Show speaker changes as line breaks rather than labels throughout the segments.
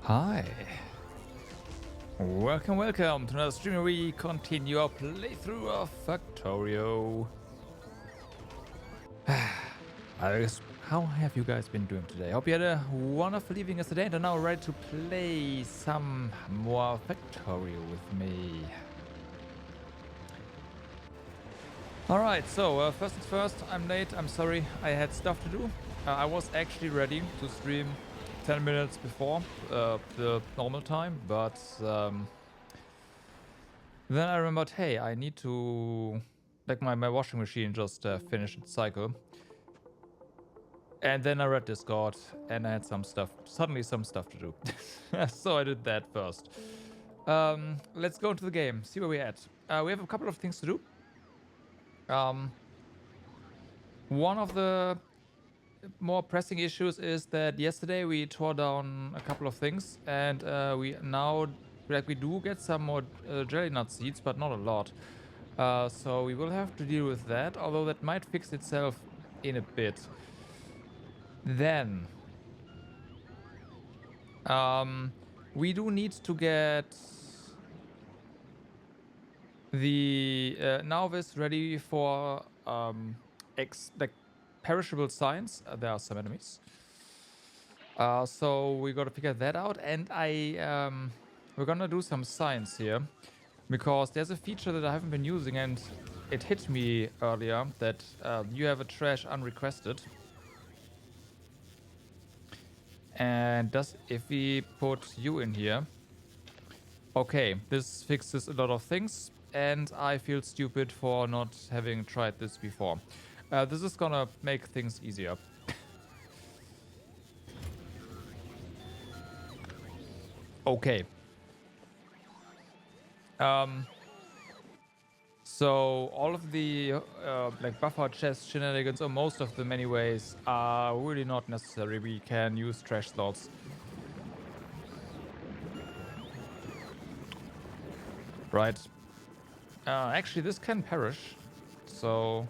Hi. Welcome to another stream where we continue our playthrough of Factorio. How have you guys been doing today? Hope you had a wonderful evening yesterday and are now ready to play some more Factorio with me. Alright, so first things first, I'm late, I'm sorry, I had stuff to do. I was actually ready to stream 10 minutes before the normal time, but then I remembered, hey, I need to, like my washing machine just finished its cycle. And then I read Discord and I had some stuff to do. So I did that first. Let's go into the game, see where we're at. We have a couple of things to do. One of the more pressing issues is that yesterday we tore down a couple of things, and we do get some more jelly nut seeds, but not a lot. So we will have to deal with that, although that might fix itself in a bit. Then we do need to get the Nauvis ready for like perishable signs. There are some enemies. So we got to figure that out, and we're gonna do some science here because there's a feature that I haven't been using, and it hit me earlier that you have a trash unrequested. And if we put you in here, okay, this fixes a lot of things, and I feel stupid for not having tried this before. This is gonna make things easier. Okay. So all of the like buffer chest shenanigans, or most of them anyways, are really not necessary. We can use trash slots. Right. Actually, this can perish. So,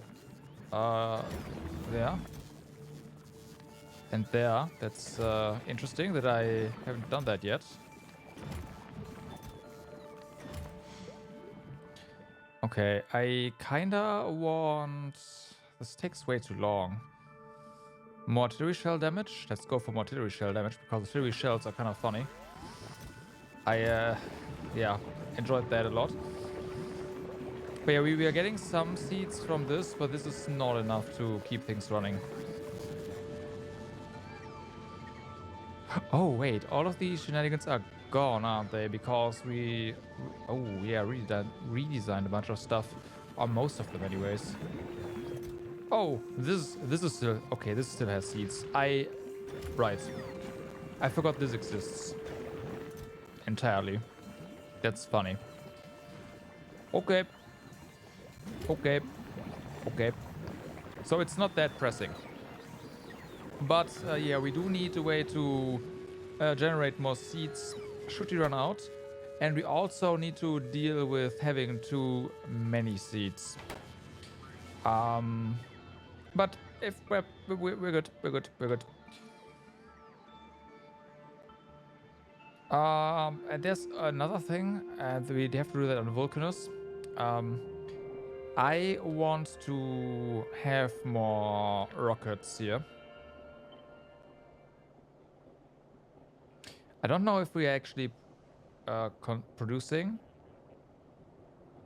there. And there. That's interesting that I haven't done that yet. Okay, I kinda want... This takes way too long. More artillery shell damage? Let's go for more artillery shell damage, because artillery shells are kind of funny. I, yeah, enjoyed that a lot. But yeah, we are getting some seeds from this, but this is not enough to keep things running. Oh, wait, all of these shenanigans are gone, aren't they? Because we... Oh, yeah, redesigned a bunch of stuff. Or most of them anyways. Oh, this is still... Okay, this still has seeds. Right. I forgot this exists. entirely. That's funny. Okay. Okay. Okay. So it's not that pressing. But yeah, we do need a way to generate more seeds should we run out. And we also need to deal with having too many seeds. But if we're good, we're good, we're good. And there's another thing, and we have to do that on Vulcanus. I want to have more rockets here. I don't know if we are actually producing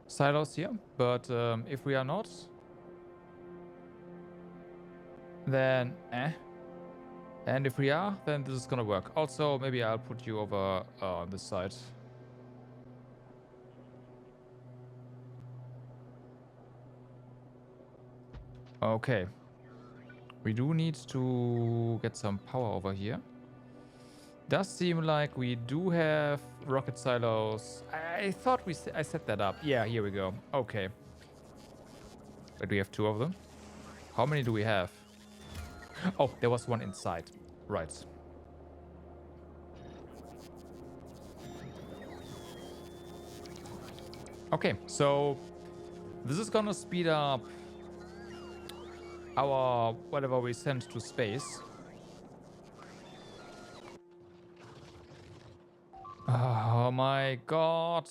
silos here, but if we are not, then and if we are, then this is gonna work. Also, maybe I'll put you over on this side. Okay. We do need to get some power over here. Does seem like we do have rocket silos. I thought I set that up. Yeah, here we go. Okay. But we have 2 of them. How many do we have? Oh, there was one inside. Right. Okay, so this is gonna speed up our whatever we send to space. Oh my god.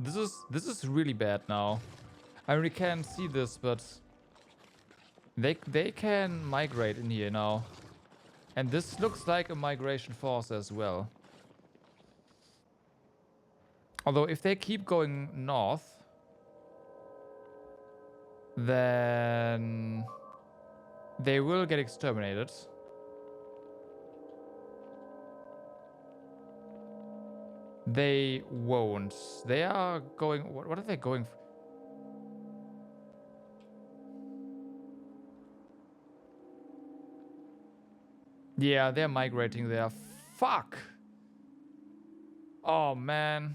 This is really bad now. I really can't see this, but they can migrate in here now. And this looks like a migration force as well. Although if they keep going north, then they will get exterminated. They won't. They are going... What are they going for? Yeah, they're migrating there. Fuck! Oh, man.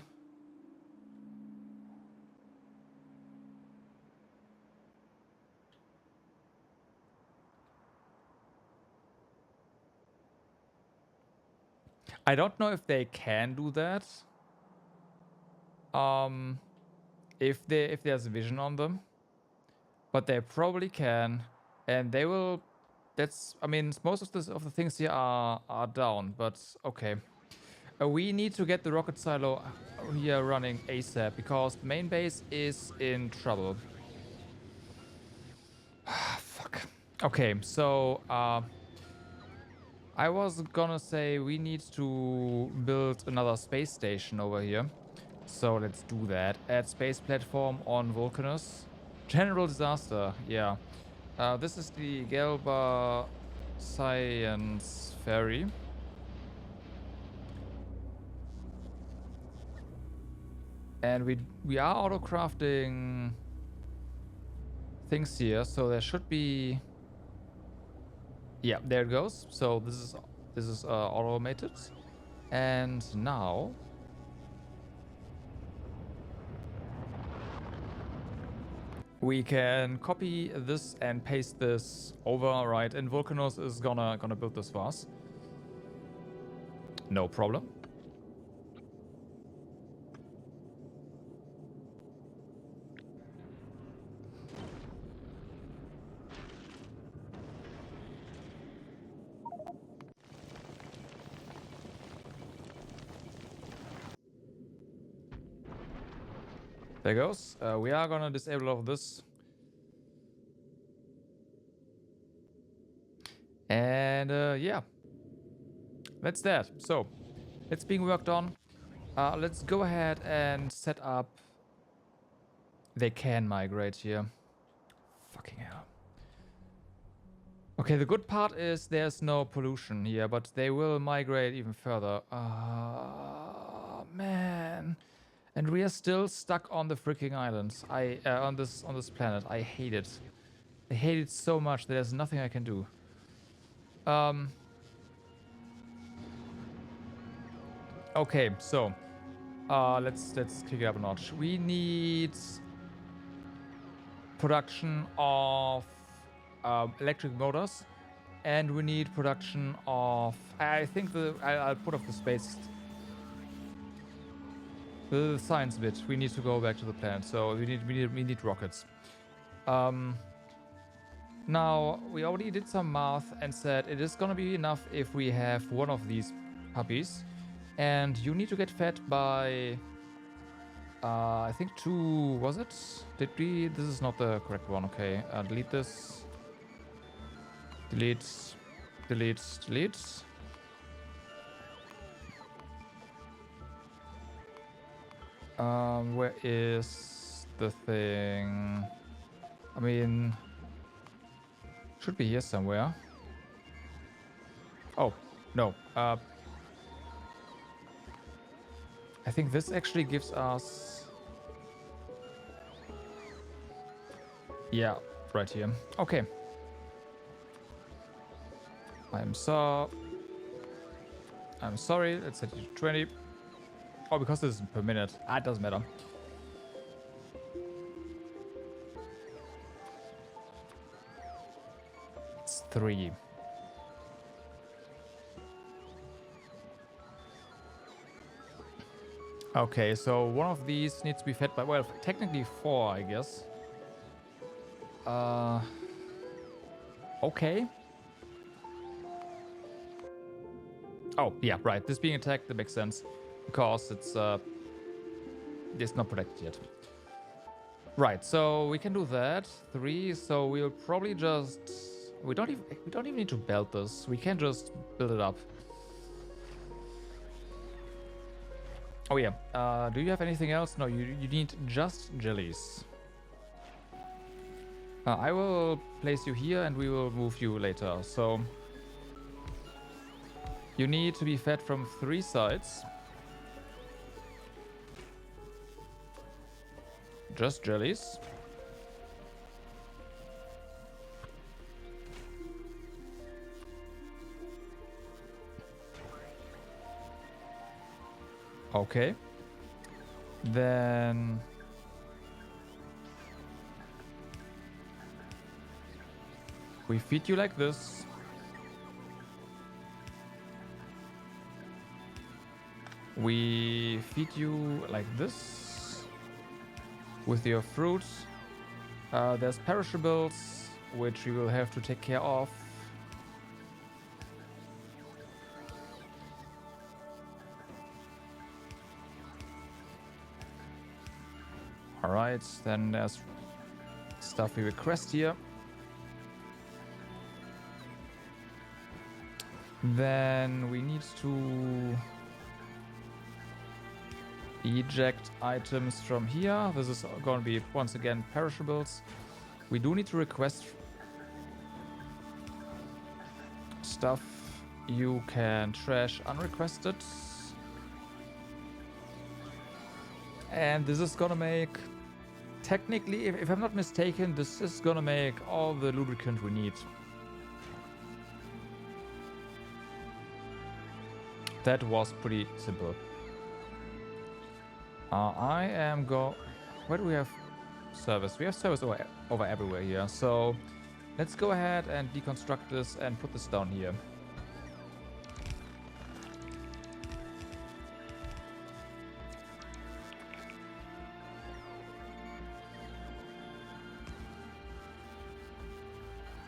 I don't know if they can do that. If there's vision on them. But they probably can. And they will... That's... I mean, most of the things here are down, but okay. We need to get the rocket silo here running ASAP because the main base is in trouble. Fuck. Okay, so I was gonna say we need to build another space station over here. So let's do that. Add space platform on Vulcanus. General disaster, yeah. This is the Gelba Science Ferry. And we are auto-crafting things here, so there should be... Yeah, there it goes. So this is automated. And now... we can copy this and paste this over, right? And Vulcanus is gonna build this for us. No problem. There goes. We are gonna disable all of this. And yeah, that's that. So it's being worked on. Let's go ahead and set up. They can migrate here. Fucking hell. Okay, the good part is there's no pollution here, but they will migrate even further. Oh, man. And we are still stuck on the freaking islands. On this planet. I hate it. I hate it so much that there's nothing I can do. Okay, so let's kick it up a notch. We need production of electric motors, and we need production of. I think I'll put off the science bit. We need to go back to the planet, so we need rockets. Now we already did some math and said it is gonna be enough if we have one of these puppies, and you need to get fed by. I think 2, was it? Did we? This is not the correct one. Okay, delete this. Delete. Delete. Delete. Where is the thing? I mean, should be here somewhere. Oh, no. I think this actually gives us... Yeah, right here. Okay. I'm sorry. Let's set it to 20. Oh, because this is per minute. Ah, it doesn't matter. It's 3. Okay, so one of these needs to be fed by, well, technically 4, I guess. Okay. Oh, yeah, right. This being attacked, that makes sense. Because it's not protected yet. Right, so we can do that. 3, so we'll probably just... We don't even need to build this. We can just build it up. Oh yeah. Do you have anything else? No, you need just jellies. I will place you here and we will move you later. So you need to be fed from 3 sides. Just jellies. Okay. Then we feed you like this. We feed you like this with your fruits. There's perishables, which we will have to take care of. Alright, then there's stuff we request here. Then we need to eject items from here. This is going to be, once again, perishables. We do need to request stuff you can trash unrequested. And this is going to make, technically, if I'm not mistaken, this is going to make all the lubricant we need. That was pretty simple. I am where do we have service? We have service over everywhere here. So let's go ahead and deconstruct this and put this down here.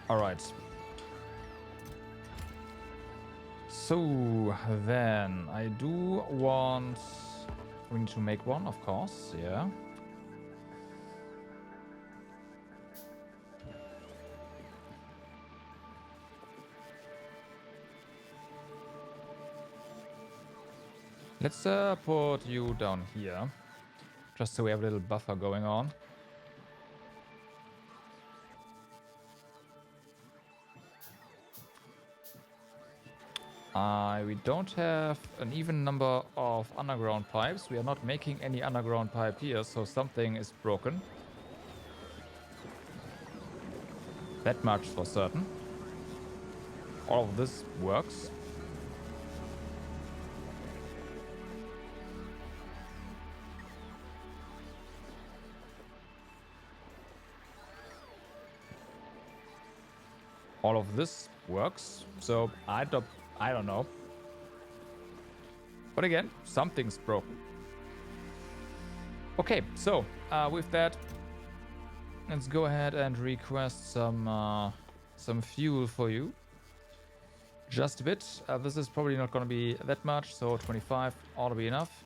All right. So then I do want... We need to make one, of course, yeah. Let's put you down here, just so we have a little buffer going on. We don't have an even number of underground pipes. We are not making any underground pipe here, so something is broken. That much for certain. All of this works. all of this works. So I don't know. But again, something's broken. Okay, so with that, let's go ahead and request some fuel for you. Just a bit. This is probably not going to be that much, so 25 ought to be enough.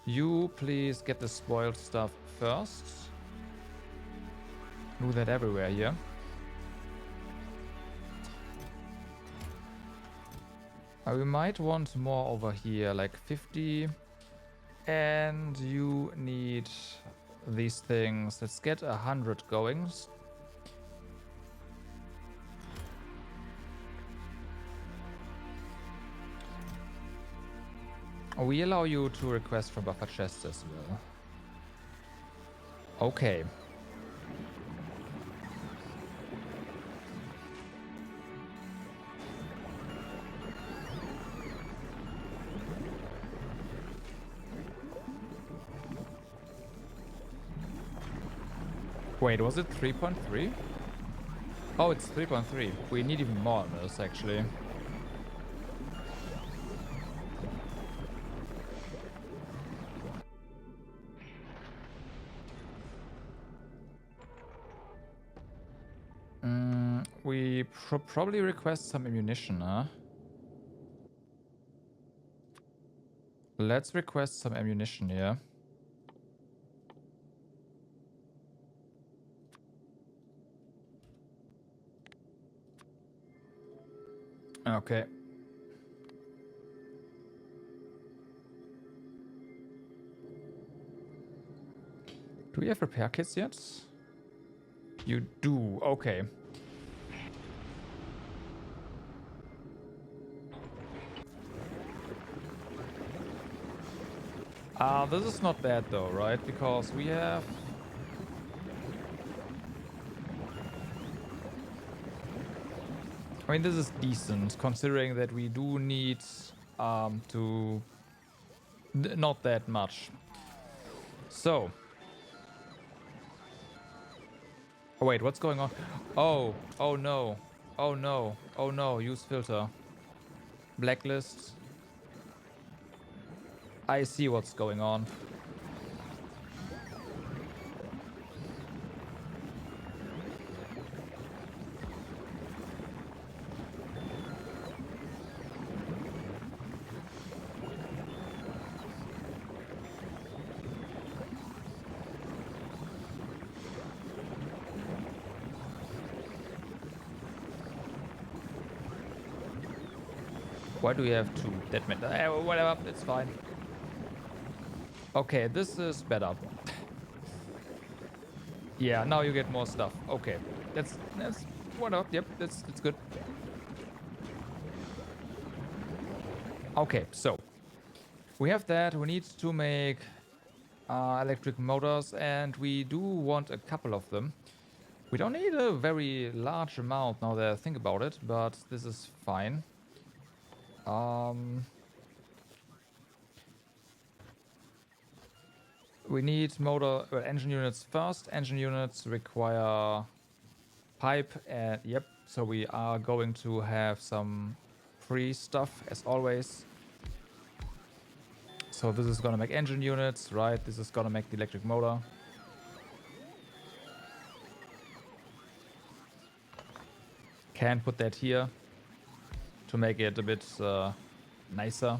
You please get the spoiled stuff first. Do that everywhere here. We might want more over here, like 50. And you need these things. Let's get 100 going. We allow you to request from buffer chests as well. Okay. Wait, was it 3.3? Oh, it's 3.3. We need even more on this, actually. We probably request some ammunition, huh? Let's request some ammunition here. Okay. Do we have repair kits yet? You do. Okay. This is not bad though, right? Because we have... I mean, this is decent, considering that we do need to... not that much. So... Oh wait, what's going on? Oh no. Oh no. Oh no, use filter. Blacklist. I see what's going on. Why do we have two? That meant whatever, it's fine. Okay, this is better. Yeah, now you get more stuff. Okay, that's whatever. Yep, that's good. Okay, so we have that. We need to make electric motors, and we do want a couple of them. We don't need a very large amount now that I think about it, but this is fine. We need motor engine units first. Engine units require pipe, and yep, so we are going to have some free stuff as always. So this is gonna make engine units, right? This is gonna make the electric motor. Can put that here to make it a bit nicer.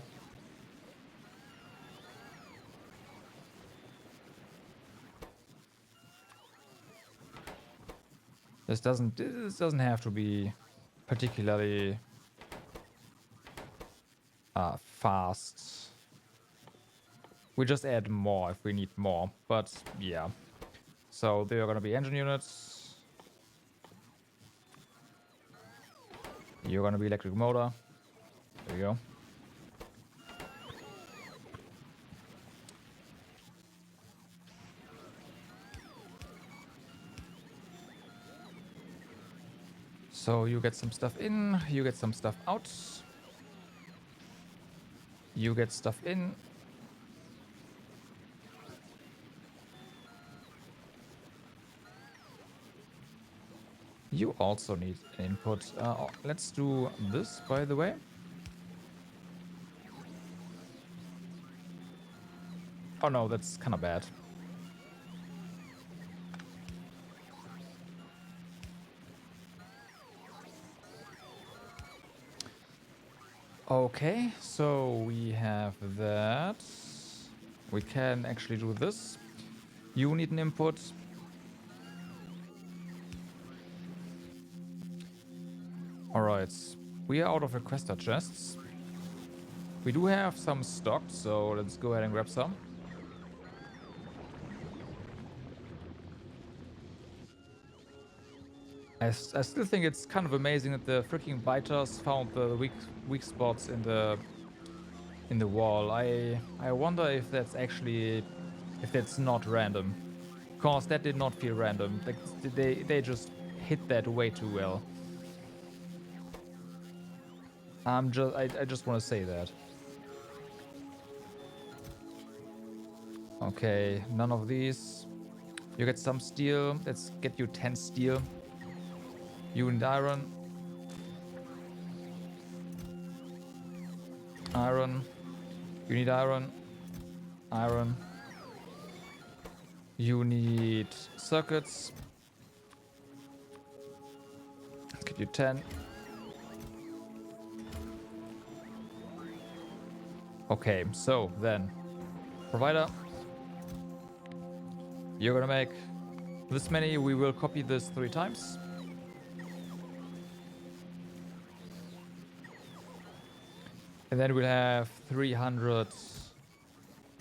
This doesn't have to be particularly fast. We just add more if we need more, but yeah. So there are gonna be engine units. You're gonna be electric motor. There you go. So you get some stuff in, you get some stuff out. You get stuff in. You also need an input. Let's do this, by the way. Oh no, that's kind of bad. Okay, so we have that. We can actually do this. You need an input. Alright, we are out of requester chests. We do have some stocked, so let's go ahead and grab some. I still think it's kind of amazing that the freaking biters found the weak spots in the wall. I wonder if that's actually, if that's not random, because that did not feel random. Like they just hit that way too well. I just want to say that. Okay, none of these. You get some steel. Let's get you 10 steel. You need iron. Iron. You need iron. Iron. You need circuits. Let's get you 10. Okay, so then, provider, you're gonna make this many. We will copy this 3 times. And then we'll have 300.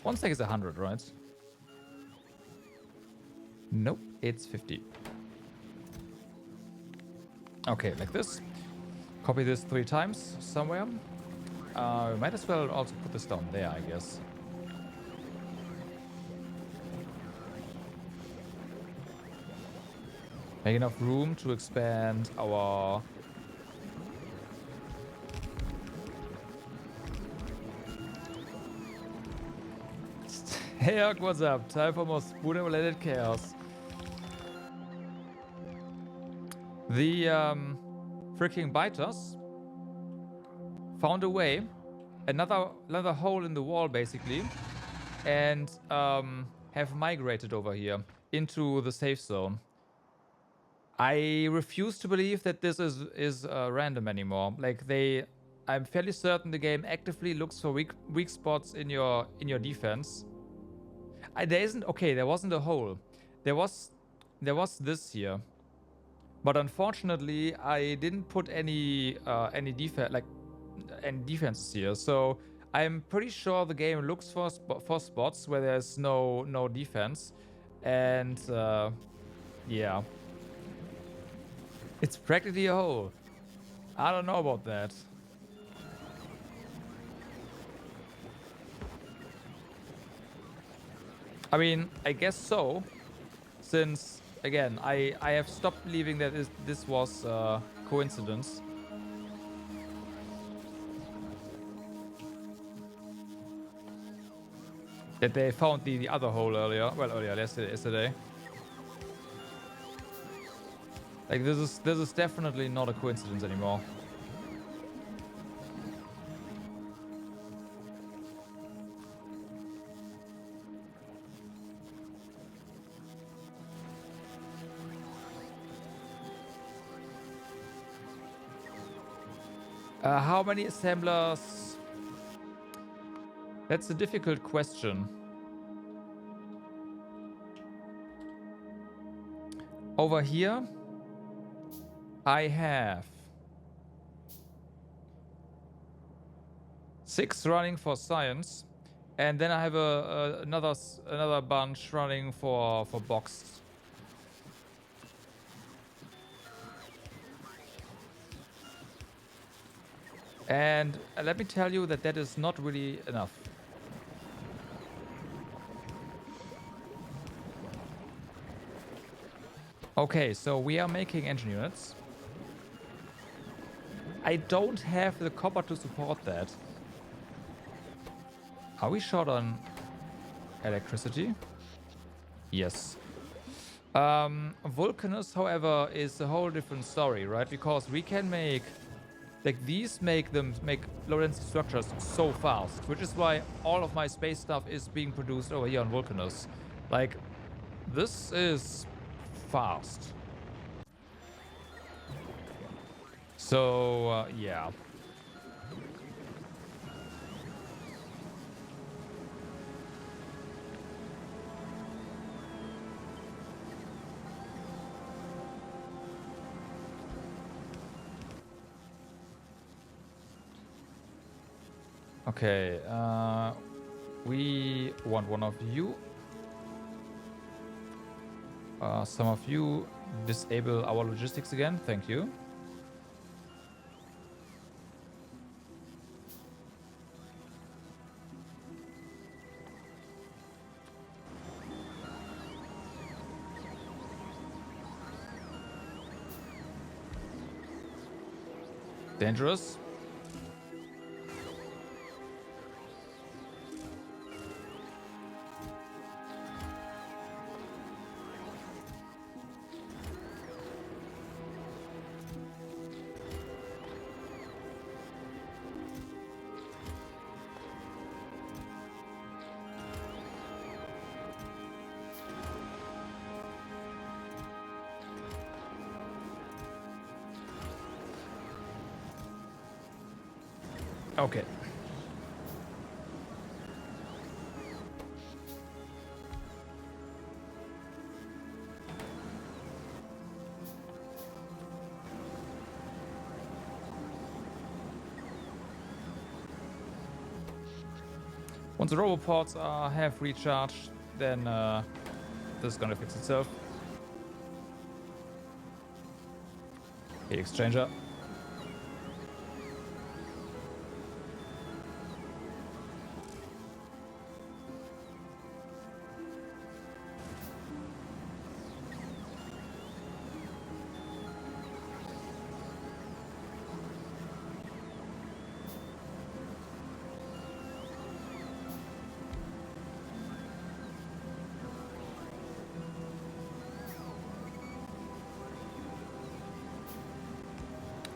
One stack is 100, right? Nope, it's 50. Okay, like this. Copy this 3 times somewhere. We might as well also put this down there, I guess. Make enough room to expand our... Hey, Ark, what's up? Time for more spoon-related chaos. The freaking biters found a way, another hole in the wall basically, and have migrated over here into the safe zone. I refuse to believe that this is random anymore. Like I'm fairly certain the game actively looks for weak spots in your defense. There isn't. Okay, there wasn't a hole. There was this here, but unfortunately I didn't put any defenses here. So I'm pretty sure the game looks for spots where there's no defense, and yeah, it's practically a hole. I don't know about that. I mean, I guess so, since again I have stopped believing that this was coincidence. That they found the other hole earlier. Well, earlier yesterday. Like this is definitely not a coincidence anymore. How many assemblers? That's a difficult question. Over here, I have 6 running for science, and then I have another bunch running for boxed. And let me tell you that is not really enough. Okay, so we are making engine units. I don't have the copper to support that. Are we short on electricity? Yes. Vulcanus, however, is a whole different story, right? Because we can make, like, these make low density structures so fast, which is why all of my space stuff is being produced over here on Vulcanus. Like, this is fast. So, yeah. Okay, we want one of you. Some of you disable our logistics again. Thank you. Dangerous. Okay. Once the robopods are half recharged, then this is gonna fix itself. Heat exchanger.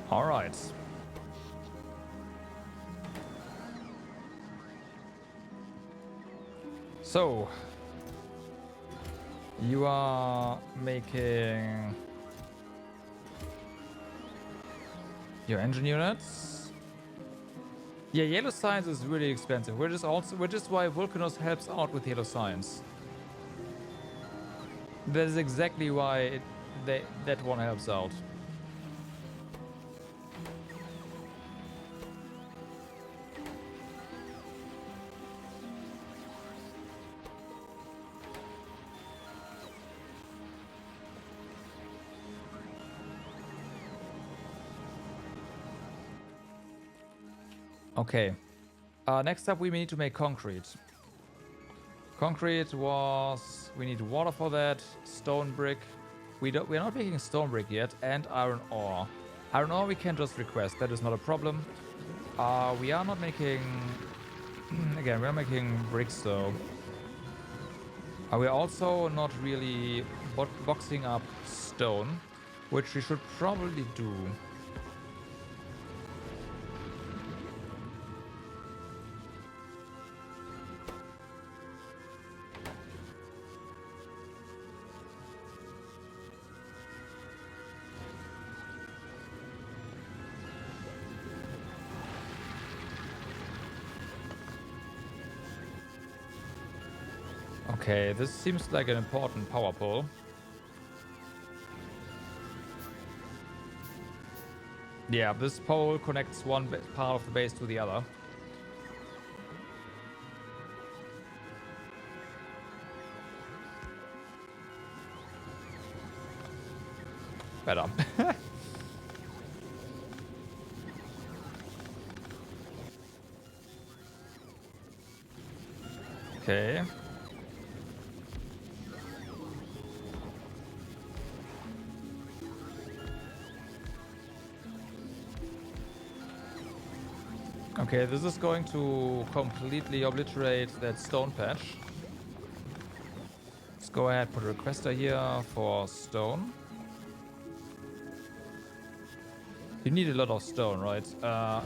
All right. So, you are making your engine units. Yeah, yellow science is really expensive, which is why Vulcanus helps out with yellow science. That is exactly why that one helps out. Okay. Next up, we need to make concrete. Concrete was... We need water for that. Stone brick. We're not making stone brick yet. And iron ore. Iron ore we can just request. That is not a problem. We are not making... Again, we are making bricks though. We're also not really boxing up stone, which we should probably do. Okay, this seems like an important power pole. Yeah, this pole connects one part of the base to the other. Better. Okay. Okay, this is going to completely obliterate that stone patch. go ahead, put a requester here for stone. You need a lot of stone, right?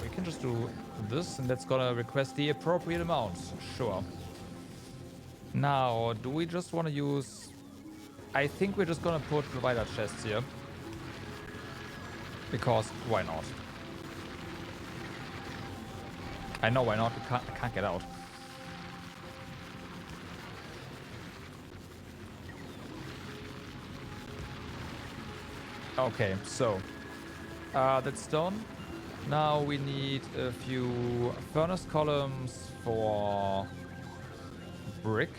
We can just do this, and that's gonna request the appropriate amount. Sure. Now, do we just want to use... I think we're just gonna put provider chests here. Because why not? I know why not. I can't get out. Okay, so that's done. Now we need a few furnace columns for brick.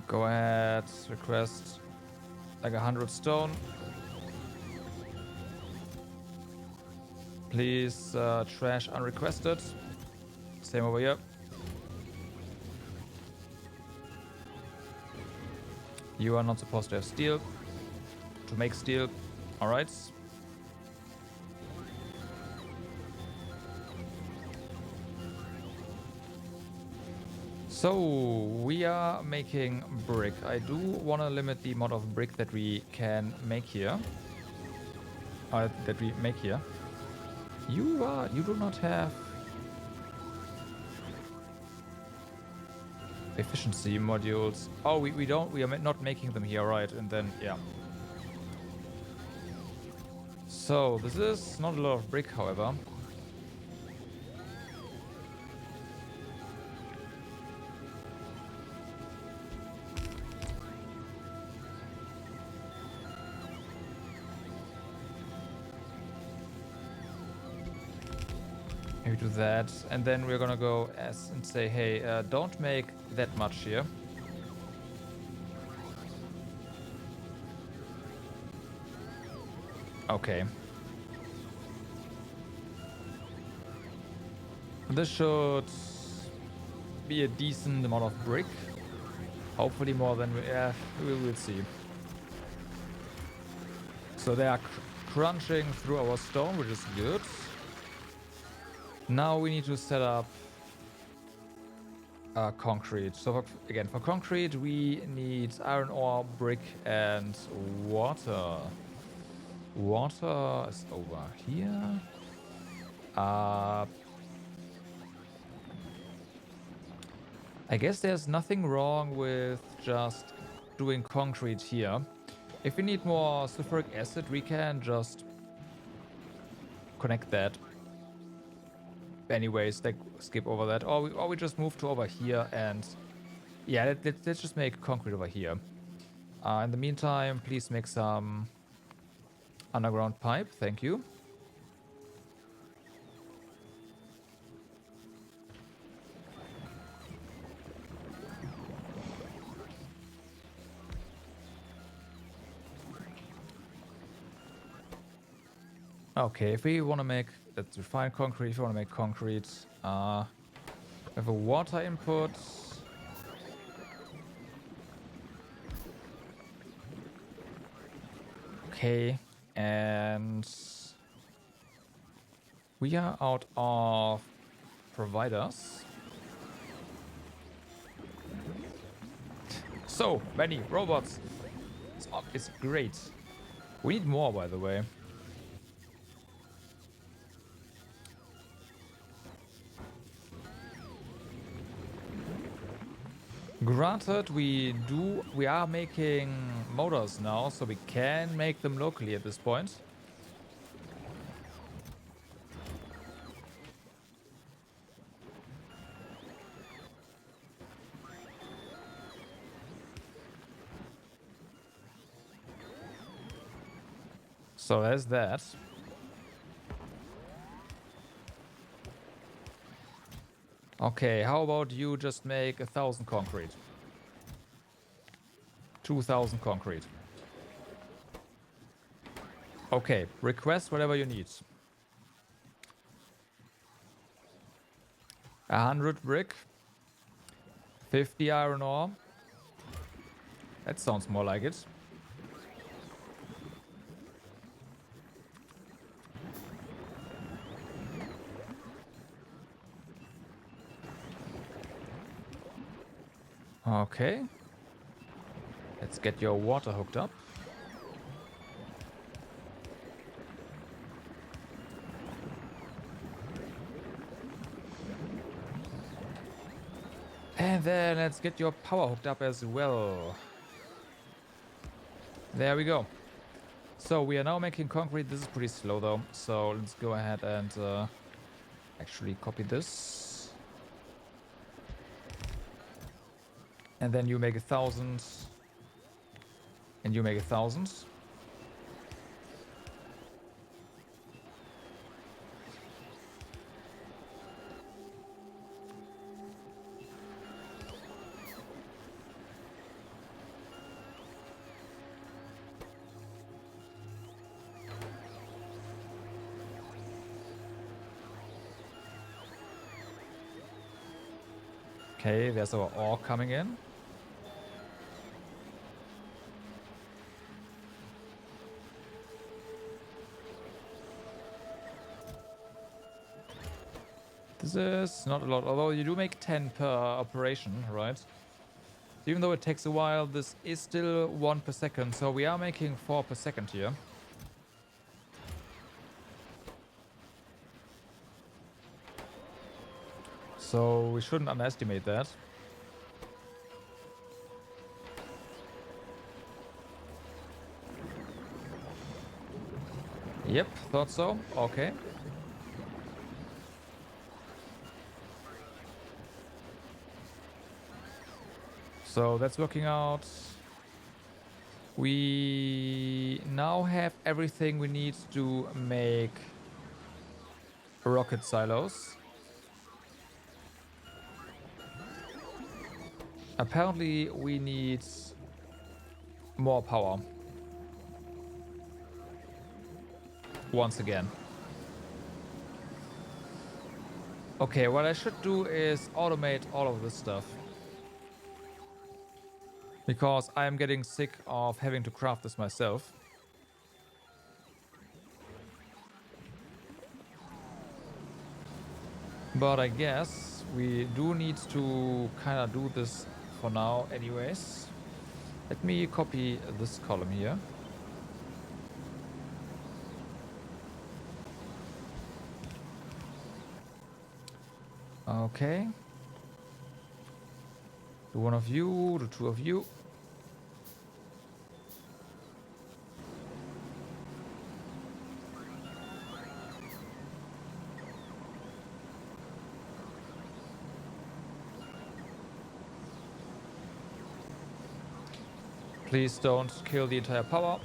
Go ahead, request like 100 stone. Please trash unrequested. Same over here. You are not supposed to have steel. To make steel. Alright. So we are making brick. I do want to limit the amount of brick that we can make here. You do not have efficiency modules. Oh, we don't. We are not making them here, right? And then yeah. So this is not a lot of brick, however. Maybe do that, and then we're gonna go and say, hey, don't make that much here. Okay. This should be a decent amount of brick. Hopefully more than we will see. So they are crunching through our stone, which is good. Now we need to set up concrete. So again, for concrete, we need iron ore, brick, and water. Water is over here. I guess there's nothing wrong with just doing concrete here. If we need more sulfuric acid, we can just connect that. Anyways, like skip over that, or we just move to over here, and yeah, let's just make concrete over here. In the meantime, please make some underground pipe. Thank you. Okay, if we want to make, let's refine concrete. If we want to make concrete, we have a water input. Okay, and we are out of providers. So many robots. It's great. We need more, by the way. Granted, we are making motors now, so we can make them locally at this point. So there's that. Okay, how about you just make 1,000 concrete? 2,000 concrete. Okay, request whatever you need. 100 brick. 50 iron ore. That sounds more like it. Okay. Let's get your water hooked up. And then let's get your power hooked up as well. There we go. So we are now making concrete. This is pretty slow though. So let's go ahead and actually copy this. And then you make 1,000. And you make 1,000. Okay, there's our ore coming in. This is not a lot, although you do make 10 per operation, right? Even though it takes a while, this is still 1 per second, so we are making 4 per second here. So we shouldn't underestimate that. Yep, thought so. Okay. So that's working out. We now have everything we need to make rocket silos. Apparently we need more power. Once again. Okay, what I should do is automate all of this stuff. Because I am getting sick of having to craft this myself. But I guess we do need to kind of do this for now anyways. Let me copy this column here. Okay. The one of you, the two of you. Please don't kill the entire power.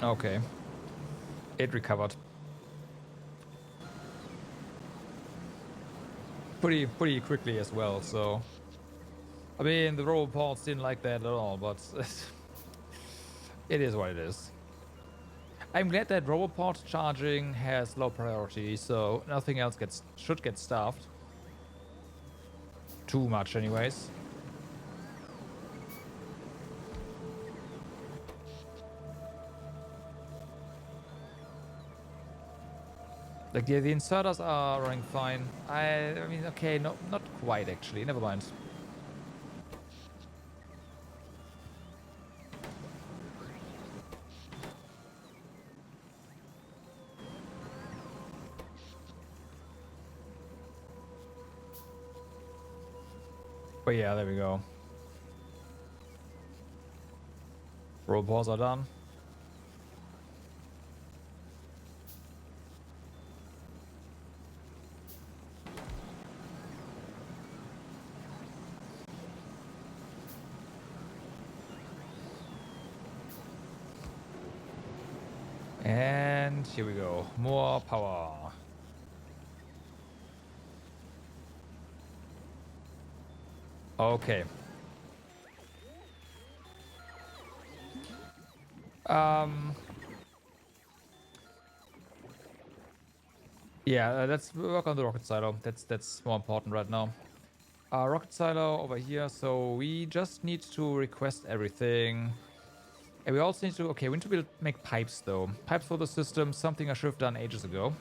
Okay. It recovered. Pretty quickly as well, so... I mean, the robot parts didn't like that at all, but... it is what it is. I'm glad that roboport charging has low priority, so nothing else should get stuffed. Too much anyways. Like, yeah, the inserters are running fine. I mean, okay, no, not quite actually. Never mind. But yeah, there we go. Robots are done. And here we go. More power. Okay. Yeah, let's work on the rocket silo. That's more important right now. Rocket silo over here. So we just need to request everything. And we also need to, okay, we need to make pipes though. Pipes for the system, something I should have done ages ago.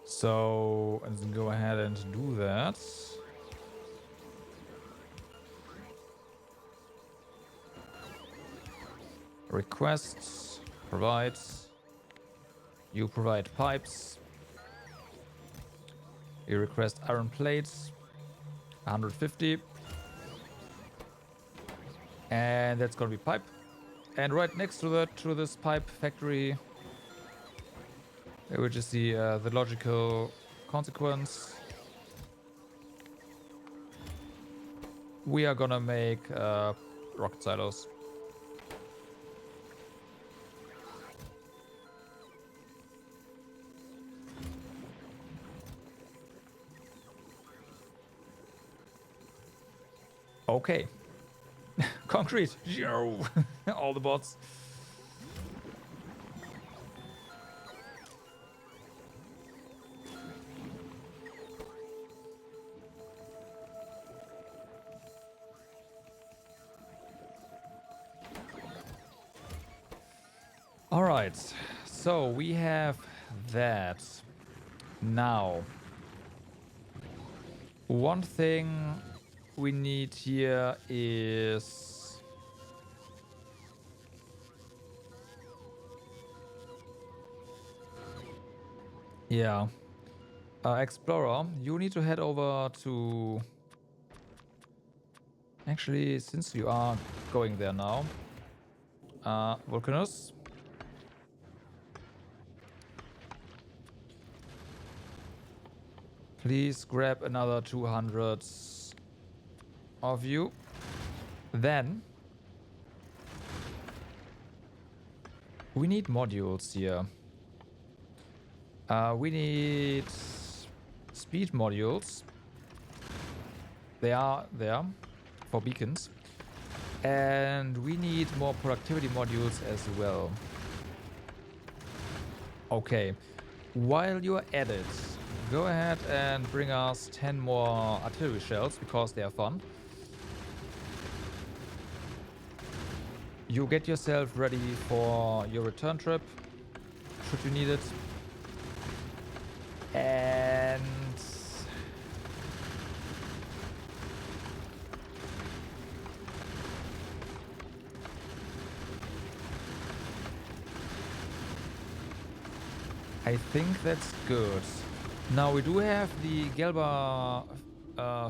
So, let's go ahead and do that. Requests, provides. You provide pipes. You request iron plates, 150. And that's gonna be pipe. And right next to this pipe factory, which is the logical consequence, we are gonna make rocket silos. Okay. Concrete. All the bots. All right. So we have that. Now, one thing we need here is Explorer, you need to head over to... Actually, since you are going there now, Vulcanus, please grab another 200 of you. Then we need modules here. We need speed modules. They are there for beacons. And we need more productivity modules as well. Okay. While you're at it, go ahead and bring us 10 more artillery shells because they are fun. You get yourself ready for your return trip, should you need it. And I think that's good. Now we do have the Gelba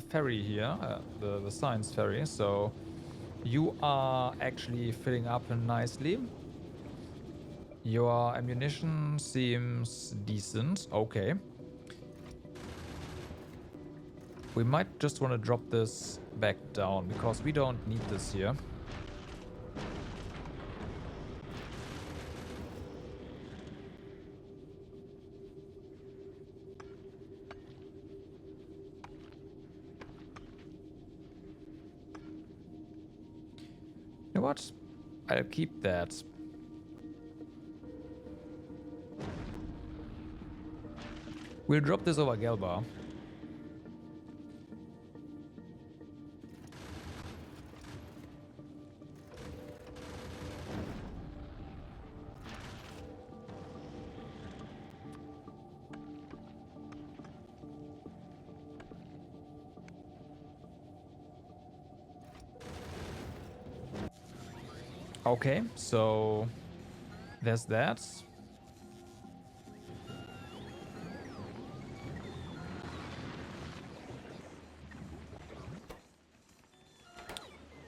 ferry here, the science ferry, so you are actually filling up nicely. Your ammunition seems decent. Okay. We might just want to drop this back down because we don't need this here. You know what? I'll keep that. We'll drop this over Gelba. Okay, so there's that.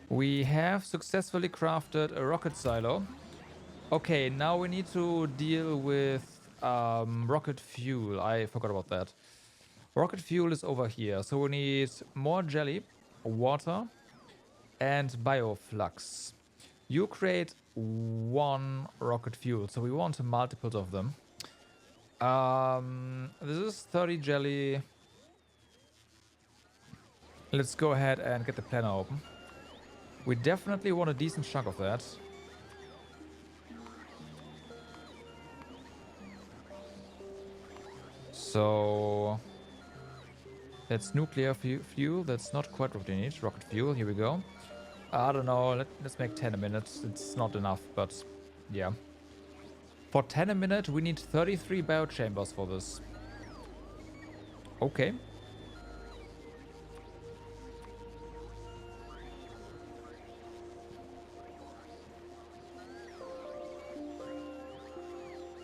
We have successfully crafted a rocket silo. Okay, now we need to deal with rocket fuel. I forgot about that. Rocket fuel is over here. So we need more jelly, water, and bioflux. You create one rocket fuel, so we want multiples of them. This is 30 jelly. Let's go ahead and get the planner open. We definitely want a decent chunk of that. So that's nuclear fuel. That's not quite what we need. Rocket fuel. Here we go. I don't know. Let's make 10 a minute. It's not enough, but yeah. For 10 a minute, we need 33 biochambers for this. Okay.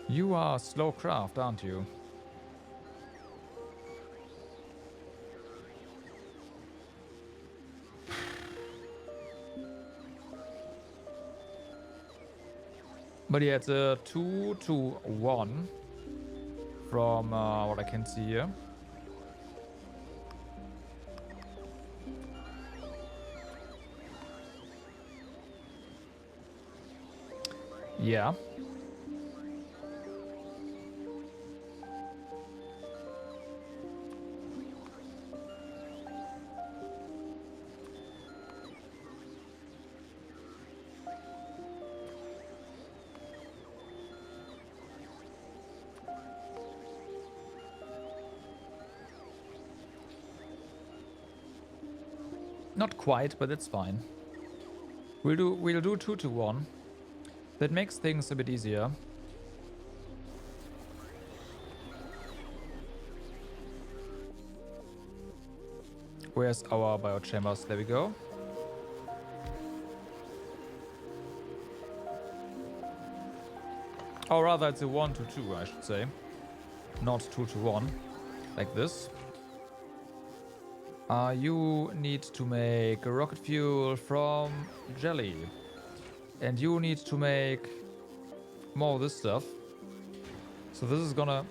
You are slow craft, aren't you? But yeah, it's a 2 to 1 from what I can see here. Yeah. Not quite, but it's fine. We'll do 2 to 1. That makes things a bit easier. Where's our biochambers? There we go. Or rather, it's a 1 to 2, I should say. Not 2 to 1. Like this. You need to make a rocket fuel from jelly. And you need to make more of this stuff. So this is gonna...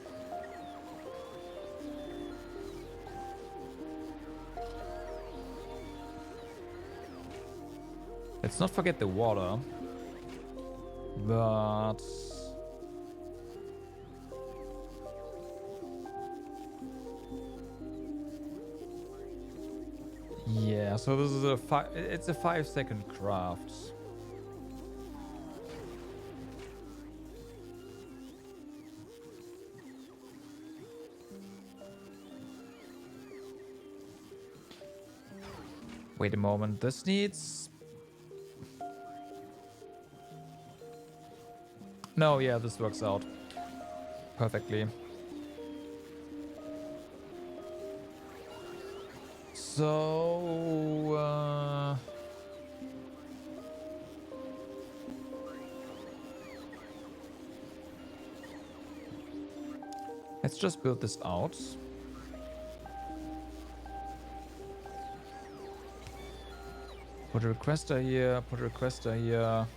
Let's not forget the water. But... yeah, so this is it's a 5-second craft. Wait a moment, this needs... no, yeah, this works out perfectly. So, let's just build this out. Put a requester here, put a requester here.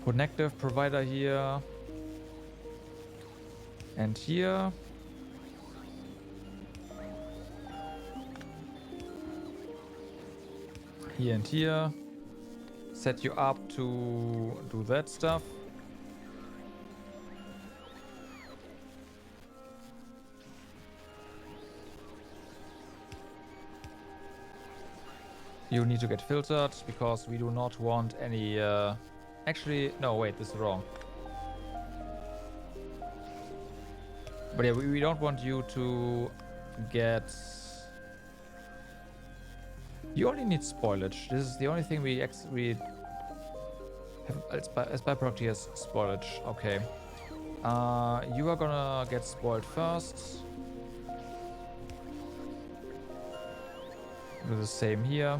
Put an active provider here. And here. Here and here. Set you up to do that stuff. You need to get filtered because we do not want any... actually, no, wait, this is wrong. But yeah, we don't want you to get... You only need spoilage. This is the only thing we have as byproduct here is spoilage. Okay. You are gonna get spoiled first. Do the same here.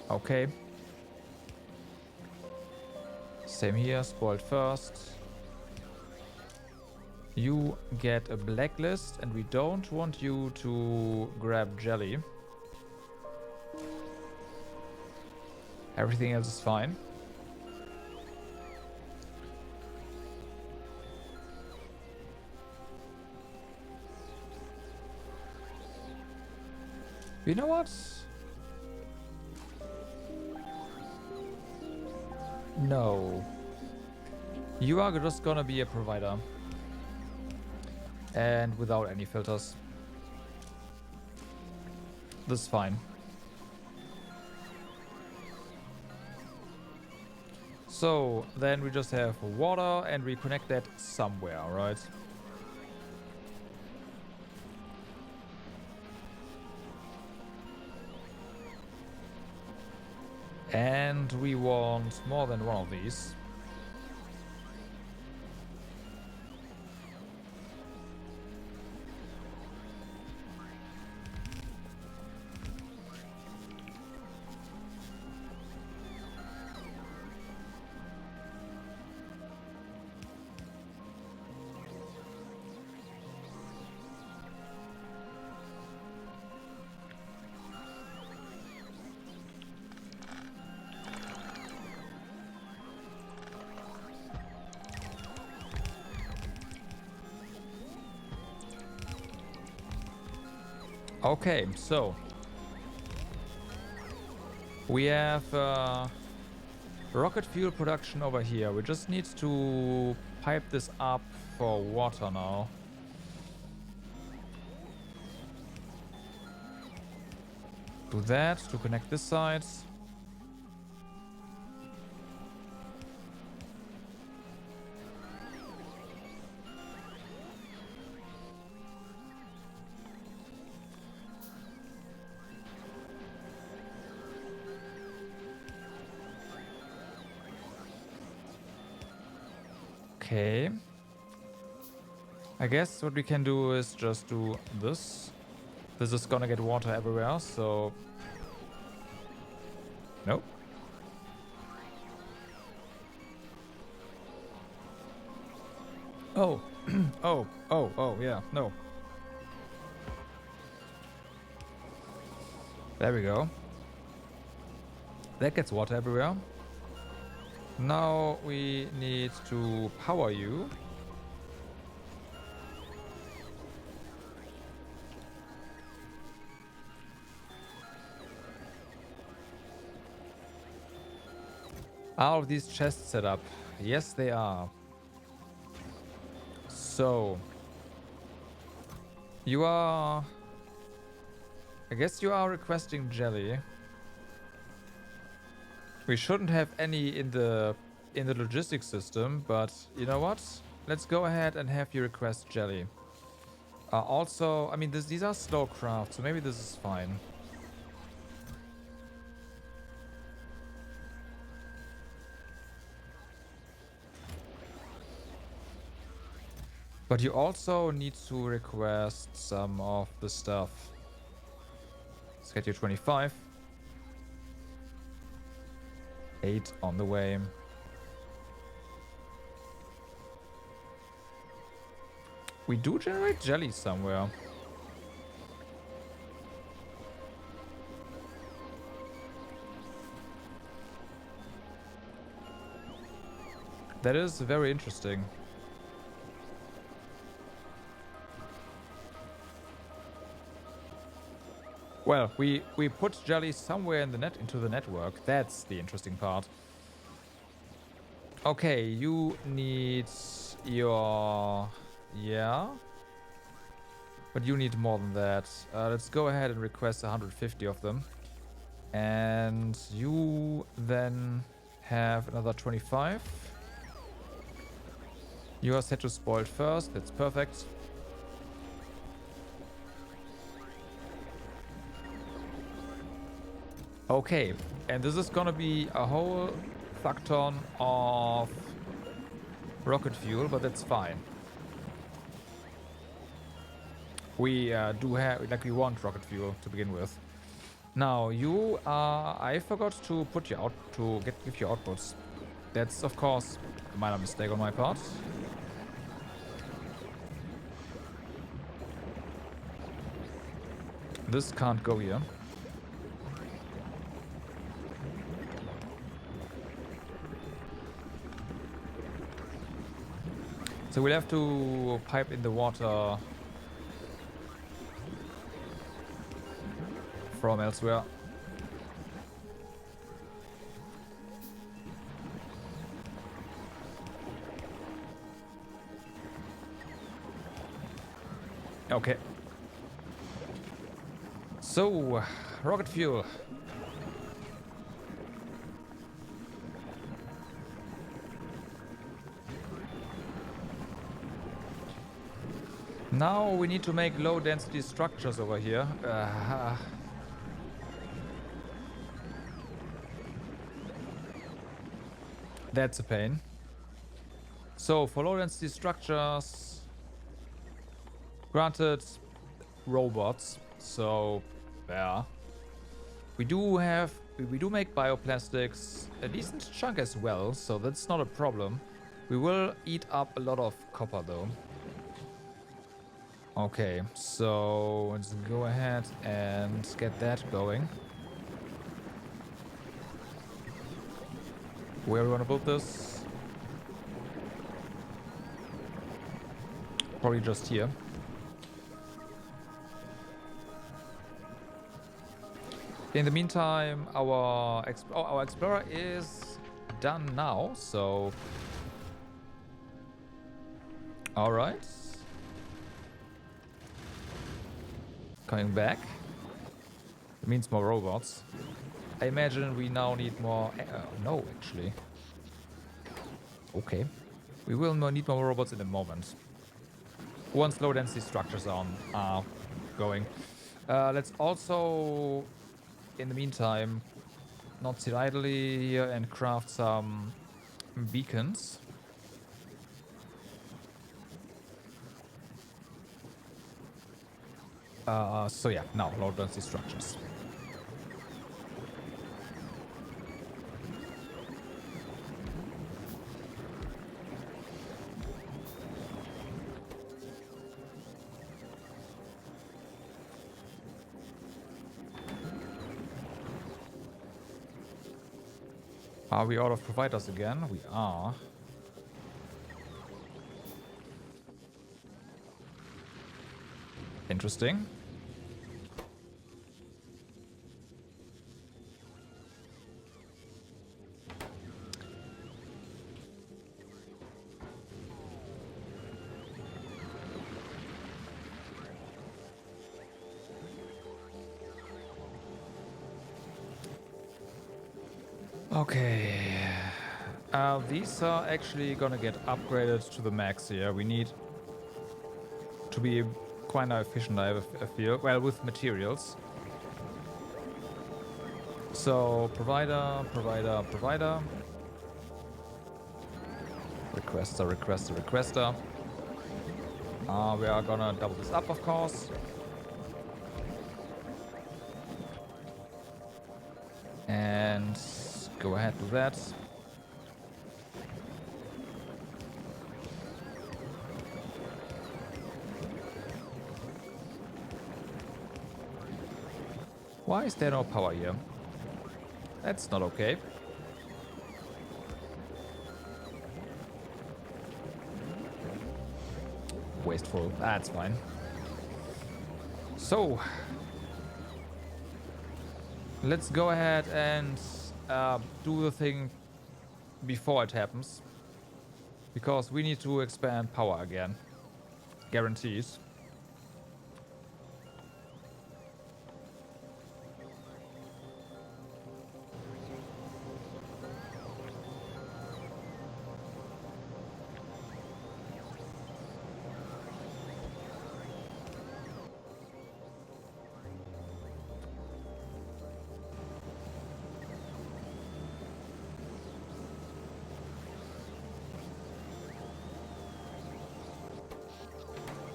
Okay. Same here, spoiled first. You get a blacklist, and we don't want you to grab jelly. Everything else is fine. You know what? No. You are just gonna be a provider. and without any filters. This is fine. So then we just have water and we connect that somewhere, right? And we want more than one of these. Okay, so we have rocket fuel production over here. We just need to pipe this up for water now. Do that to connect this side. Okay. I guess what we can do is just do this. This is gonna get water everywhere, so... Nope. Oh. Oh, yeah, no. There we go. That gets water everywhere. Now we need to power you. Are all of these chests set up? Yes, they are. So, you are... I guess you are requesting jelly. We shouldn't have any in the logistics system, but you know what? Let's go ahead and have you request jelly. Also, I mean, these are slow craft, so maybe this is fine. But you also need to request some of the stuff. Let's get you 25. 8 on the way. We do generate jelly somewhere. That is very interesting. Well, we put jelly somewhere in the into the network. That's the interesting part. Okay, you need your... Yeah. But you need more than that. Let's go ahead and request 150 of them. And you then have another 25. You are set to spoiled first. That's perfect. Okay, and this is gonna be a whole fuck ton of rocket fuel, but that's fine. We do have, like, we want rocket fuel to begin with. Now, you are... I forgot to put you out, to give you outputs. That's, of course, a minor mistake on my part. This can't go here. So we'll have to pipe in the water from elsewhere. Okay. So, rocket fuel. Now we need to make low density structures over here. That's a pain. So for low density structures, granted, robots. So yeah, we do make bioplastics a decent chunk as well. So that's not a problem. We will eat up a lot of copper though. Okay, so let's go ahead and get that going. Where we want to build this? Probably just here. In the meantime, our explorer is done now, so all right. Coming back. It means more robots. I imagine we now need more. No, actually. Okay. We will need more robots in a moment. Once low density structures are going. Let's also, in the meantime, not sit idly here and craft some beacons. So yeah, now low density structures. Are we out of providers again? We are. Interesting. Okay. These are actually gonna get upgraded to the max here. We need to be quite efficient, I feel. Well, with materials. So, provider. Requester. We are gonna double this up, of course. And go ahead with that. Why is there no power here? That's not okay. Wasteful. That's fine. So, let's go ahead and do the thing before it happens. Because we need to expand power again. Guarantees.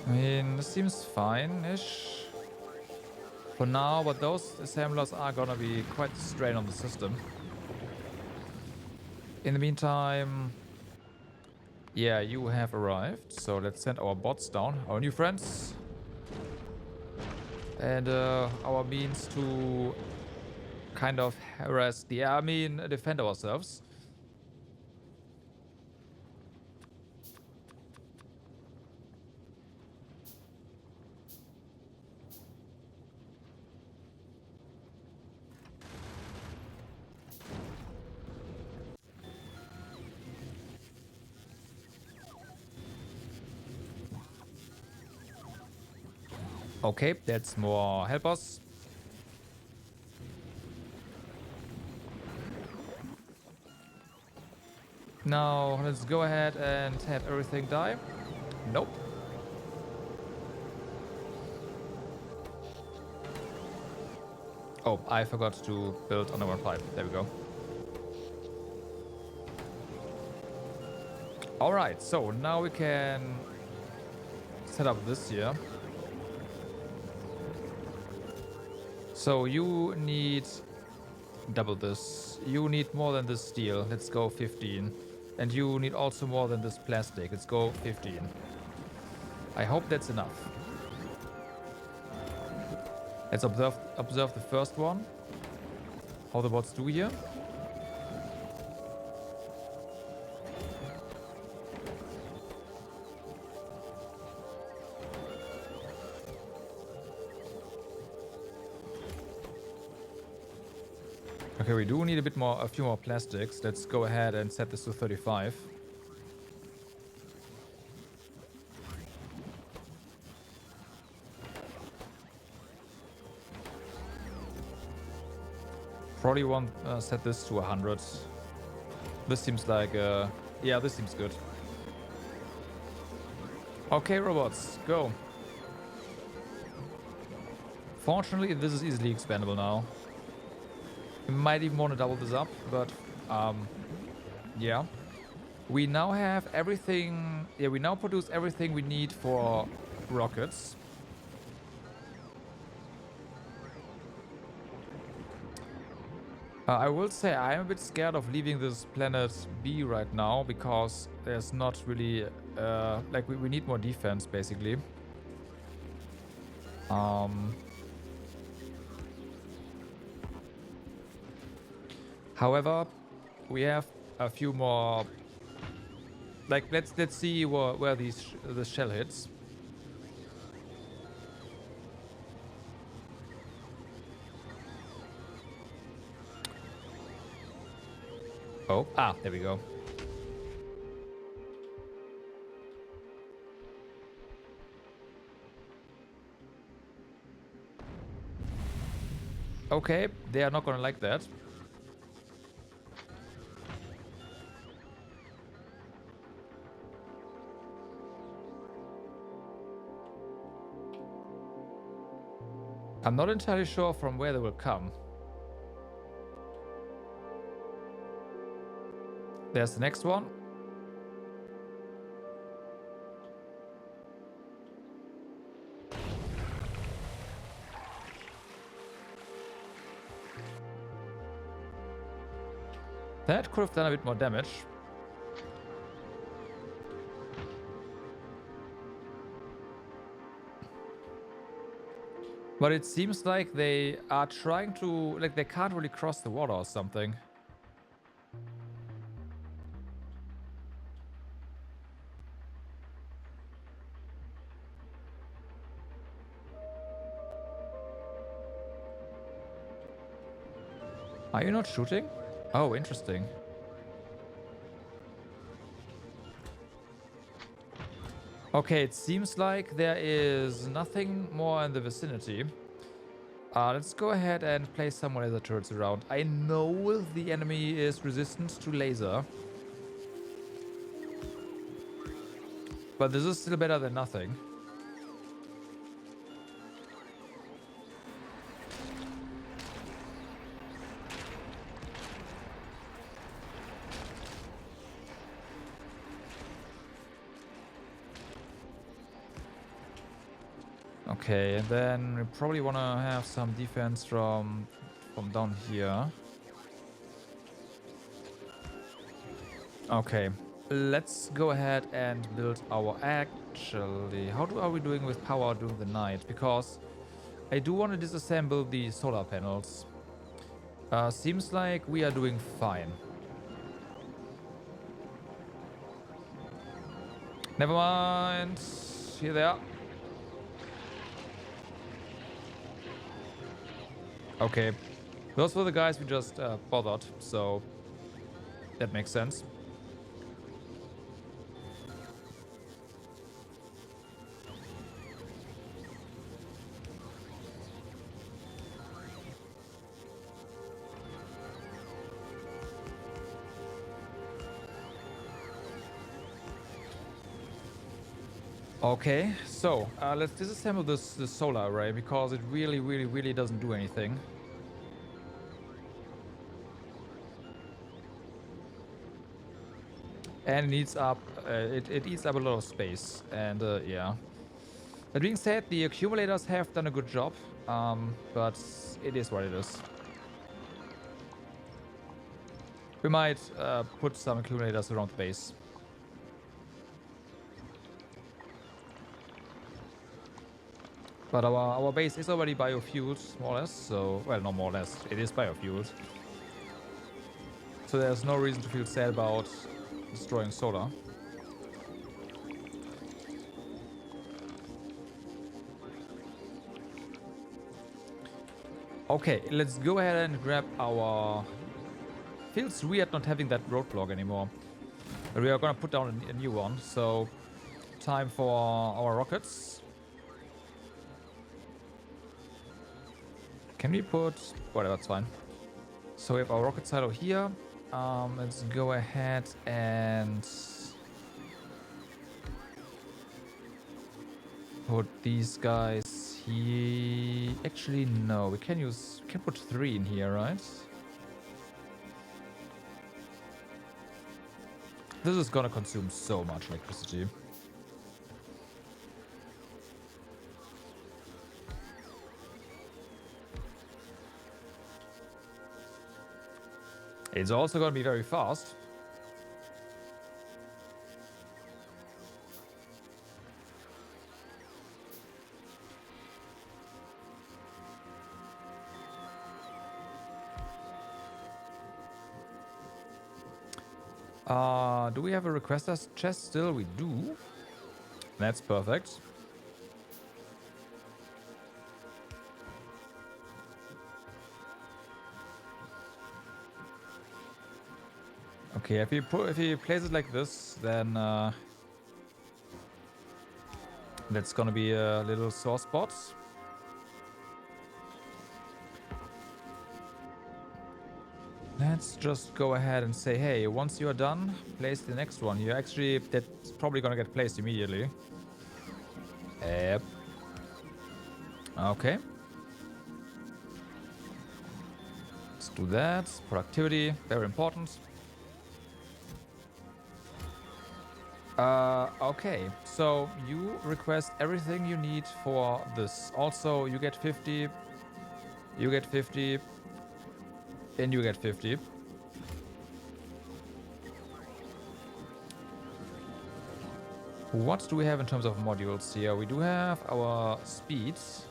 I mean, this seems fine-ish for now, but those assemblers are gonna be quite a strain on the system. In the meantime, yeah, you have arrived, so let's send our bots down, our new friends, and our means to kind of harass defend ourselves. Okay, that's more helpers. Now, let's go ahead and have everything die. Nope. Oh, I forgot to build underground pipe. There we go. Alright, so now we can set up this here. So you need double this. You need more than this steel. Let's go 15. And you need also more than this plastic. Let's go 15. I hope that's enough. Let's observe the first one. How the bots do here. Okay, we do need a few more plastics. Let's go ahead and set this to 35. Probably want set this to 100. This seems like, yeah, this seems good. Okay, robots, go. Fortunately, this is easily expandable now. We might even want to double this up, but yeah. We now have everything. Yeah, we now produce everything we need for rockets. I will say I'm a bit scared of leaving this planet B right now because there's not really like we need more defense basically. However, we have a few more. Like let's see where the shell hits. Oh, there we go. Okay, they are not gonna like that. I'm not entirely sure from where they will come. There's the next one. That could have done a bit more damage. But it seems like they are trying to... Like, they can't really cross the water or something. Are you not shooting? Oh, interesting. Okay, it seems like there is nothing more in the vicinity. Let's go ahead and place some laser turrets around. I know the enemy is resistant to laser. But this is still better than nothing. Okay, and then we probably want to have some defense from down here. Okay, let's go ahead and build our... Actually, how are we doing with power during the night? Because I do want to disassemble the solar panels. Seems like we are doing fine. Never mind. Here they are. Okay. Those were the guys we just bothered, so that makes sense. Okay, so let's disassemble this solar array because it really doesn't do anything. And it needs up, it eats up a lot of space. And yeah. That being said, the accumulators have done a good job, but it is what it is. We might put some accumulators around the base. But our base is already biofueled, more or less, so... Well, not more or less, it is biofueled. So there's no reason to feel sad about destroying solar. Okay, let's go ahead and grab our... Feels weird not having that roadblock anymore. But we are gonna put down a new one, so... Time for our rockets. Can we put... Whatever, that's fine. So we have our rocket silo here. Let's go ahead and... put these guys here. Actually, no. We can put 3 in here, right? This is gonna consume so much electricity. It's also gonna be very fast. Do we have a requester's chest still? We do. That's perfect. Okay, if you place it like this, then that's gonna be a little sore spot. Let's just go ahead and say, hey, once you are done, place the next one. That's probably gonna get placed immediately. Yep. Okay. Let's do that. Productivity, very important. Okay, so you request everything you need for this. Also, you get 50, you get 50, and you get 50. What do we have in terms of modules here? We do have our speeds.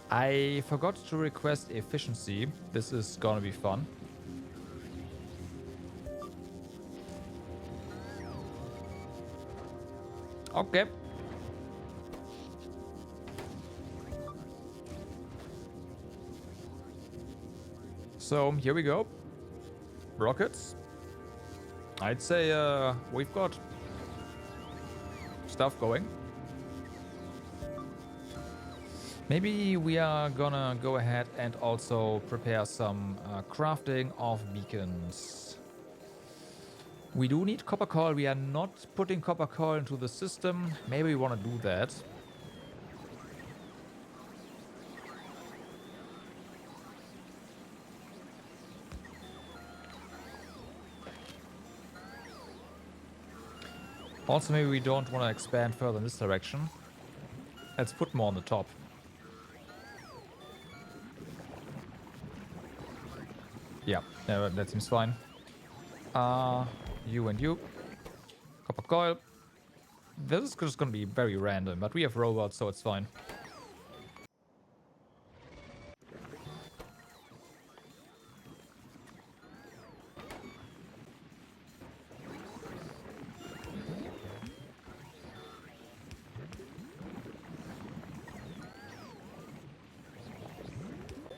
I forgot to request efficiency. This is gonna be fun. Okay. So here we go. Rockets. I'd say we've got stuff going. Maybe we are gonna go ahead and also prepare some crafting of beacons. We do need copper coil. We are not putting copper coil into the system. Maybe we want to do that. Also, maybe we don't want to expand further in this direction. Let's put more on the top. Yeah, that seems fine. You and you. Copper coil. This is just gonna be very random, but we have robots, so it's fine.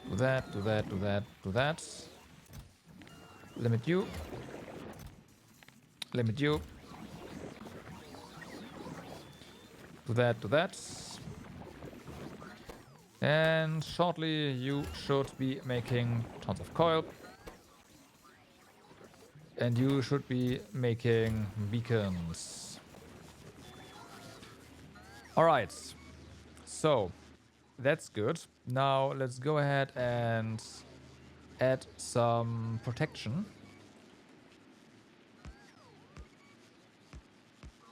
Do that, do that, do that, do that. Limit you. Limit you. Do that, do that. And shortly you should be making tons of coil. And you should be making beacons. Alright. So, that's good. Now, let's go ahead and add some protection.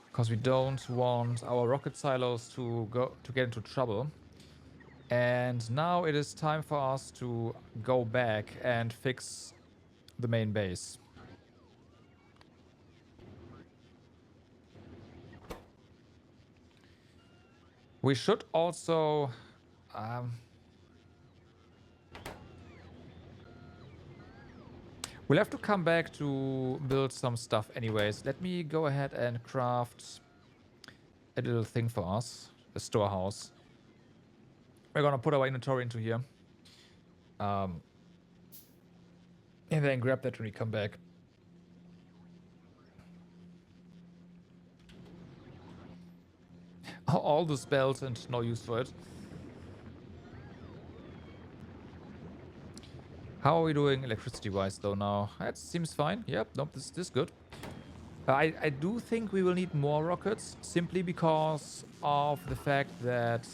Because we don't want our rocket silos to get into trouble. And now it is time for us to go back and fix the main base. We should also... we'll have to come back to build some stuff anyways. Let me go ahead and craft a little thing for us. A storehouse. We're gonna put our inventory into here. And then grab that when we come back. All the spells and no use for it. How are we doing electricity-wise though now? That seems fine. Yep, nope, this is good. I do think we will need more rockets, simply because of the fact that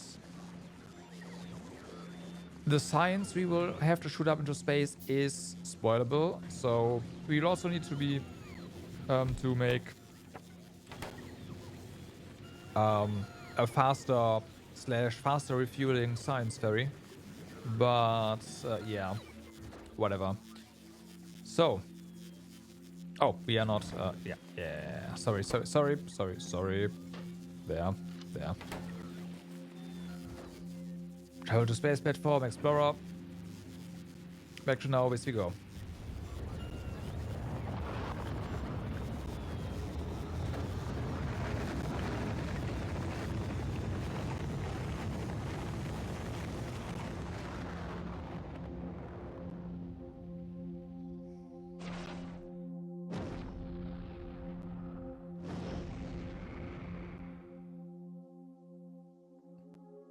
the science we will have to shoot up into space is spoilable. So we'll also need to be to make a faster refueling science ferry. But yeah, whatever. So, oh, we are not. Yeah. Sorry. There. Travel to space platform, explorer. Back to now, as we go.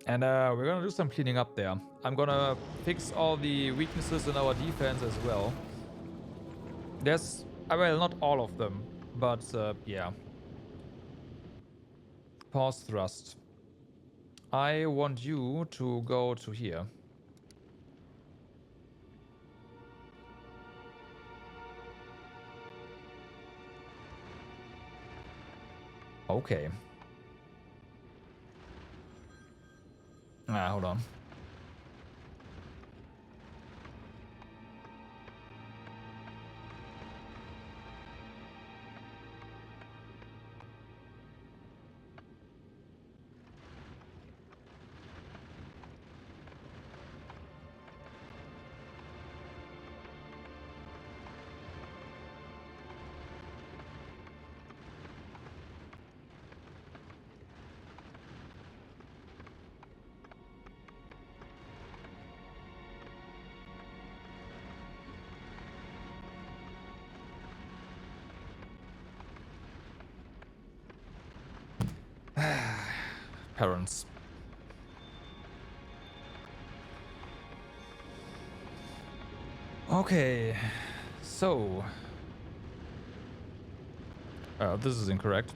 And we're gonna do some cleaning up there. I'm gonna fix all the weaknesses in our defense as well. There's, well, not all of them, but yeah. Pause thrust. I want you to go to here. Okay. Hold on. Parents. Okay, so this is incorrect.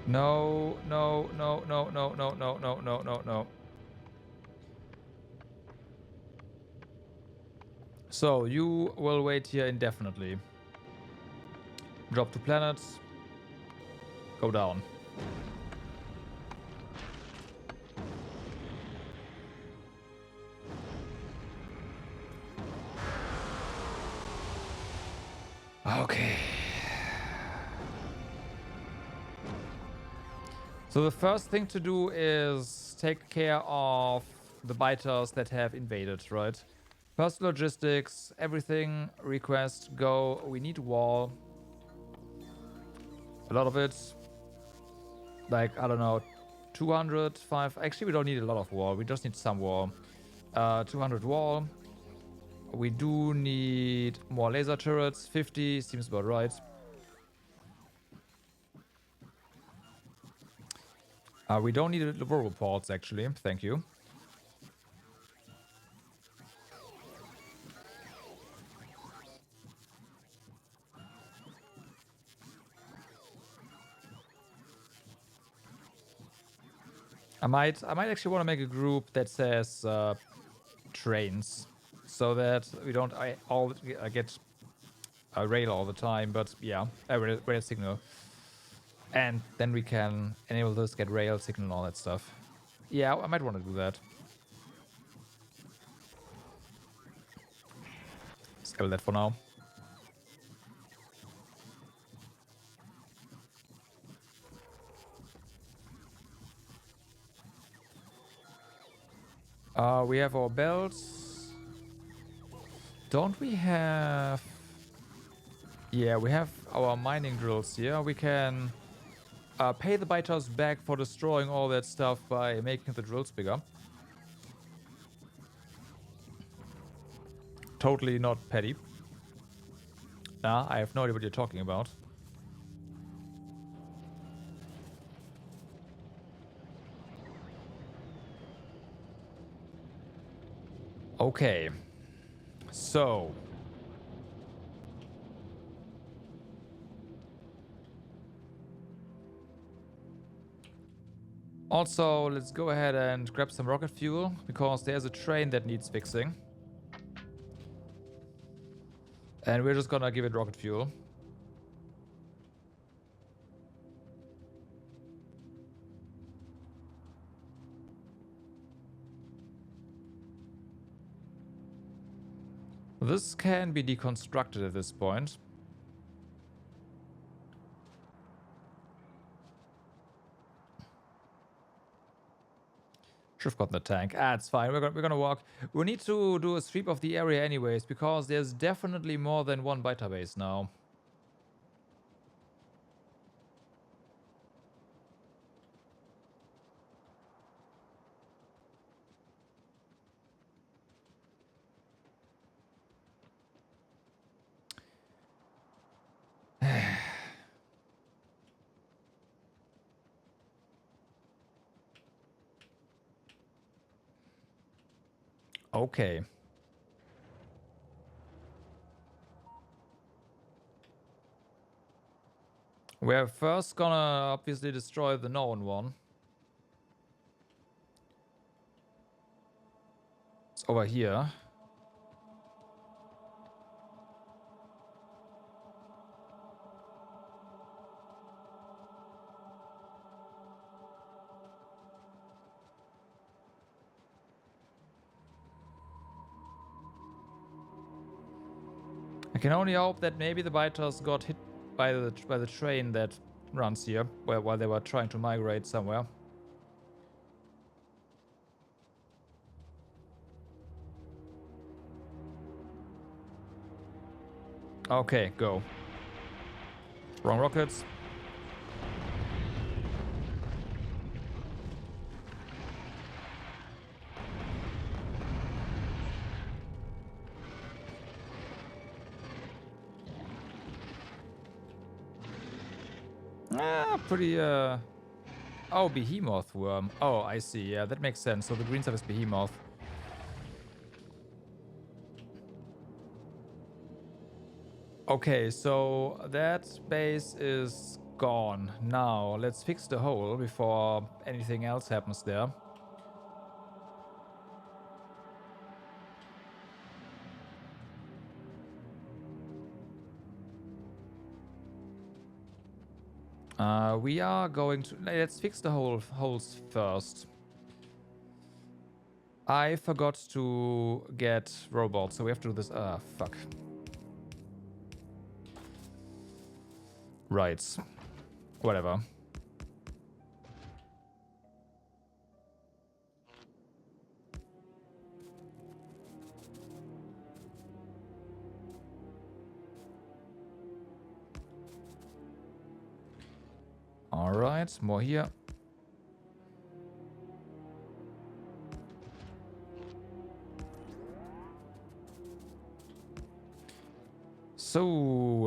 No. So, you will wait here indefinitely. Drop to planets. Go down. Okay. So the first thing to do is take care of the biters that have invaded, right? First logistics, everything, request, go. We need wall. A lot of it. Like, I don't know, 200, 5. Actually, we don't need a lot of wall. We just need some wall. 200 wall. We do need more laser turrets. 50 seems about right. We don't need the reports, actually. Thank you. I might actually want to make a group that says trains, so that we don't get a rail all the time. But yeah, a rail signal, and then we can enable this, get rail signal, and all that stuff. Yeah, I might want to do that. Scale that for now. We have our belts. Don't we have... Yeah, we have our mining drills here. We can pay the biters back for destroying all that stuff by making the drills bigger. Totally not petty. Nah, I have no idea what you're talking about. Okay. So... Also, let's go ahead and grab some rocket fuel, because there's a train that needs fixing. And we're just gonna give it rocket fuel. This can be deconstructed at this point. Should have gotten the tank. Ah, it's fine. We're gonna walk. We need to do a sweep of the area anyways, because there's definitely more than one biter base now. Okay. We're first gonna obviously destroy the known one. It's over here. I can only hope that maybe the biters got hit by the train that runs here, while they were trying to migrate somewhere. Okay, go. Wrong rockets. Ah, pretty, Oh, behemoth worm. Oh, I see. Yeah, that makes sense. So the green stuff is behemoth. Okay, so that base is gone. Now, let's fix the hole before anything else happens there. We are going to... Let's fix the holes first. I forgot to get robots, so we have to do this... Ah, fuck. Right. Whatever. Alright, more here. So,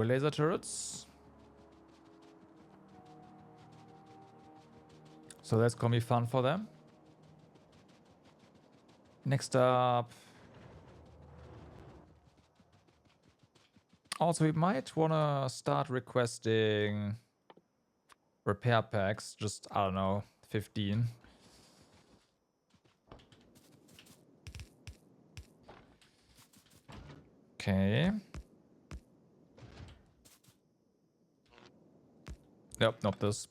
laser turrets. So that's gonna be fun for them. Next up. Also, we might wanna start requesting repair packs. Just, I don't know, 15. Okay. Nope, not this.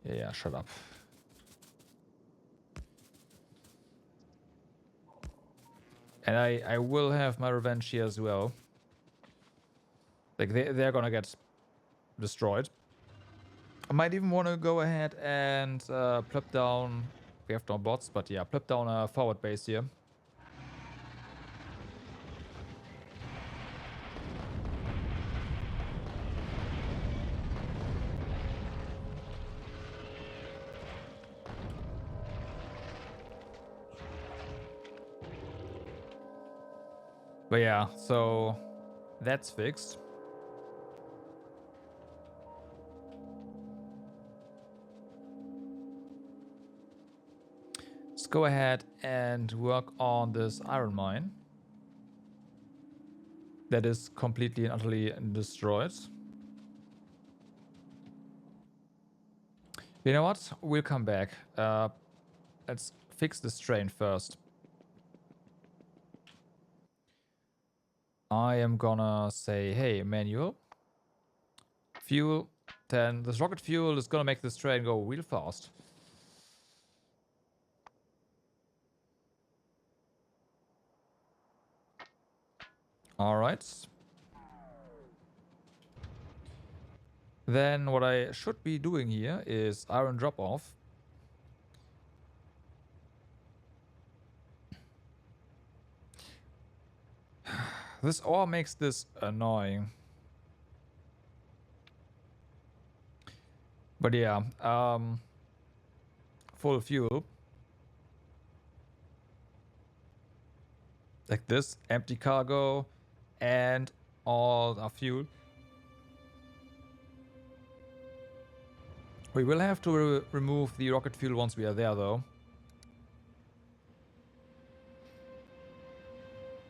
Yeah, shut up. And I will have my revenge here as well. Like, they're gonna get destroyed. I might even want to go ahead and plop down... We have no bots, but yeah, plop down a forward base here. But yeah, so that's fixed. Let's go ahead and work on this iron mine. That is completely and utterly destroyed. You know what? We'll come back. Let's fix this train first. I am gonna say, hey, manual. Fuel 10. This rocket fuel is gonna make this train go real fast. Alright. Then what I should be doing here is iron drop off. This ore makes this annoying. But yeah, full fuel. Like this, empty cargo, and all our fuel. We will have to remove the rocket fuel once we are there, though.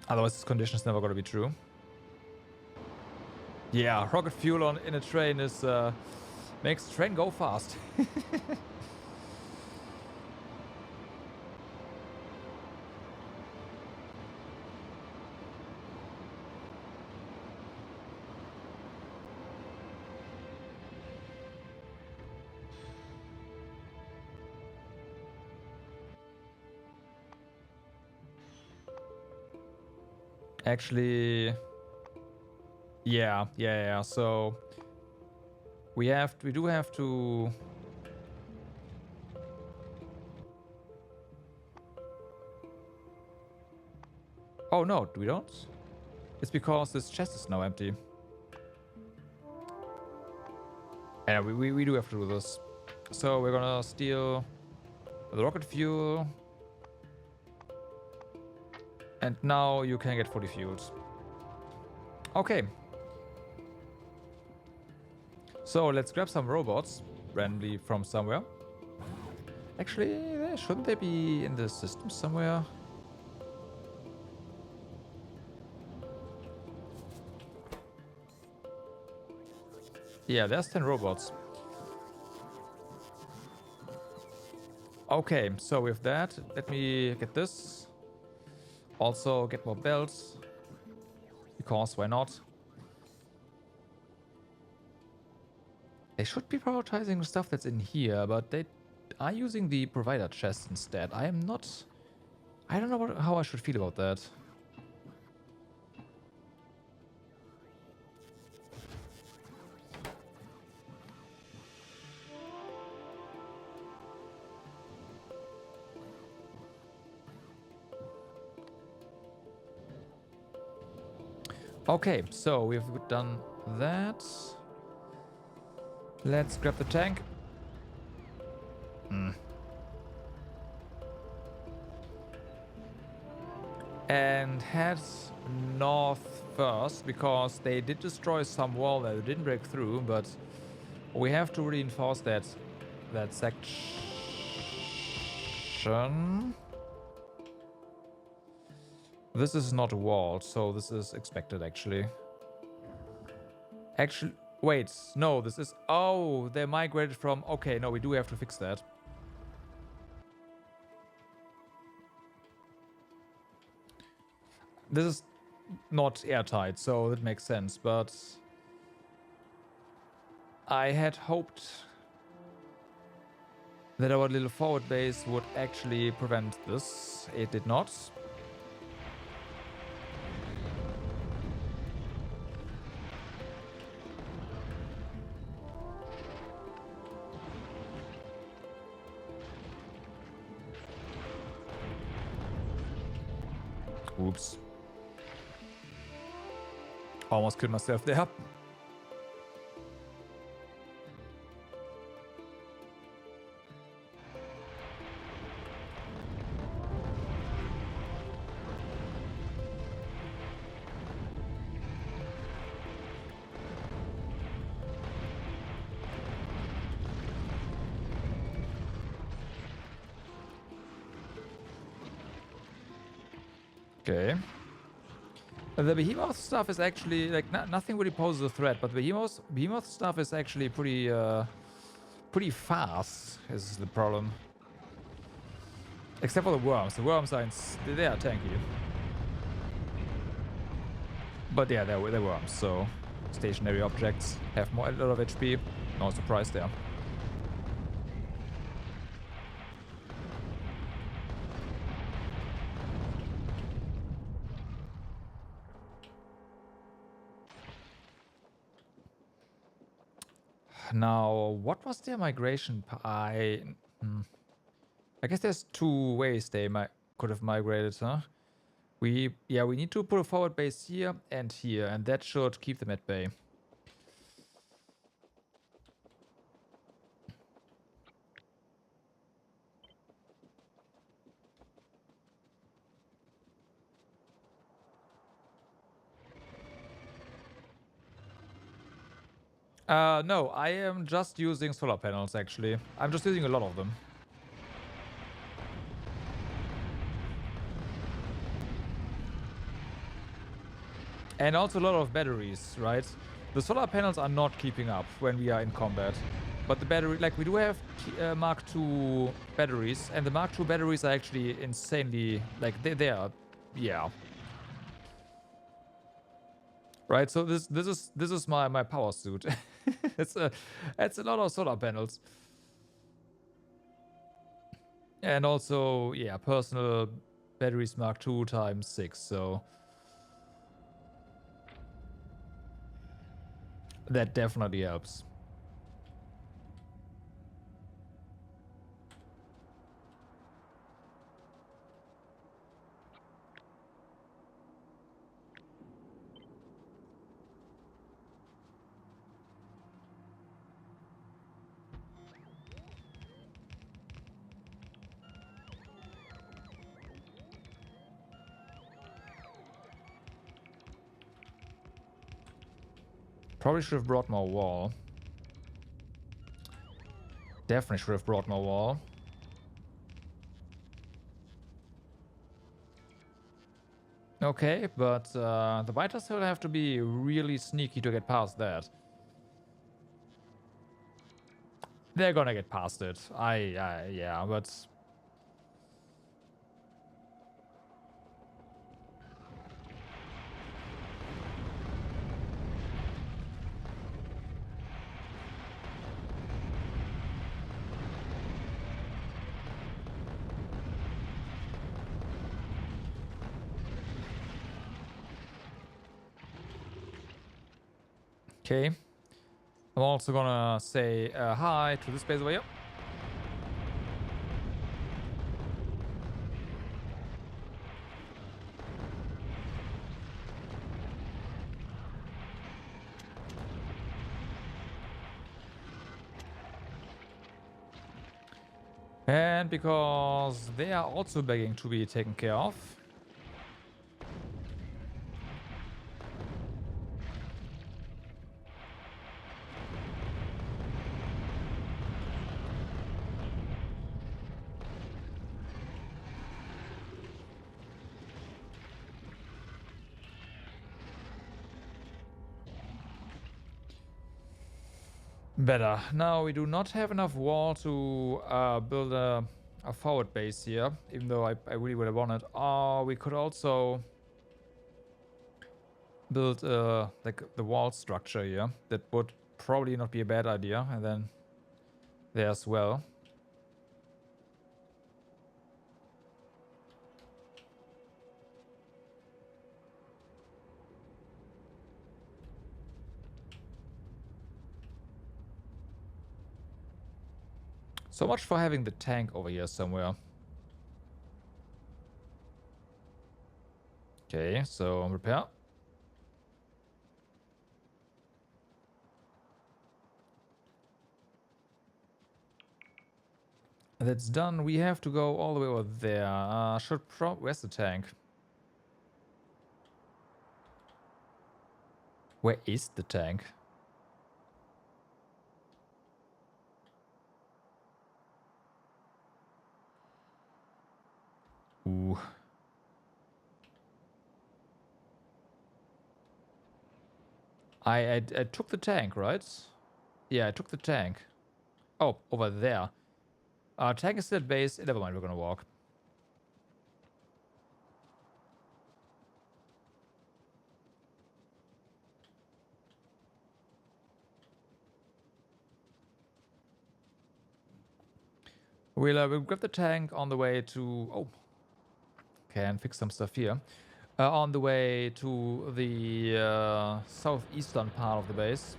Otherwise, this condition is never going to be true. Yeah, rocket fuel in a train is makes the train go fast. Actually, yeah. So we do have to. Oh no, we don't. It's because this chest is now empty. Yeah, we do have to do this. So we're gonna steal the rocket fuel. And now you can get fully fueled. Okay. So let's grab some robots randomly from somewhere. Actually, shouldn't they be in the system somewhere? Yeah, there's 10 robots. Okay, so with that, let me get this. Also get more belts. Because why not? They should be prioritizing the stuff that's in here, but they are using the provider chest instead. I don't know how I should feel about that. Okay, so we've done that. Let's grab the tank. And head north first, because they did destroy some wall that didn't break through, but We have to reinforce that section. This is not a wall, so this is expected actually. Actually, wait, no, this is... Oh, they migrated from... Okay, no, we do have to fix that. This is not airtight, so that makes sense, but... I had hoped that our little forward base would actually prevent this. It did not. Oops. Almost killed myself there. Okay. The behemoth stuff is actually like nothing really poses a threat, but the behemoth stuff is actually pretty fast. Is the problem? Except for the worms. The worms are they are tanky. But yeah, they're worms. So stationary objects have a lot of HP. No surprise there. Now, what was their migration? I guess there's two ways they could have migrated, huh? We need to put a forward base here, and that should keep them at bay. No, I am just using solar panels, actually. I'm just using a lot of them. And also a lot of batteries, right? The solar panels are not keeping up when we are in combat. But the battery, like we do have Mark II batteries, and the Mark II batteries are actually insanely, like they are, yeah. Right, so this is my power suit. it's a lot of solar panels. And also, yeah, personal batteries Mark II times 6, so that definitely helps. Probably should have brought more wall. Definitely should have brought more wall. Okay, but the biters will have to be really sneaky to get past that. They're gonna get past it. Yeah, but... Okay. I'm also gonna say hi to this base over here. And because they are also begging to be taken care of. Better. Now we do not have enough wall to build a forward base here, even though I really would have wanted. We could also build like the wall structure here. That would probably not be a bad idea. And then there as well. So much for having the tank over here somewhere. Okay, so repair. That's done. We have to go all the way over there. Where's the tank? Where is the tank? Ooh. I took the tank, right? Yeah, I took the tank. Oh, over there. Tank is still at base. Never mind, we're gonna walk. We'll grab the tank on the way to... Oh. Okay, and fix some stuff here. On the way to the southeastern part of the base.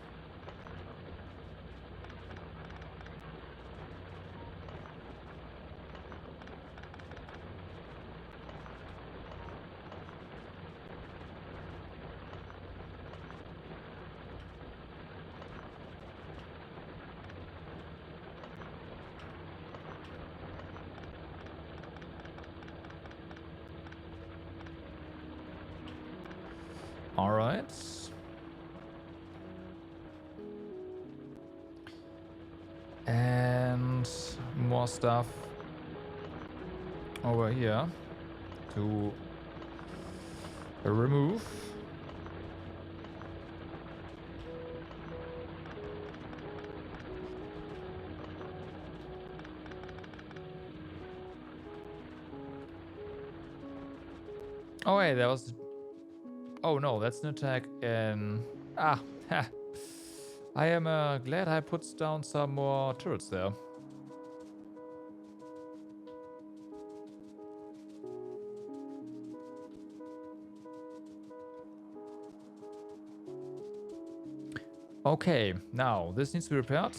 Alright. And more stuff over here to remove. Oh wait, that was... Oh no, that's an attack in... Ah, ha. I am glad I put down some more turrets there. Okay, now this needs to be repaired.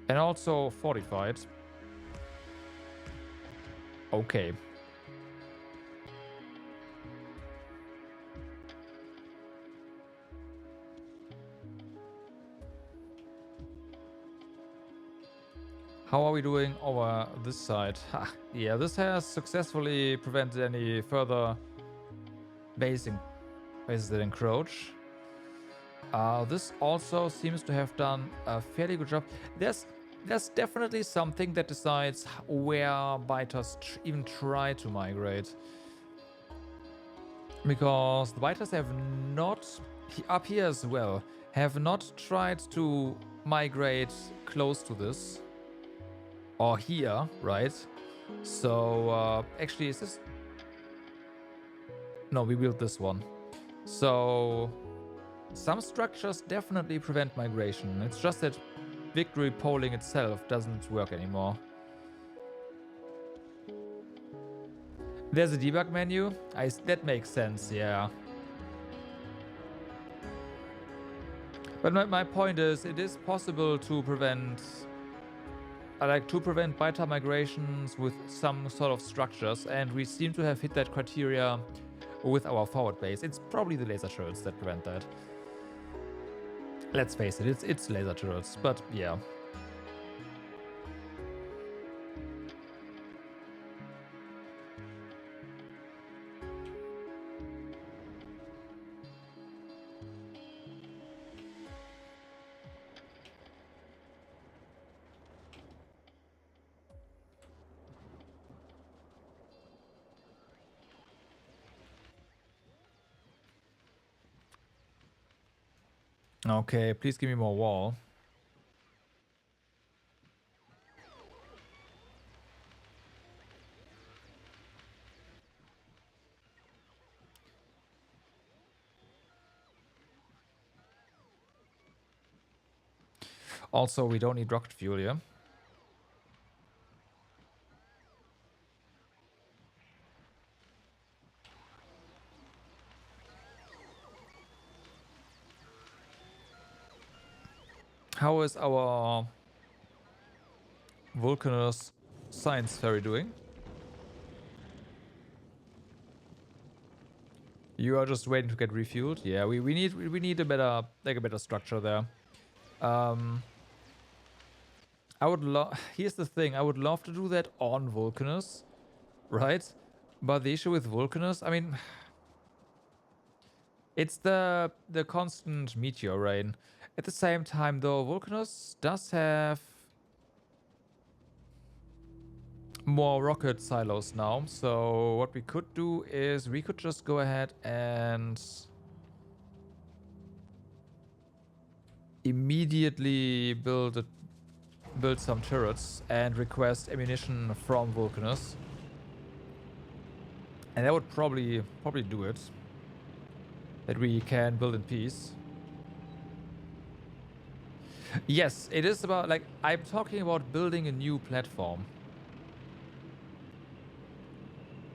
And also fortified. Okay. How are we doing over this side? Ha, yeah, this has successfully prevented any further bases that encroach. This also seems to have done a fairly good job. There's definitely something that decides where biters even try to migrate. Because the biters have not, up here as well, have not tried to migrate close to this. Or here, right? So, actually, is this... No, we built this one. So, some structures definitely prevent migration. It's just that victory polling itself doesn't work anymore. There's a debug menu. That makes sense, yeah. But my point is, it is possible to prevent... biter migrations with some sort of structures, and we seem to have hit that criteria with our forward base. It's probably the laser turrets that prevent that. Let's face it, it's laser turrets, but yeah. Okay, please give me more wall. Also, we don't need rocket fuel here. How is our Vulcanus science fairy doing? You are just waiting to get refueled. Yeah, we need a better structure there. I would love. Here's the thing. I would love to do that on Vulcanus, right? But the issue with Vulcanus, I mean, it's the constant meteor rain. At the same time, though, Vulcanus does have more rocket silos now. So what we could do is we could just go ahead and immediately build some turrets and request ammunition from Vulcanus. And that would probably do it. That we can build in peace. Yes, it is about, like, I'm talking about building a new platform.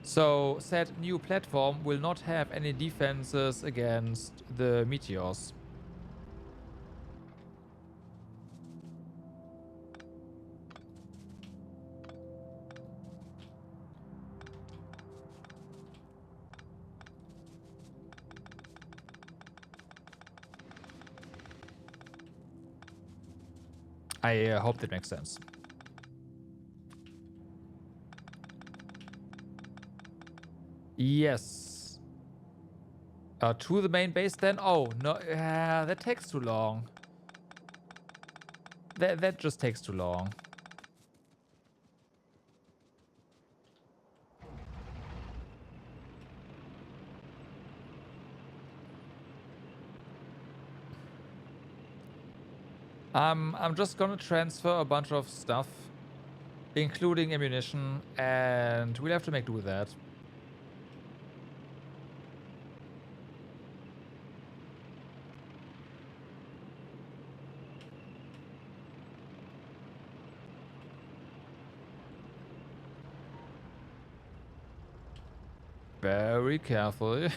So said new platform will not have any defenses against the meteors. I hope that makes sense. Yes. To the main base then? Oh, no, that takes too long. That just takes too long. I'm just gonna transfer a bunch of stuff, including ammunition, and we'll have to make do with that. Very carefully.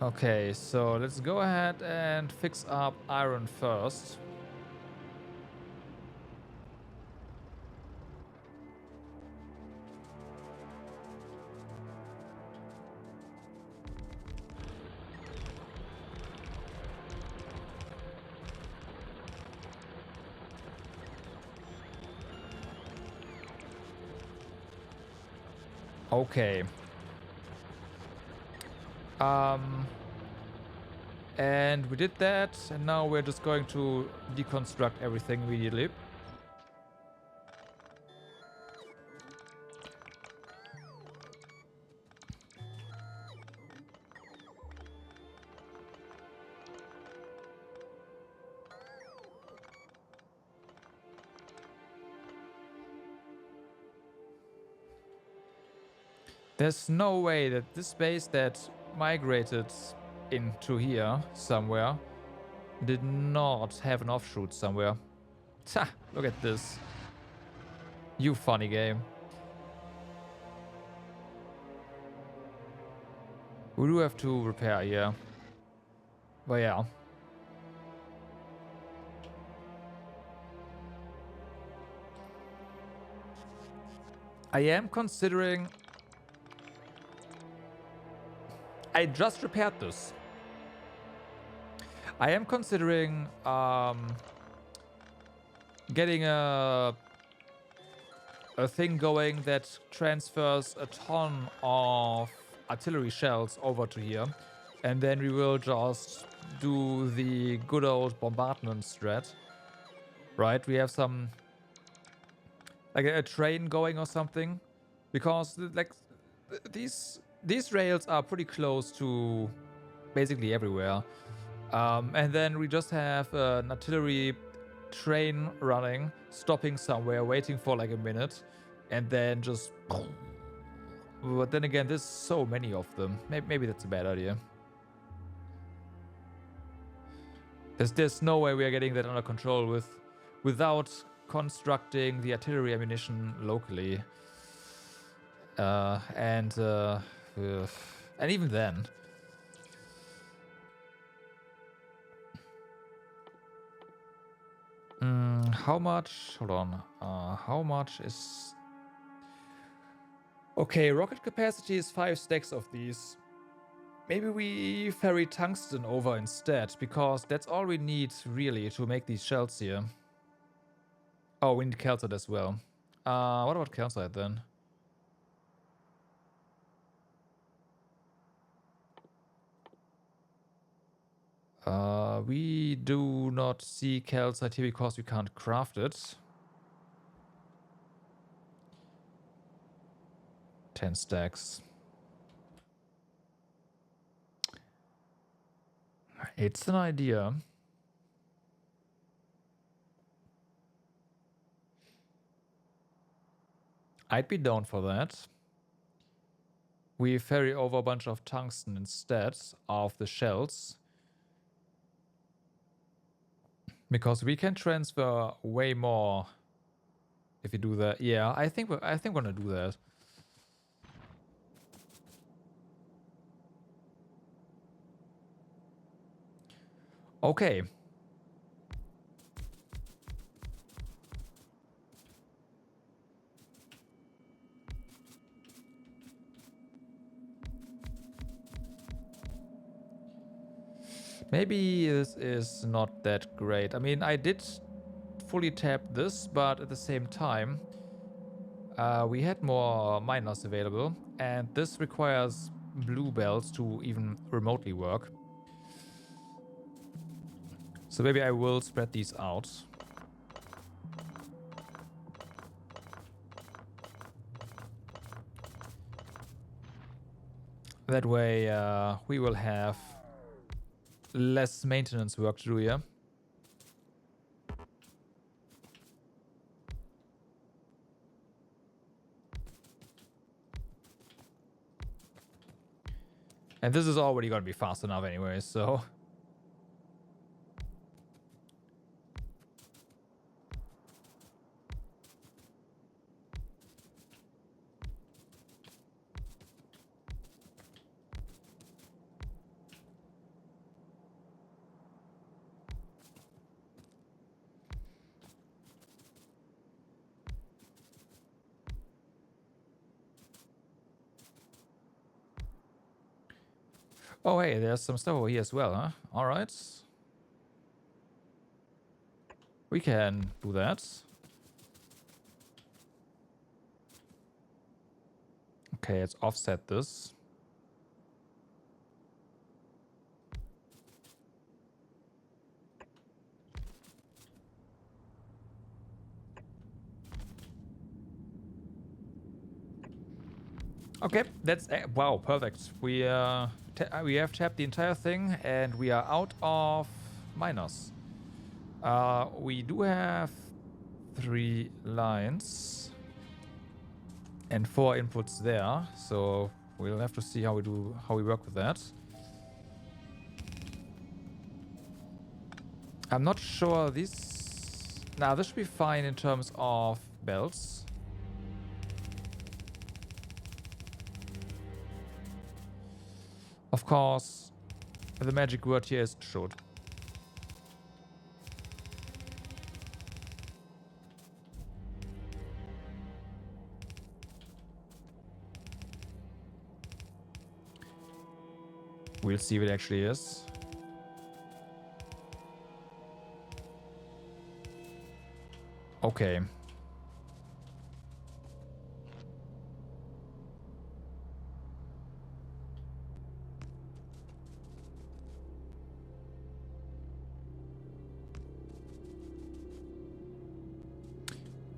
Okay, so let's go ahead and fix up iron first. Okay. And we did that, and now we're just going to deconstruct everything immediately. There's no way that this base that migrated into here somewhere did not have an offshoot somewhere. Ha! Look at this. You funny game. We do have to repair here. But yeah. I am considering... I just repaired this. I am considering getting a thing going that transfers a ton of artillery shells over to here, and then we will just do the good old bombardment strat, right? We have some, like a train going or something, because like these rails are pretty close to basically everywhere. And then we just have an artillery train running, stopping somewhere, waiting for like a minute, and then just. But then again, there's so many of them. Maybe that's a bad idea. There's no way we are getting that under control without constructing the artillery ammunition locally. And even then. How much? Hold on. How much is... Okay, rocket capacity is 5 stacks of these. Maybe we ferry tungsten over instead, because that's all we need, really, to make these shells here. Oh, we need calcite as well. What about calcite, then? We do not see calcite here because we can't craft it. 10 stacks. It's an idea. I'd be down for that. We ferry over a bunch of tungsten instead of the shells. Because we can transfer way more if you do that. Yeah, I think we're gonna do that. Okay. Maybe this is not that great. I mean, I did fully tap this, but at the same time, we had more miners available, and this requires blue belts to even remotely work. So maybe I will spread these out. That way, we will have less maintenance work to do here. And this is already going to be fast enough anyway, so... Oh, hey, there's some stuff over here as well, huh? Alright. We can do that. Okay, let's offset this. Okay, that's... wow, perfect. We have tapped the entire thing, and we are out of miners. We do have 3 lines and 4 inputs there, so we'll have to see how we work with that. I'm not sure this... Nah, this should be fine in terms of belts. Of course, the magic word here is should. We'll see if it actually is. Okay.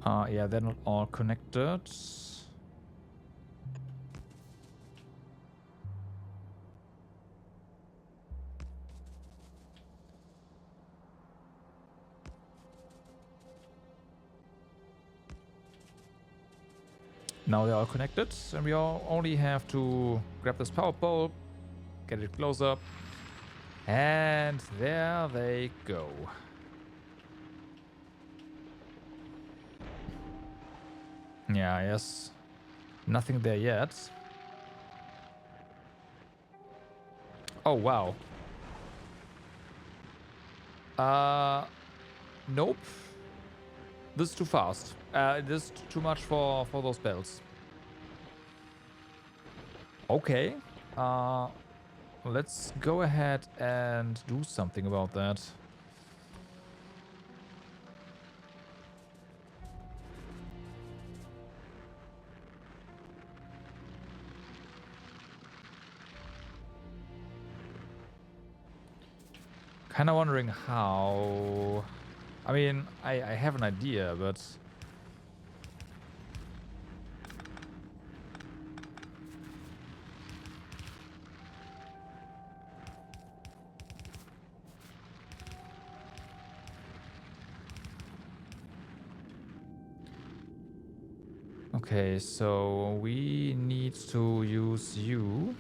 Yeah, they're not all connected. Now they're all connected, and we all only have to grab this power pole, get it closer, and there they go. Yeah, yes. Nothing there yet. Oh, wow. Nope. This is too fast. This is too much for those bells. Okay. Let's go ahead and do something about that. Kind of wondering how. I mean, I have an idea, but okay, so we need to use you.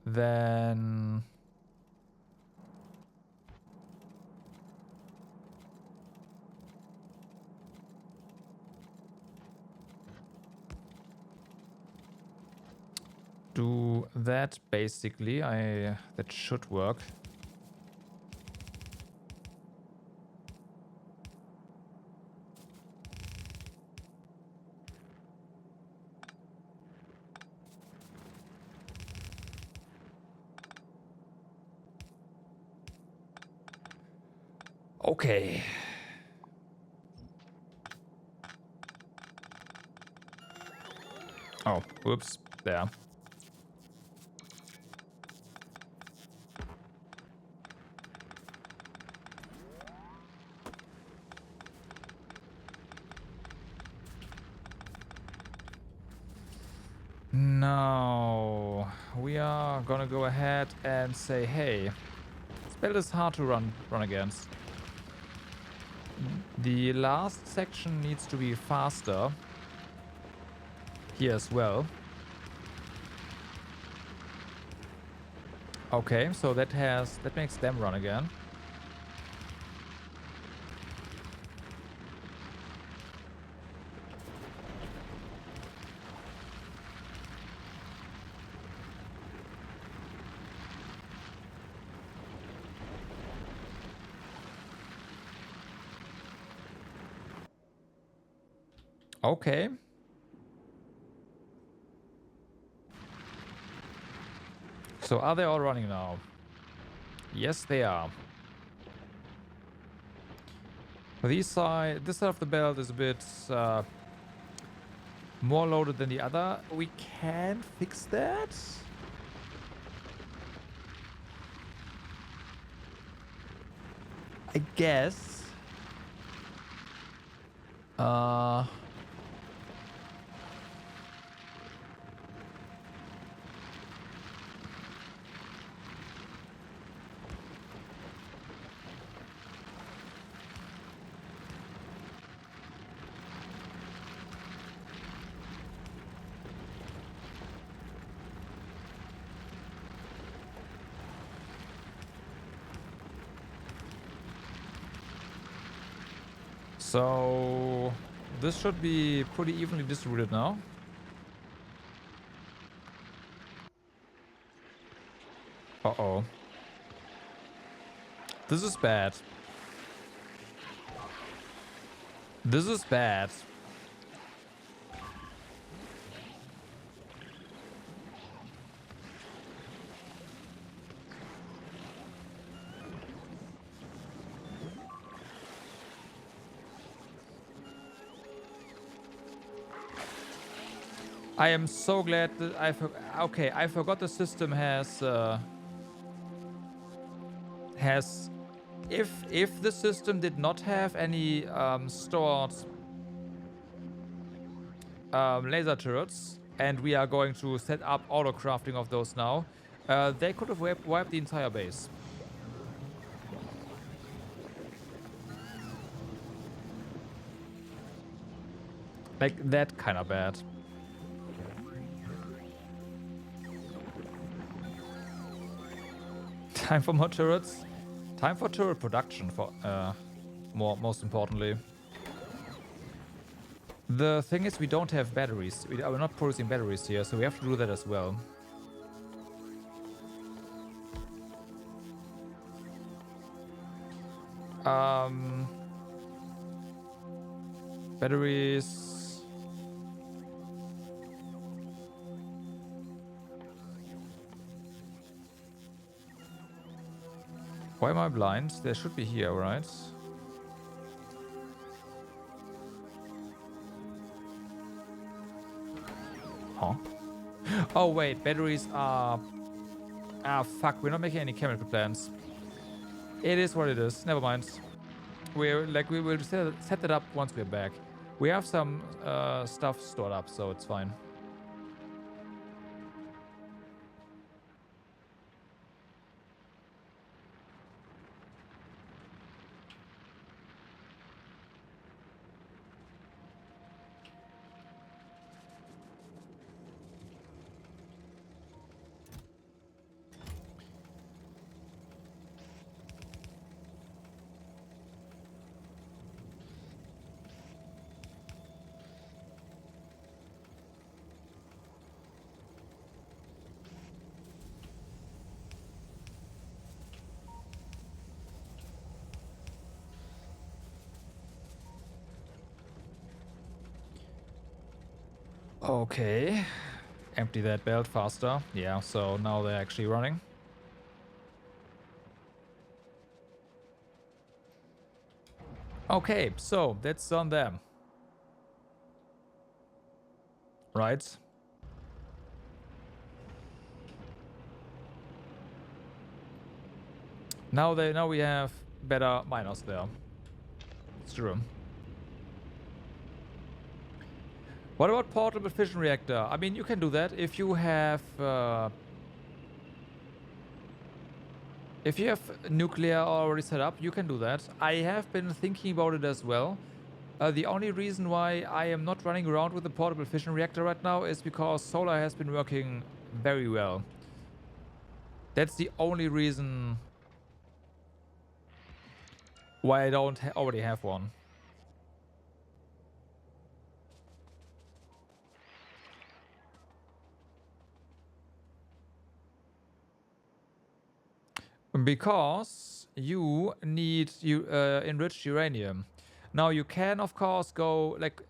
Then do that basically. That should work. Okay. Oh, whoops. There. Now we are gonna go ahead and say, hey, spell is hard to run against. The last section needs to be faster. Here as well. Okay, so that makes them run again. Okay. So are they all running now? Yes, they are. This side of the belt is a bit more loaded than the other. We can fix that. I guess. So this should be pretty evenly distributed now. Uh-oh. This is bad. This is bad. I am so glad that I forgot the system has has, if the system did not have any stored laser turrets, and we are going to set up auto crafting of those now, they could have wiped the entire base. Like that kind of bad. Time for more turrets. Time for turret production, for most importantly. The thing is, we don't have batteries. We are not producing batteries here, so we have to do that as well. Batteries. Why am I blind? They should be here, right? Huh? Oh wait, batteries are... Ah fuck, we're not making any chemical plants. It is what it is, never mind. We will set it up once we're back. We have some stuff stored up, so it's fine. Okay. Empty that belt faster. Yeah, so now they're actually running. Okay, so that's on them. Right? Now we have better miners there. It's true. What about portable fission reactor? I mean, you can do that if you have nuclear already set up. You can do that. I have been thinking about it as well. The only reason why I am not running around with the portable fission reactor right now is because solar has been working very well. That's the only reason why I don't already have one. Because you need enriched uranium. Now you can of course go like...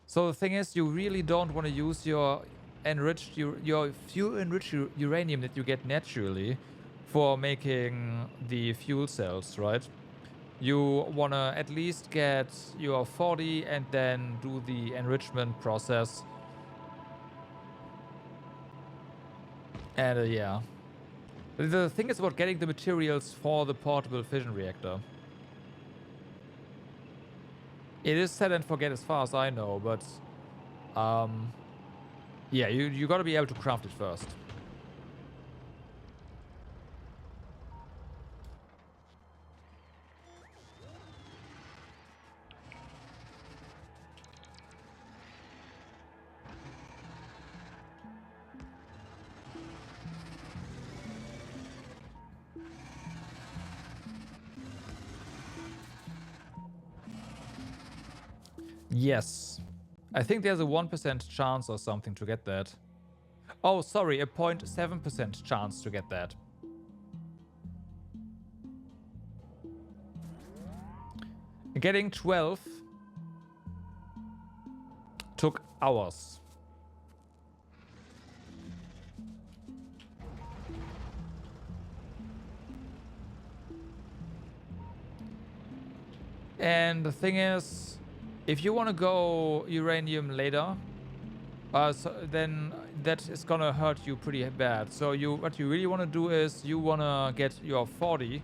So the thing is, you really don't want to use your fuel enriched uranium that you get naturally for making the fuel cells, right? You want to at least get your 40 and then do the enrichment process. And yeah. The thing is about getting the materials for the portable fission reactor. It is set and forget as far as I know, but yeah, you gotta be able to craft it first. Yes. I think there's a 1% chance or something to get that. Oh, sorry, a 0.7% chance to get that. Getting 12 took hours. And the thing is, if you want to go uranium later, then that is gonna hurt you pretty bad. So what you really want to do is you want to get your 40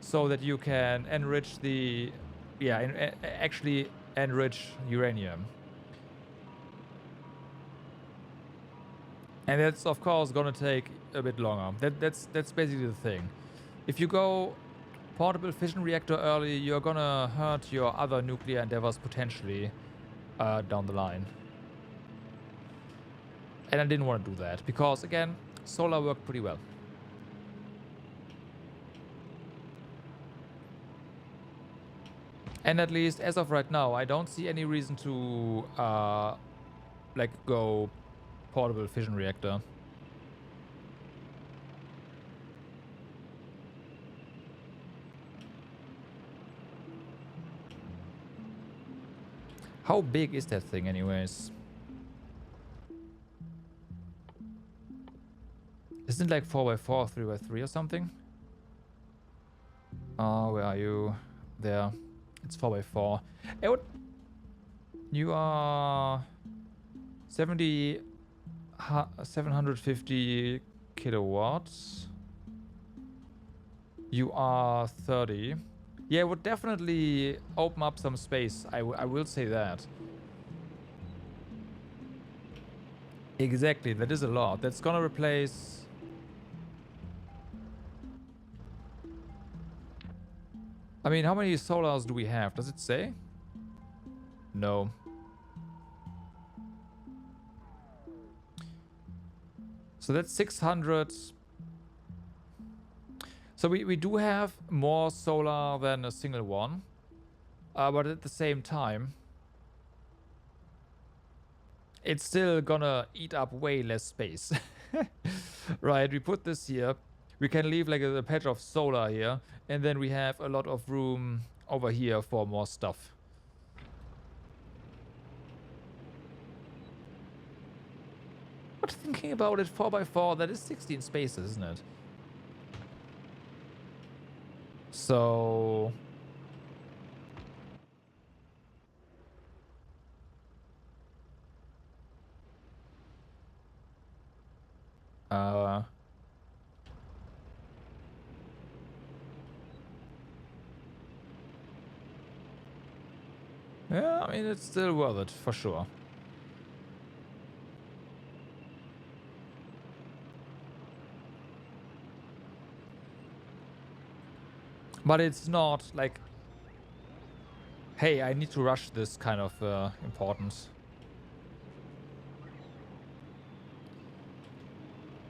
so that you can enrich the, actually enrich uranium. And that's of course gonna take a bit longer. That's basically the thing. If you go portable fission reactor early, you're gonna hurt your other nuclear endeavors potentially down the line. And I didn't want to do that because, again, solar worked pretty well. And at least as of right now, I don't see any reason to like go portable fission reactor. How big is that thing anyways? Isn't it like 4x4, 3x3 or something? Oh, where are you? There. It's 4x4. Hey, what? You are 750 kilowatts. You are 30. Yeah, it would definitely open up some space. I will say that. Exactly, that is a lot. That's gonna replace... I mean, how many solars do we have? Does it say? No. So that's 600. So we do have more solar than a single one. But at the same time, it's still gonna eat up way less space. Right, we put this here. We can leave like a patch of solar here. And then we have a lot of room over here for more stuff. But thinking about it, 4x4, that is 16 spaces, isn't it? So... yeah, I mean, it's still worth it, for sure. But it's not like, hey, I need to rush this kind of importance.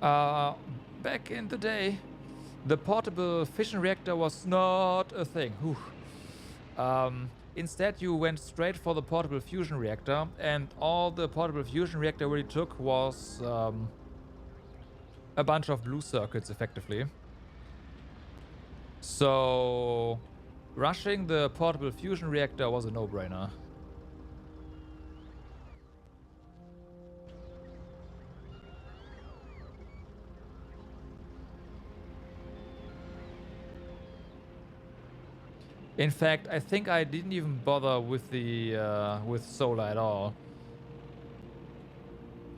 Back in the day, the portable fission reactor was not a thing. Instead, you went straight for the portable fusion reactor, and all the portable fusion reactor really took was a bunch of blue circuits, effectively. So, rushing the portable fusion reactor was a no-brainer. In fact, I think I didn't even bother with the with solar at all.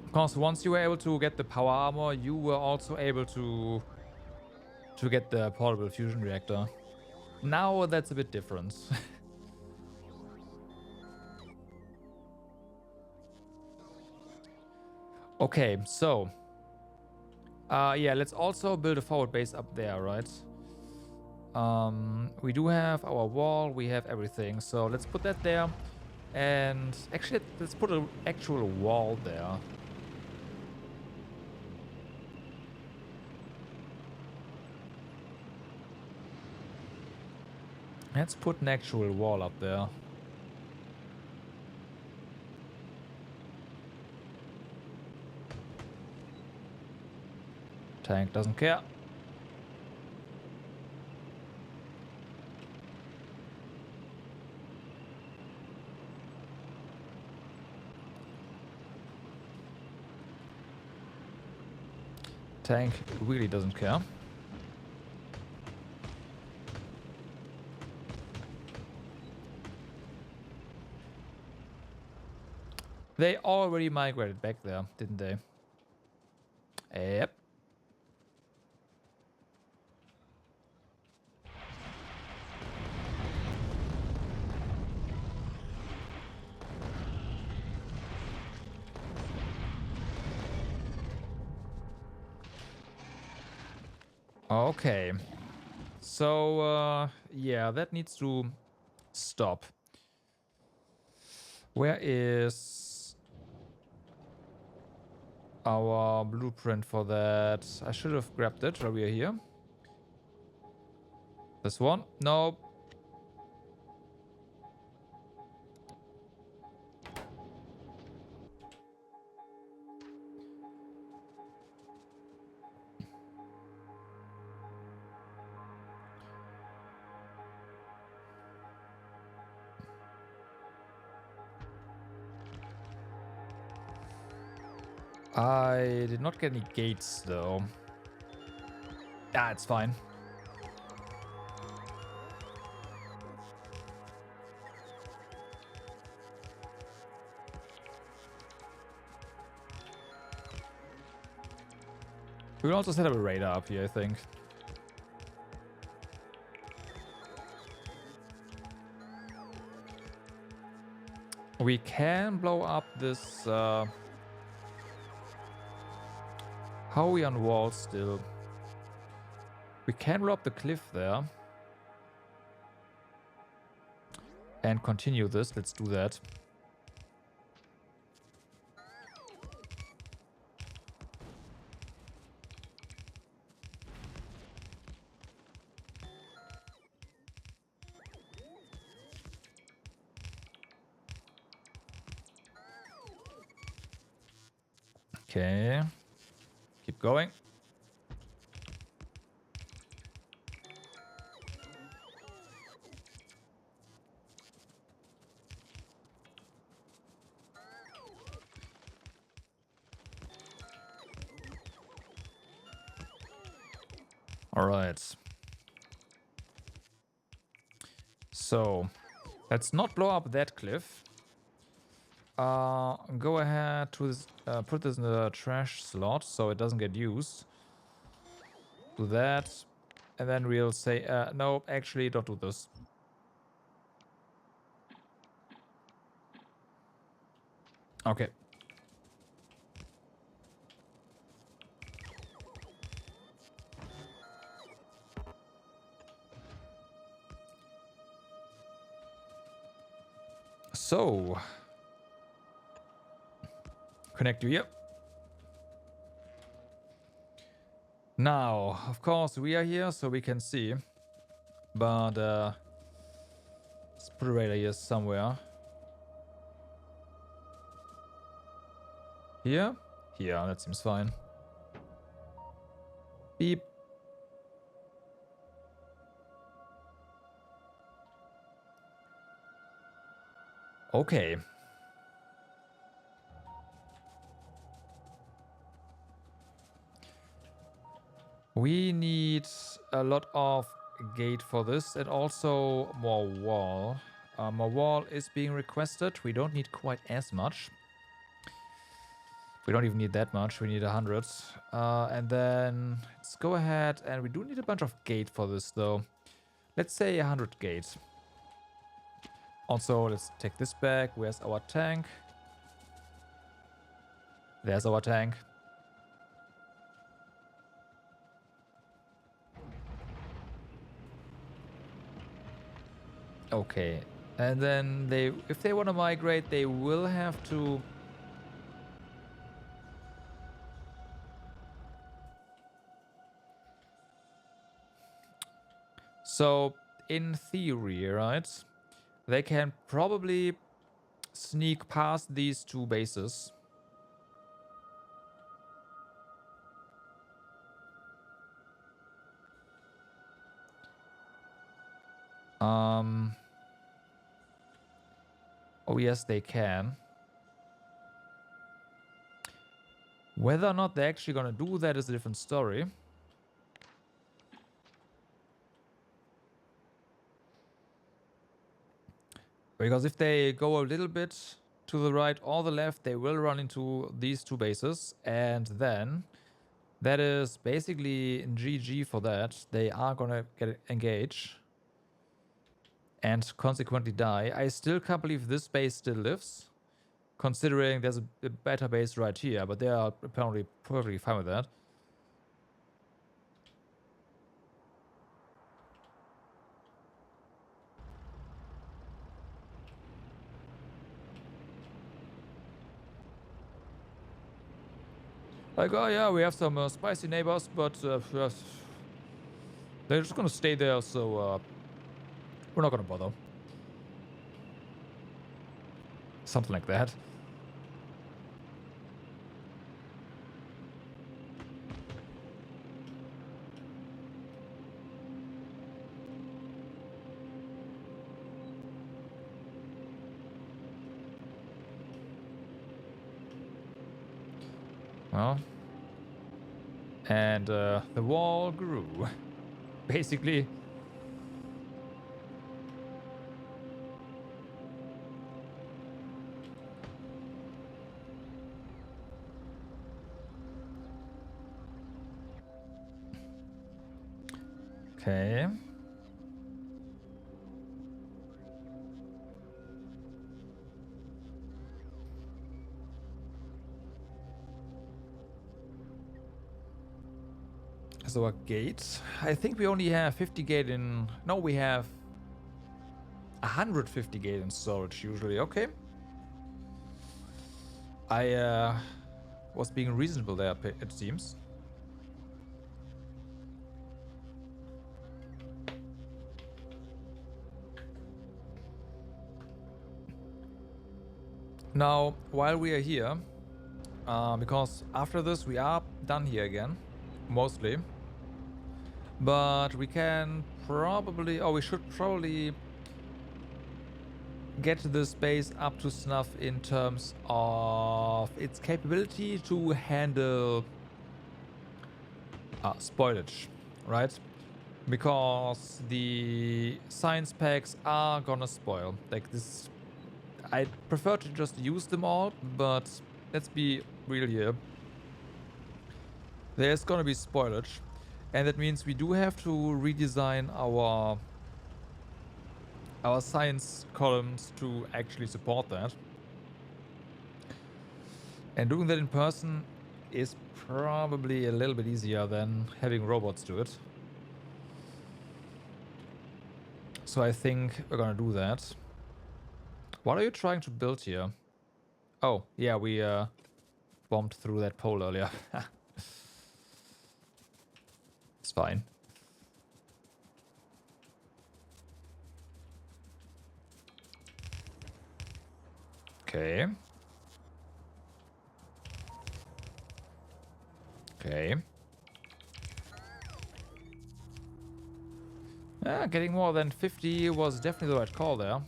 Because once you were able to get the power armor, you were also able to get the portable fusion reactor. Now that's a bit different. Okay, so yeah, let's also build a forward base up there, right? We do have our wall, we have everything, so let's put that there. And actually, let's put an actual wall there. Let's put an actual wall up there. Tank doesn't care. Tank really doesn't care. They already migrated back there, didn't they? Yep. Okay. So, yeah, that needs to stop. Where is our blueprint for that? I should have grabbed it while we are here. This one? Nope. I did not get any gates, though. Ah, it's fine. We will also set up a radar up here, I think. We can blow up this... how are we on wall still? We can blow up the cliff there. And continue this. Let's do that. Okay. Keep going. All right. So, let's not blow up that cliff. Go ahead to this, put this in the trash slot so it doesn't get used. Do that. And then we'll say, no, actually don't do this. Okay. So, connect you here. Now, of course, we are here so we can see. But, let's put a radar here somewhere. Here? Here, that seems fine. Beep. Okay. We need a lot of gate for this and also more wall. More wall is being requested. We don't need quite as much. We don't even need that much. We need 100. And then let's go ahead and we do need a bunch of gate for this though. Let's say 100 gate. Also, let's take this back. Where's our tank? There's our tank. Okay. And then if they want to migrate, they will have to... So, in theory, right? They can probably sneak past these two bases. Oh yes, they can. Whether or not they're actually gonna do that is a different story. Because if they go a little bit to the right or the left, they will run into these two bases. And then That is basically GG for that. They are gonna get engaged and consequently die. I still can't believe this base still lives, considering there's a better base right here, but they are apparently perfectly fine with that. Like, oh yeah, we have some spicy neighbors, but they're just gonna stay there, so we're not gonna bother. Something like that. Well, and the wall grew, basically. Okay. So a gate. I think we only have 50 gate in... No, we have 150 gate in storage usually. Okay. I was being reasonable there, it seems. Now, while we are here, because after this we are done here again, mostly. But we can probably... Oh, we should probably get this base up to snuff in terms of its capability to handle spoilage, right? Because the science packs are gonna spoil. Like this, I prefer to just use them all, but let's be real here. There's gonna be spoilage, and that means we do have to redesign our science columns to actually support that. And doing that in person is probably a little bit easier than having robots do it. So I think we're gonna do that. What are you trying to build here? Oh, yeah, we bombed through that pole earlier. It's fine. Okay. Okay. Getting more than 50 was definitely the right call there.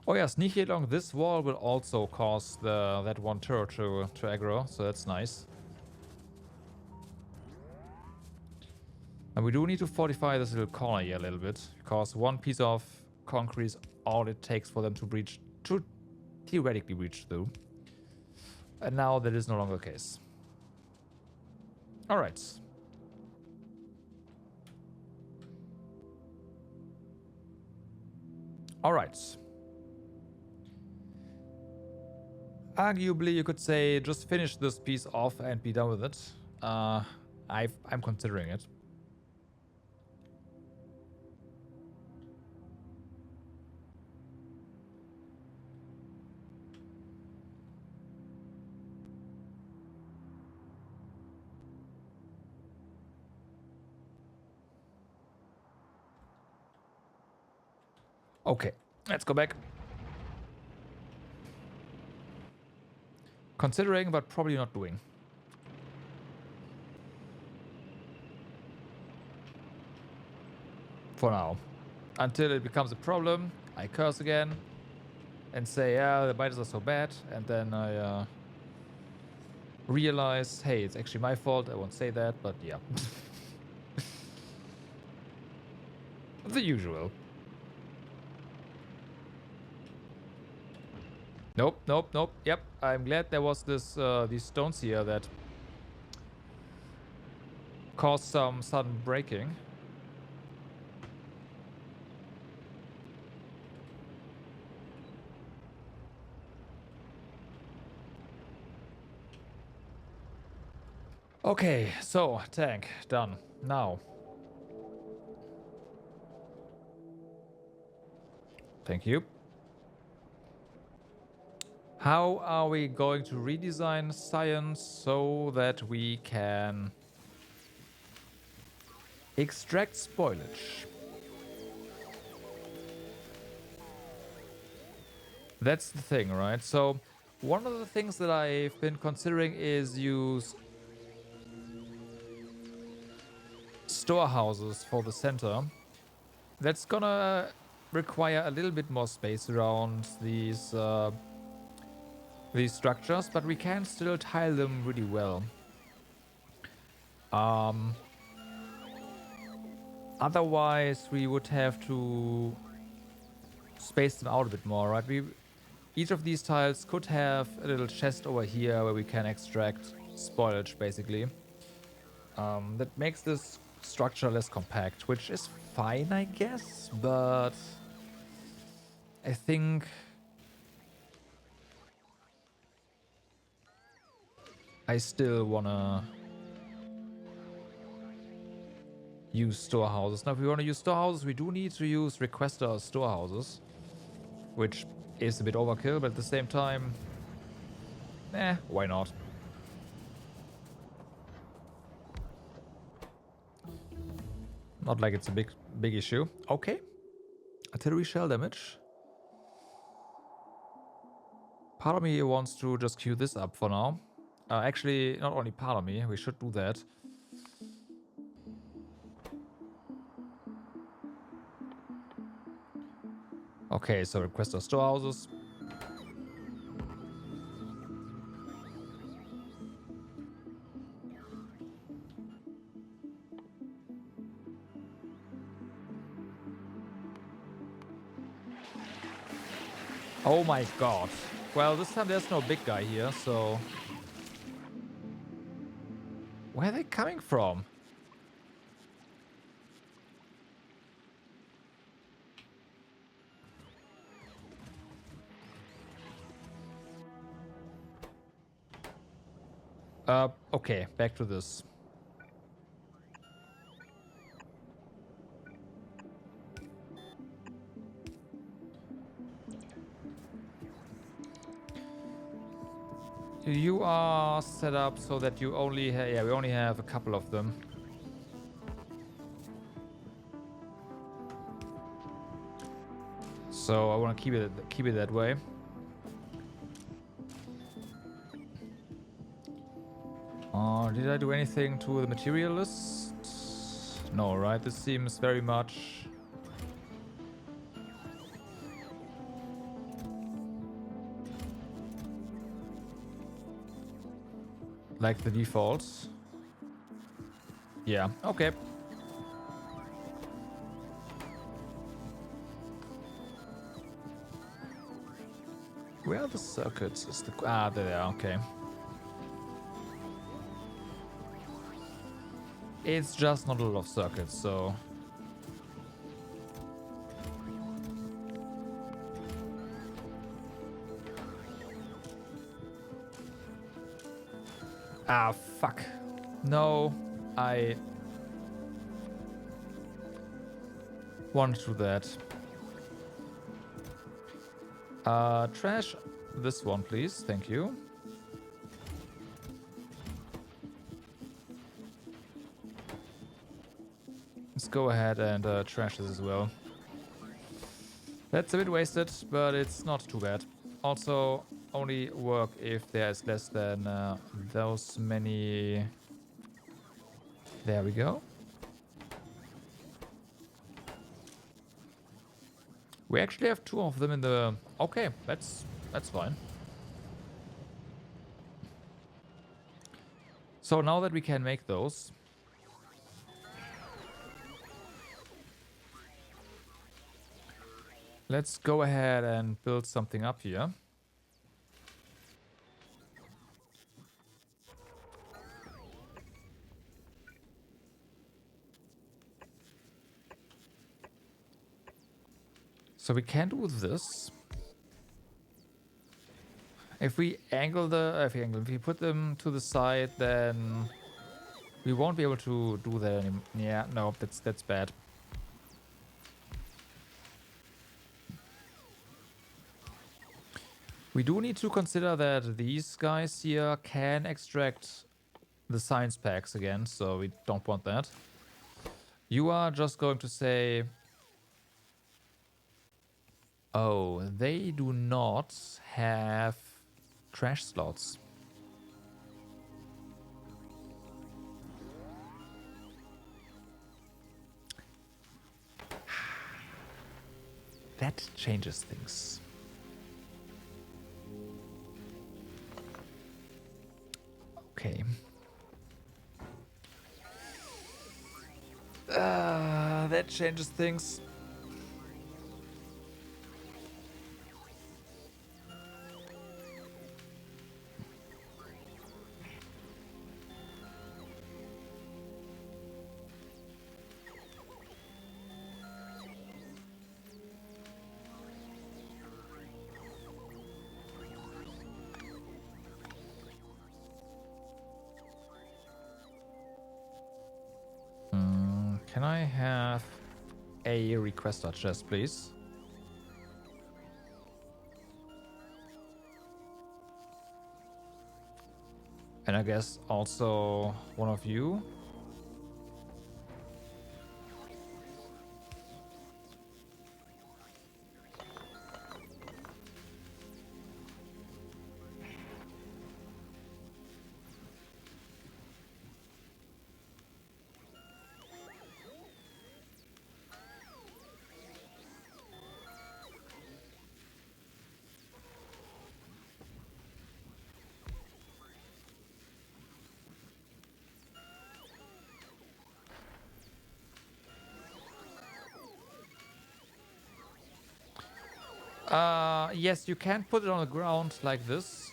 Oh yeah, sneaking along this wall will also cause that one turret to aggro, so that's nice. And we do need to fortify this little corner here a little bit, because one piece of concrete is all it takes for them to breach, to theoretically breach through. And now that is no longer the case. Alright. Alright. Arguably, you could say just finish this piece off and be done with it. I'm considering it. Okay, let's go back. Considering, but probably not doing. For now. Until it becomes a problem, I curse again and say, yeah, the biters are so bad, and then I realize, hey, it's actually my fault. I won't say that, but yeah. The usual. Nope, nope, nope. Yep, I'm glad there was this these stones here that caused some sudden braking. Okay, so tank done. Now, thank you. How are we going to redesign science so that we can extract spoilage? That's the thing, right? So one of the things that I've been considering is use storehouses for the center. That's gonna require a little bit more space around these structures, but we can still tile them really well. Otherwise, we would have to space them out a bit more, right? Each of these tiles could have a little chest over here where we can extract spoilage, basically. That makes this structure less compact, which is fine, I guess, but I think I still wanna use storehouses. Now, if we want to use storehouses, we do need to use requester storehouses, which is a bit overkill, but at the same time, why not? Not like it's a big issue. Okay. Artillery shell damage. Part of me wants to just queue this up for now. Actually, not only part of me, we should do that. Okay, so requester storehouses. Oh my god. Well, this time there's no big guy here, so... Where are they coming from? Okay, back to this. You are set up so that you only we only have a couple of them. So I want to keep it that way. Did I do anything to the material list? No, right? This seems very much like the defaults. Yeah, okay. Where are the circuits? Is the there, okay. It's just not a lot of circuits, so... Ah, fuck. No, I want to do that. Trash this one, please. Thank you. Let's go ahead and trash this as well. That's a bit wasted, but it's not too bad. Also, only work if there's less than those many... There we go. We actually have two of them in the... Okay, that's fine. So now that we can make those... Let's go ahead and build something up here. So we can do this. If we angle if we put them to the side, then we won't be able to do that anymore. Yeah, no, that's bad. We do need to consider that these guys here can extract the science packs again, so we don't want that. You are just going to say, oh, they do not have trash slots. That changes things. Okay. That changes things. Can I have a requester chest, please? And I guess also one of you. Yes, you can put it on the ground like this.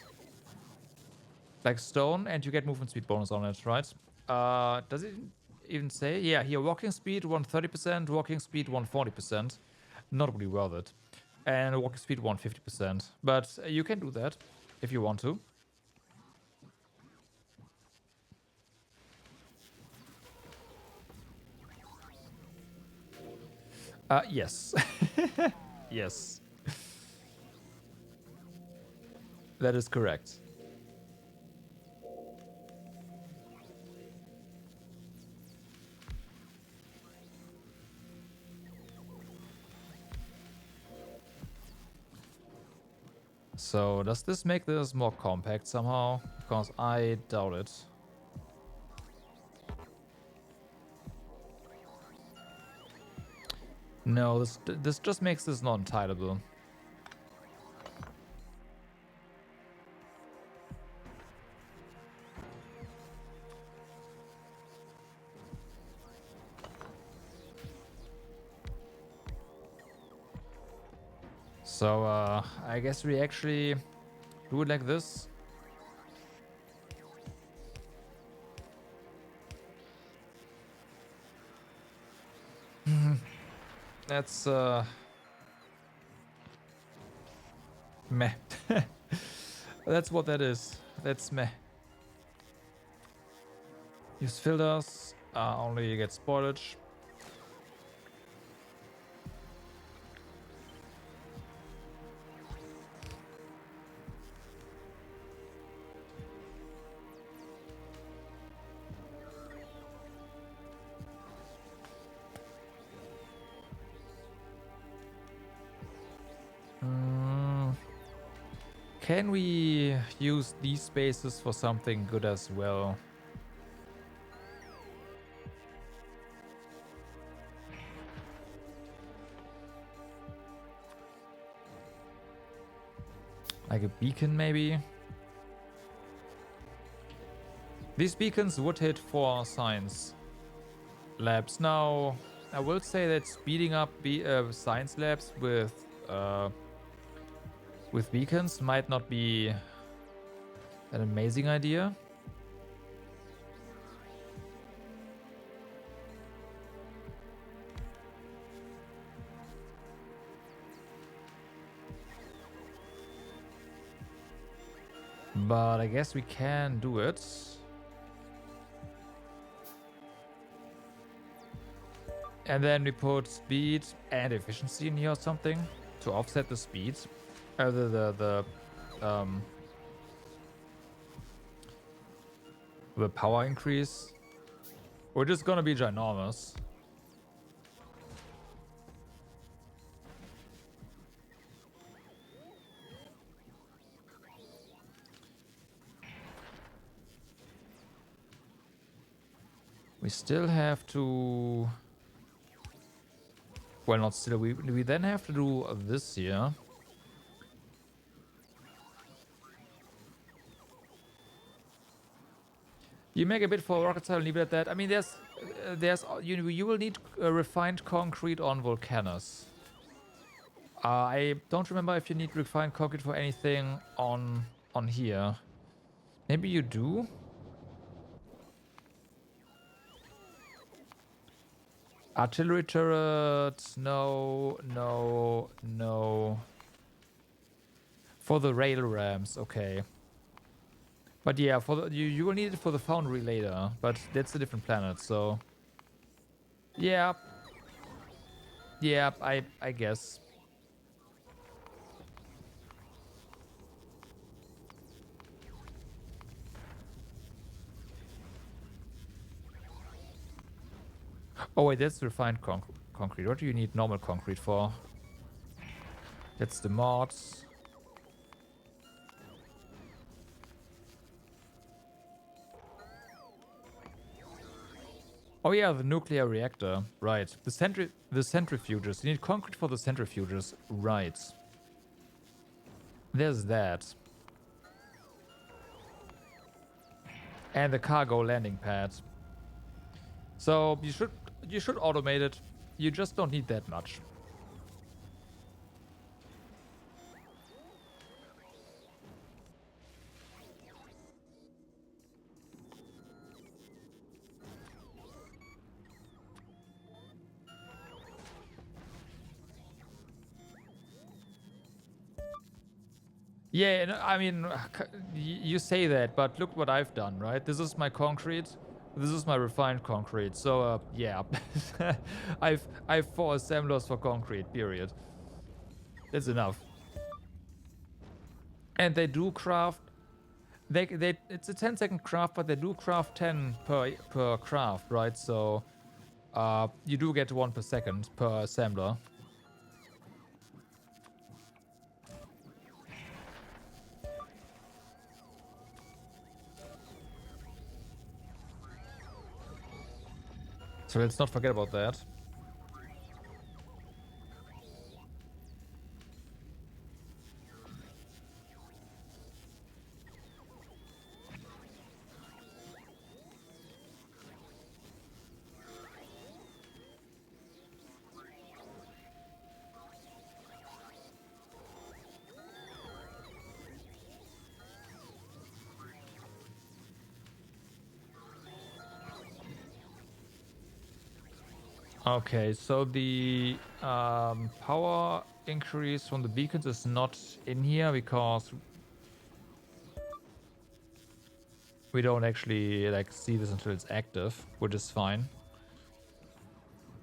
Like stone, and you get movement speed bonus on it, right? Does it even say? Yeah, here, walking speed 130%, walking speed 140%. Not really worth it. And walking speed 150%. But you can do that if you want to. Yes. Yes. That is correct. So, does this make this more compact somehow? Because I doubt it. No, this just makes this non-tileable. So, I guess we actually do it like this. That's, meh. That's what that is. That's meh. Use filters, only get spoilage. Can we use these spaces for something good as well? Like a beacon, maybe? These beacons would hit 4 science labs. Now, I will say that speeding up science labs with beacons might not be an amazing idea. But I guess we can do it. And then we put speed and efficiency in here or something to offset the speed. The power increase. Which is gonna be ginormous. We still have to... Well, not still. We then have to do this here. You make a bit for rocket style, leave it at that. I mean, you will need refined concrete on Volcanus. I don't remember if you need refined concrete for anything on here. Maybe you do. Artillery turret, no. For the rail rams, okay. But yeah, for the, you will need it for the foundry later, but that's a different planet, so yeah. Yeah, I guess. Oh wait, that's refined concrete. What do you need normal concrete for? That's the mods. Oh yeah, the nuclear reactor. Right. The centrifuges. You need concrete for the centrifuges. Right. There's that. And the cargo landing pad. So you should automate it. You just don't need that much. Yeah, no, I mean, you say that, but look what I've done, right? This is my concrete. This is my refined concrete. So, yeah. I've 4 assemblers for concrete, period. That's enough. And they do craft... it's a 10-second craft, but they do craft 10 per craft, right? So, you do get 1 per second per assembler. So let's not forget about that. Okay, so the power increase from the beacons is not in here because we don't actually like see this until it's active, which is fine.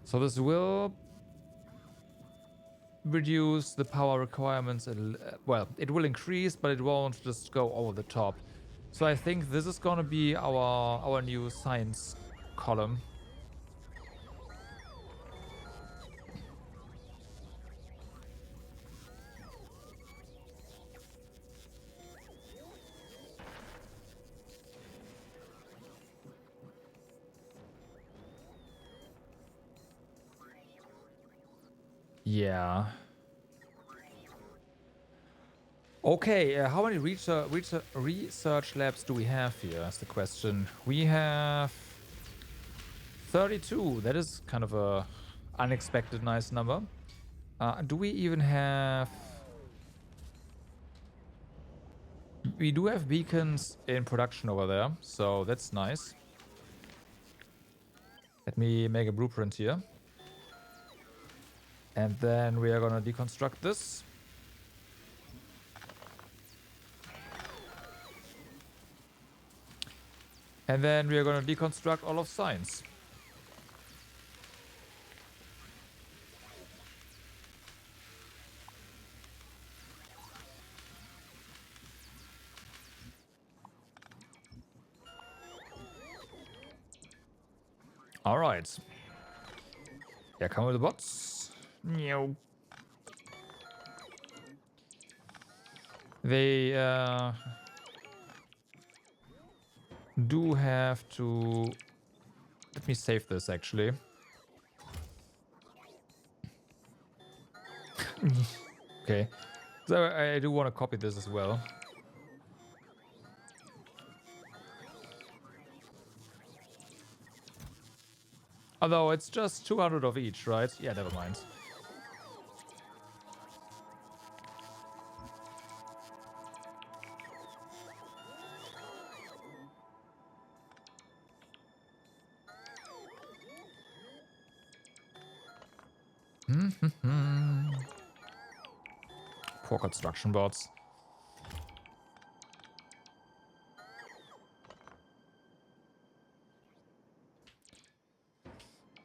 So this will reduce the power requirements. Well, it will increase, but it won't just go over the top. So I think this is gonna be our new science column. Yeah. Okay, how many research labs do we have here? That's the question. We have 32. That is kind of a unexpected nice number. Do we even have... We do have beacons in production over there, so that's nice. Let me make a blueprint here. And then we are gonna deconstruct this. And then we are going to deconstruct all of science. All right. Yeah, come with the bots. No. They do have to... Let me save this, actually. Okay. So I do want to copy this as well. Although it's just 200 of each, right? Yeah, never mind. Poor construction bots.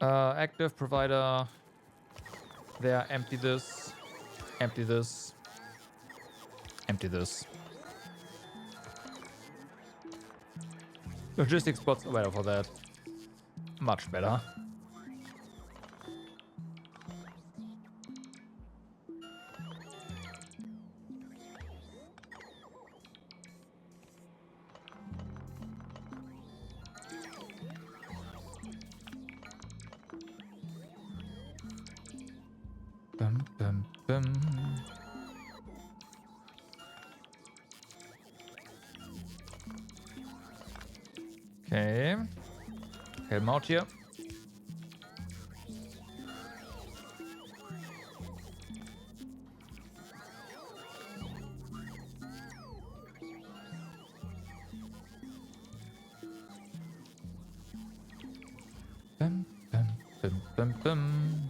Active provider. There, empty this. Empty this. Empty this. Logistics bots are better for that. Much better. Bum, bum, bum. Okay. Helm out here. Bum, bum, bum, bum, bum.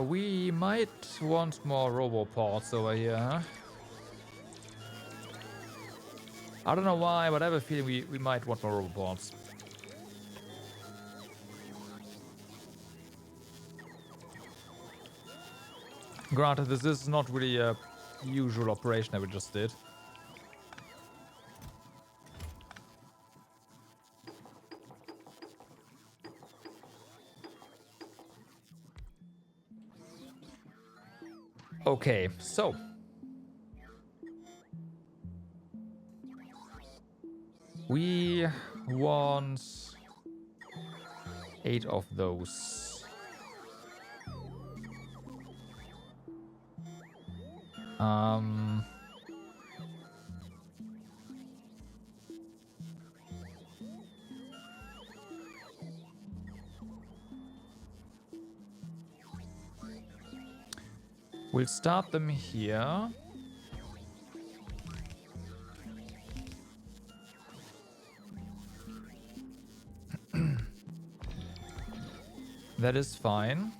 We might want more roboports over here, huh? I don't know why, but I have a feeling we might want more roboports. Granted, this is not really a usual operation that we just did. Okay, so we want 8 of those. We'll start them here. That is fine.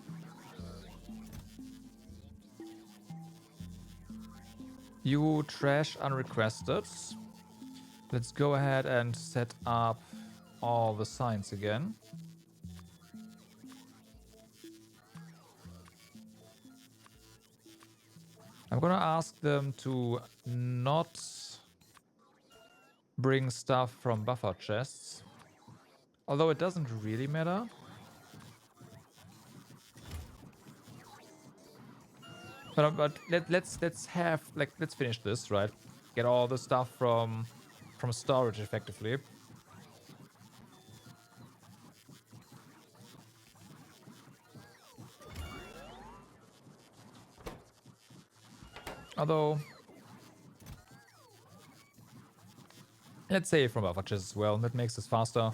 You trash unrequested. Let's go ahead and set up all the signs again. I'm gonna ask them to not bring stuff from buffer chests. Although it doesn't really matter. But let's have, like, let's finish this, right? Get all the stuff from storage effectively. Although, let's say from buffer chests as well. That makes this faster.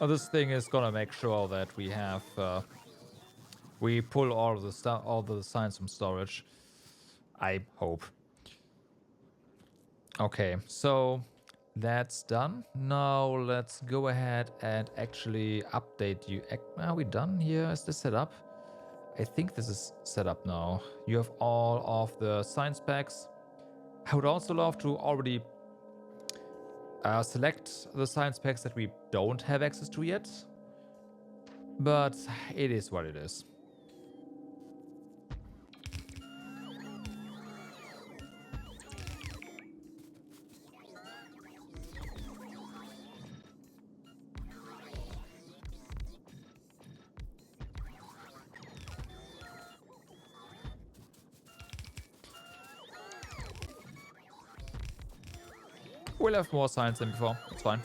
This thing is gonna make sure that we have we pull all of the stuff, all the signs from storage. I hope. Okay, so That's done. Now let's go ahead and actually update you. Are we done here? Is this set up? I think this is set up now. You have all of the science packs. I would also love to already select the science packs that we don't have access to yet. But it is what it is. We'll have more science than before. It's fine.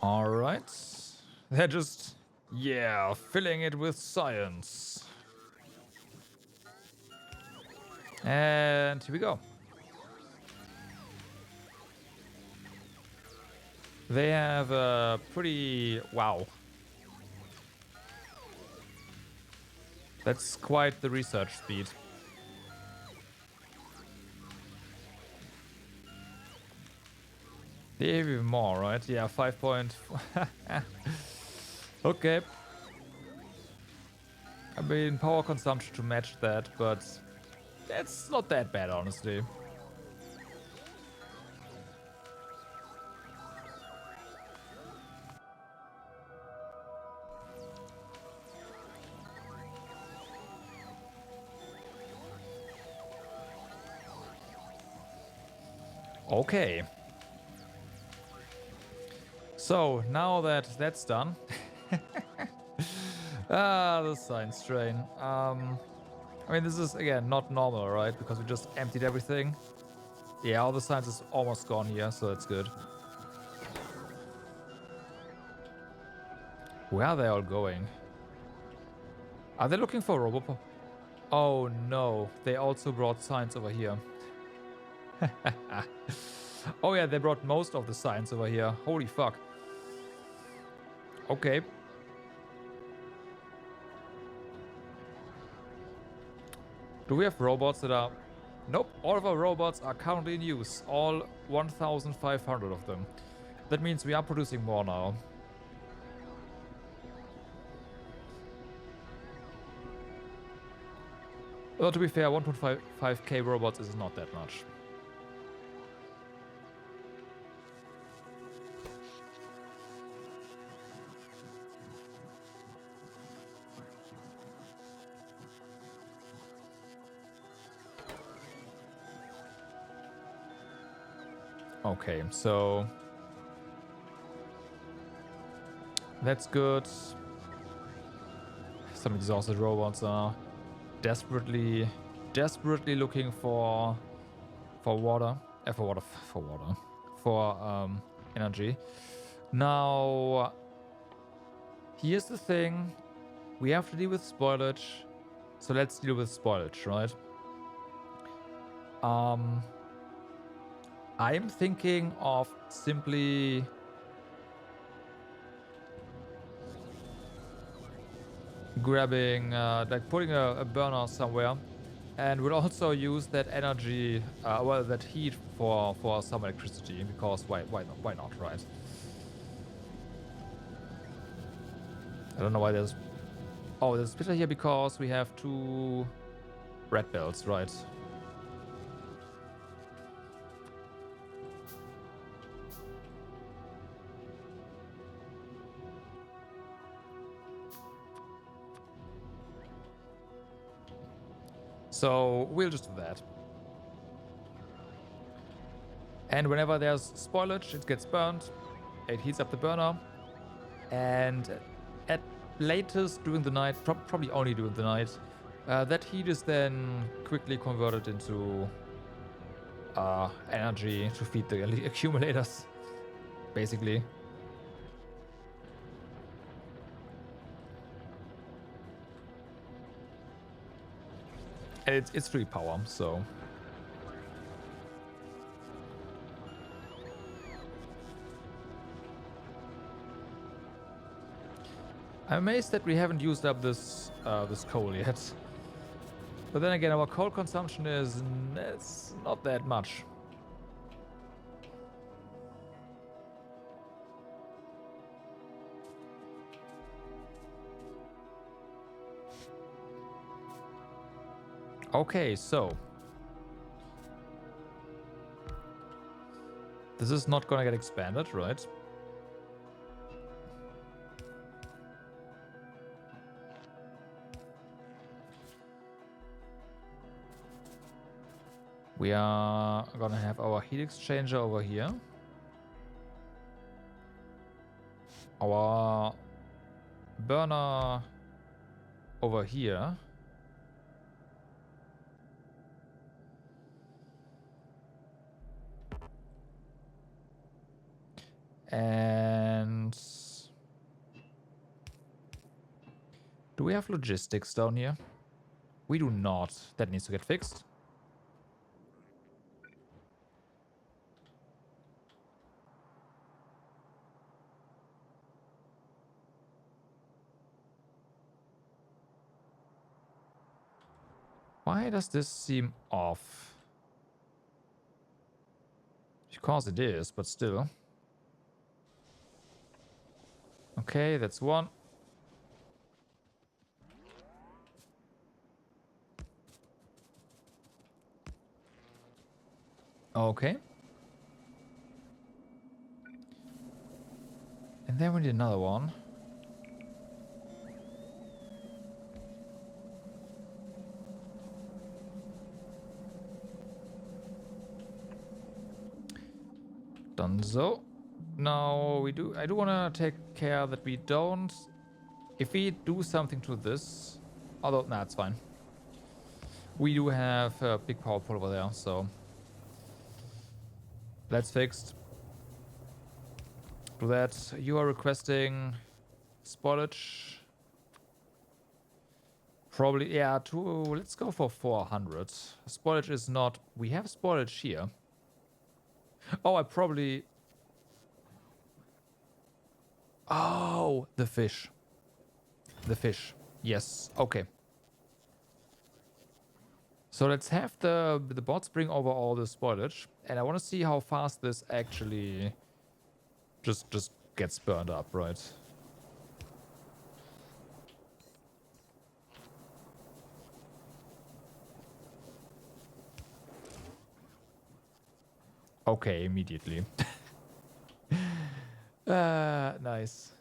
Alright. They're just, yeah, filling it with science. And here we go. They have a pretty... wow. That's quite the research speed. They have even more, right? Yeah, 5 point... okay. I mean, power consumption to match that, but that's not that bad, honestly. Okay. So, now that that's done... the science train. I mean, this is, again, not normal, right? Because we just emptied everything. Yeah, all the science is almost gone here, so that's good. Where are they all going? Are they looking for Robopop? Oh no, they also brought science over here. Oh yeah, they brought most of the science over here. Holy fuck. Okay. Do we have robots that are... Nope, all of our robots are currently in use. All 1,500 of them. That means we are producing more now. Well, to be fair, 1.5k robots is not that much. Okay, so that's good. Some exhausted robots are desperately looking for water. For energy. Now, here's the thing: we have to deal with spoilage, so let's deal with spoilage, right? I'm thinking of simply grabbing, like putting a burner somewhere, and we'll also use that energy, well, that heat for some electricity, because why not, right? I don't know why there's... Oh, there's a splitter here because we have 2 red belts, right? So we'll just do that. And whenever there's spoilage, it gets burned. It heats up the burner. And at latest during the night, probably only during the night, that heat is then quickly converted into energy to feed the accumulators, basically. And it's free power, so... I'm amazed that we haven't used up this coal yet. But then again, our coal consumption is it's not that much. Okay, so this is not gonna get expanded, right? We are gonna have our heat exchanger over here. Our burner over here. And do we have logistics down here? We do not. That needs to get fixed. Why does this seem off? Because it is, but still. Okay, that's one. Okay. And then we need another one. Donezo. Now I do want to take care that we don't. If we do something to this, although nah, it's fine. We do have a big power pole over there, so that's fixed. Do that. You are requesting spoilage. Probably, yeah. Let's go for 400. Spoilage is not. We have spoilage here. Oh, I probably. Oh, the fish. The fish. Yes. Okay. So let's have the bots bring over all the spoilage, and I want to see how fast this actually just gets burned up, right? Okay, immediately. Nice.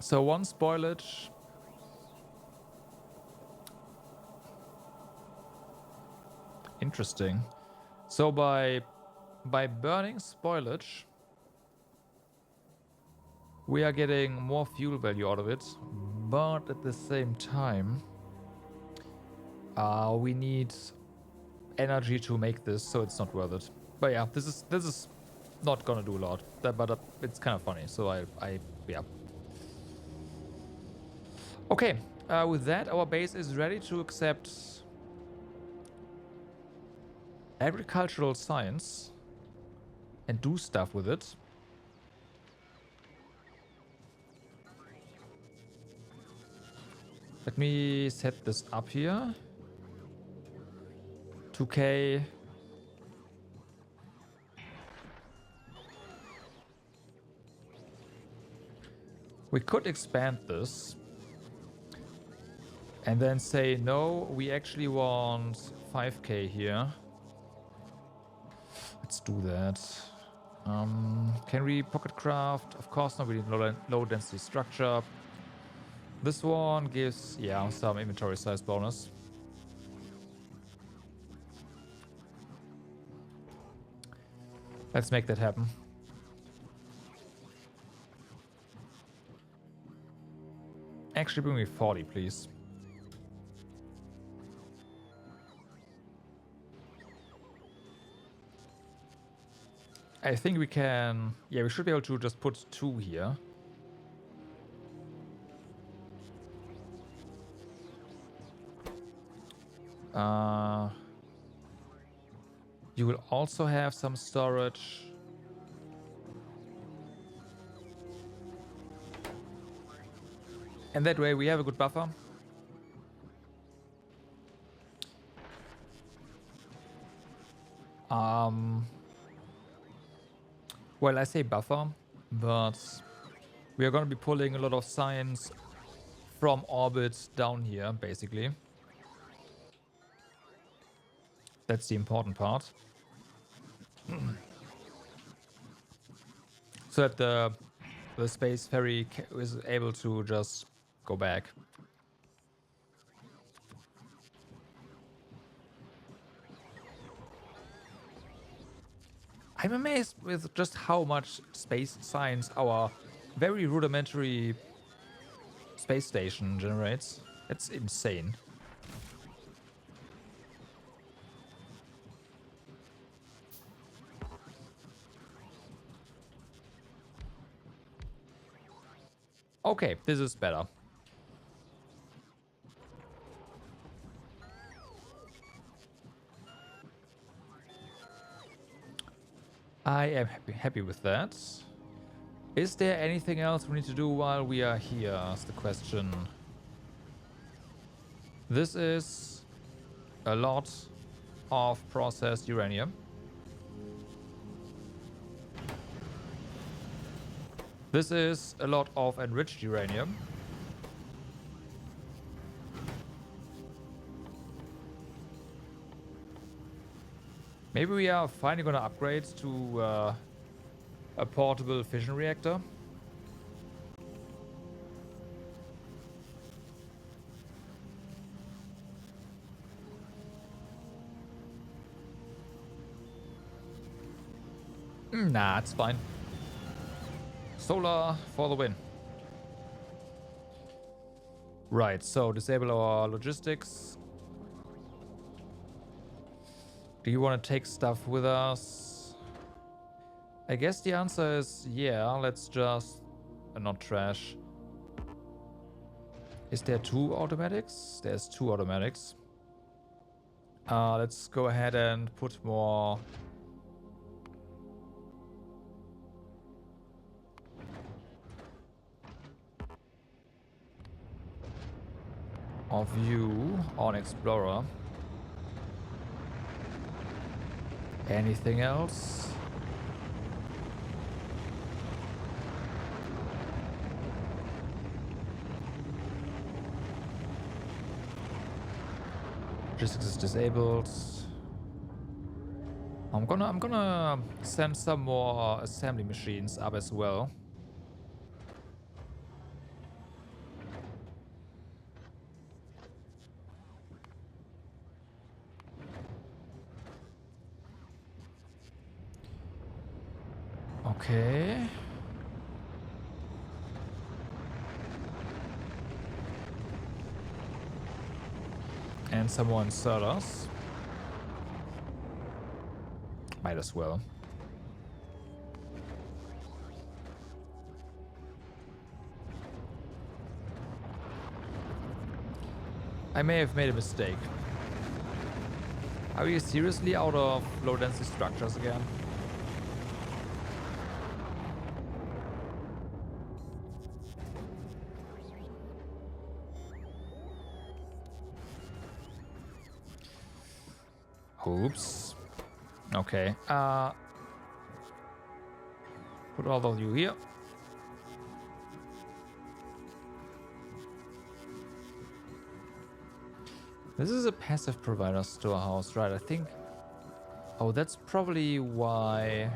So one spoilage. Interesting. So by burning spoilage, we are getting more fuel value out of it, but at the same time, we need energy to make this, so it's not worth it. But yeah, this is not gonna do a lot, but it's kind of funny. So yeah. Okay, with that, our base is ready to accept agricultural science and do stuff with it. Let me set this up here. 2K. We could expand this and then say, no, we actually want 5K here. Let's do that. Can we pocket craft? Of course not, we need low density structure. This one gives, yeah, some inventory size bonus. Let's make that happen. Actually, bring me 40, please. I think we can... Yeah, we should be able to just put 2 here. You will also have some storage. And that way we have a good buffer. Well, I say buffer, but we are going to be pulling a lot of science from orbit down here, basically. That's the important part. So that the space ferry is able to just go back. I'm amazed with just how much space science our very rudimentary space station generates. It's insane. Okay, this is better. I am happy with that. Is there anything else we need to do while we are here? Is the question. This is a lot of processed uranium. This is a lot of enriched uranium. Maybe we are finally going to upgrade to a portable fission reactor. Nah, it's fine. Solar for the win. Right, so disable our logistics. Do you want to take stuff with us? I guess the answer is yeah, let's just not trash. Is there 2 automatics? There's 2 automatics. Let's go ahead and put more of you on Explorer. Anything else? Logistics is disabled. I'm gonna send some more assembly machines up as well. Okay. And some more inserters. Might as well. I may have made a mistake. Are we seriously out of low density structures again? Oops. Okay. Put all of you here. This is a passive provider storehouse, right? I think. Oh, that's probably why.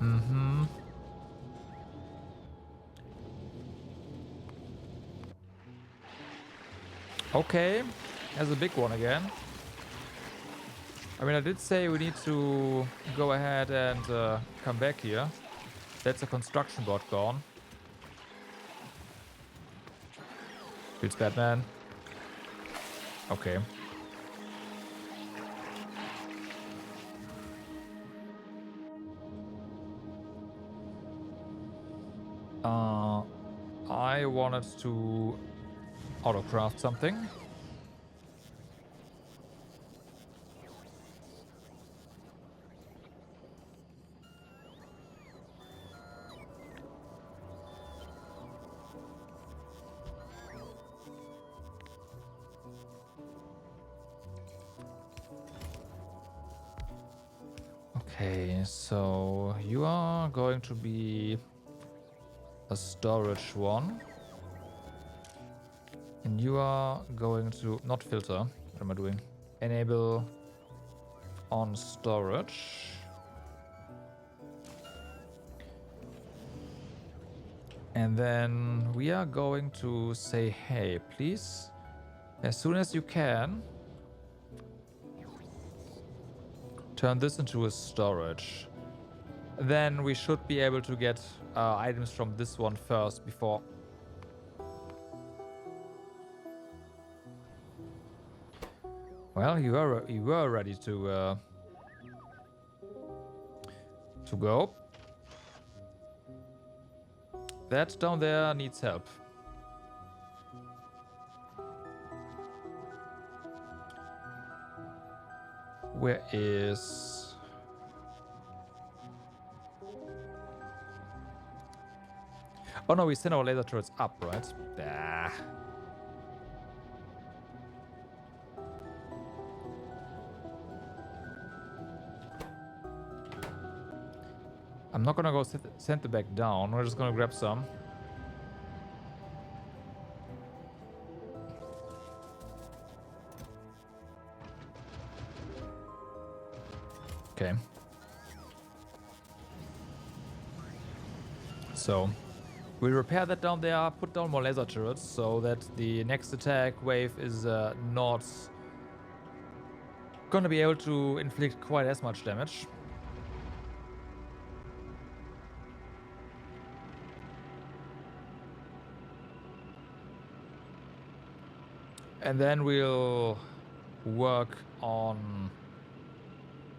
Mm-hmm. Okay. There's a big one again. I mean, I did say we need to go ahead and come back here. That's a construction bot gone. Feels bad, man. Okay. I wanted to autocraft something. Okay, so you are going to be a storage one. And you are going to not filter. What am I doing? Enable on storage. And then we are going to say, hey, please, as soon as you can, turn this into a storage. Then we should be able to get items from this one first before. Well, you were ready to go. That down there needs help. Where is... Oh no, we send our laser turrets up, right? Ah. I'm not gonna go send it back down. We're just gonna grab some. Okay. So we repair that down there, put down more laser turrets so that the next attack wave is not gonna be able to inflict quite as much damage. And then we'll work on...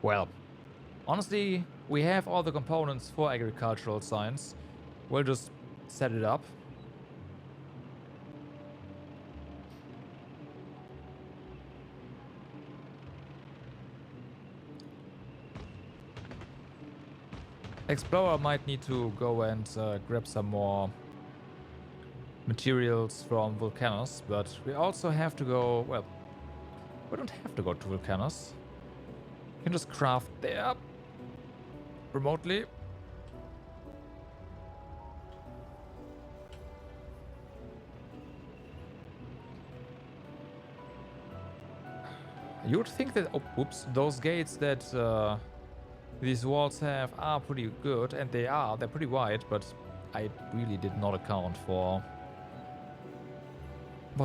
Well, honestly, we have all the components for agricultural science. We'll just set it up. Explorer might need to go and grab some more materials from Vulcanus, but we also have to go... Well, we don't have to go to Vulcanus. You can just craft there remotely. You would think that... Oh, oops. Those gates that these walls have are pretty good, and they are. They're pretty wide, but I really did not account for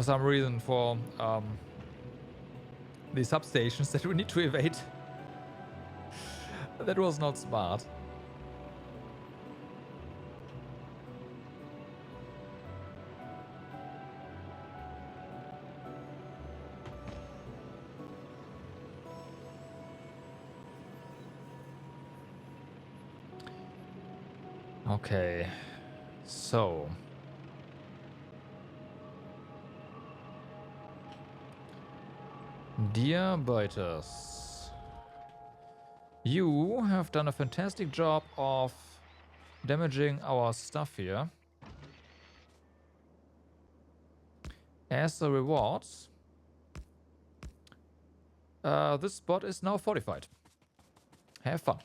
some reason for the substations that we need to evade. That was not smart. Okay, so dear biters, you have done a fantastic job of damaging our stuff here. As a reward, this spot is now fortified. Have fun.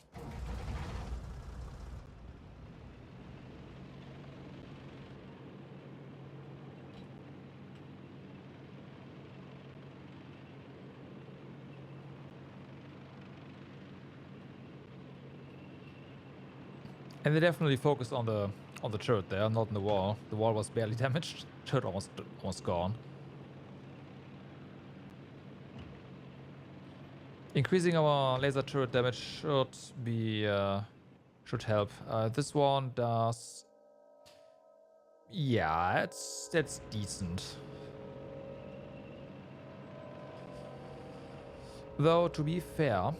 And they definitely focused on the turret there, not on the wall. The wall was barely damaged. Turret almost gone. Increasing our laser turret damage should be should help. This one does... Yeah, that's decent. Though, to be fair,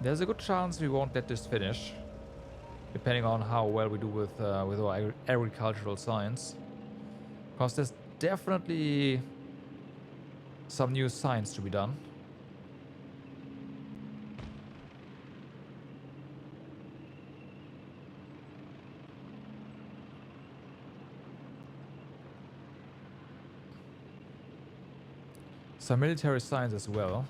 there's a good chance we won't let this finish, depending on how well we do with our agricultural science. Because definitely some new science to be done. Some military science as well.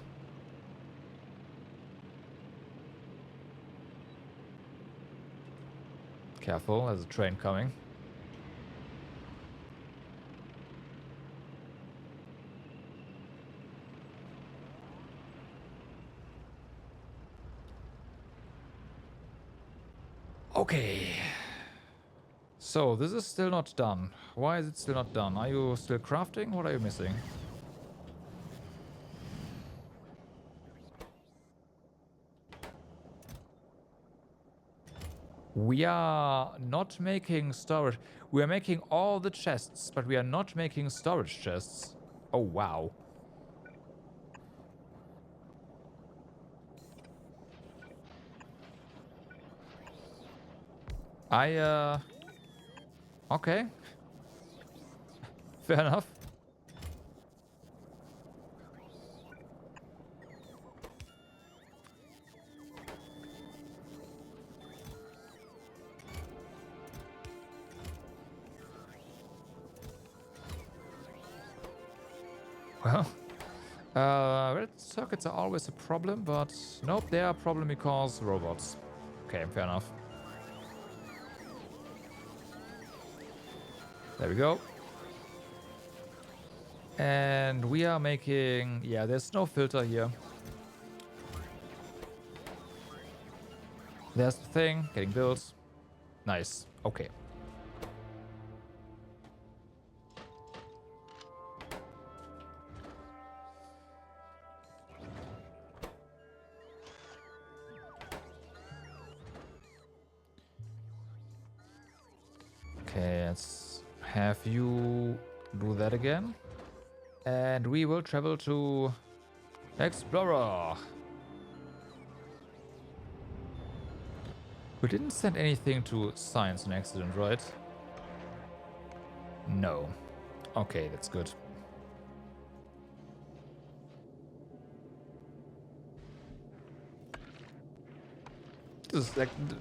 Careful, there's a train coming. Okay. So, this is still not done. Why is it still not done? Are you still crafting? What are you missing? We are not making storage. We are making all the chests, but we are not making storage chests. Oh, wow. Okay. Fair enough. Well, red circuits are always a problem, but nope, they are a problem because robots. Okay, fair enough. There we go. And we are making... Yeah, there's no filter here. There's the thing, getting built. Nice. Okay. Okay, let's have you do that again. And we will travel to Explorer. We didn't send anything to Science and Accident, right? No. Okay, that's good.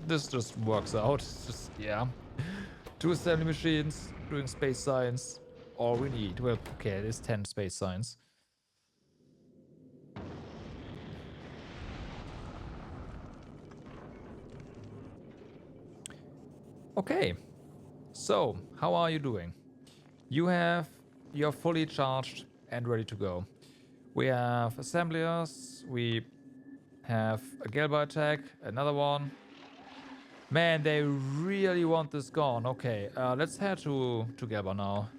This just works out. It's just, yeah. 2 assembly machines doing space science. All we need. Well, okay, it is 10 space science. Okay. So, how are you doing? You're fully charged and ready to go. We have assemblers. We have a Gelba attack. Another one. Man, they really want this gone. Okay, let's head to Gelba now.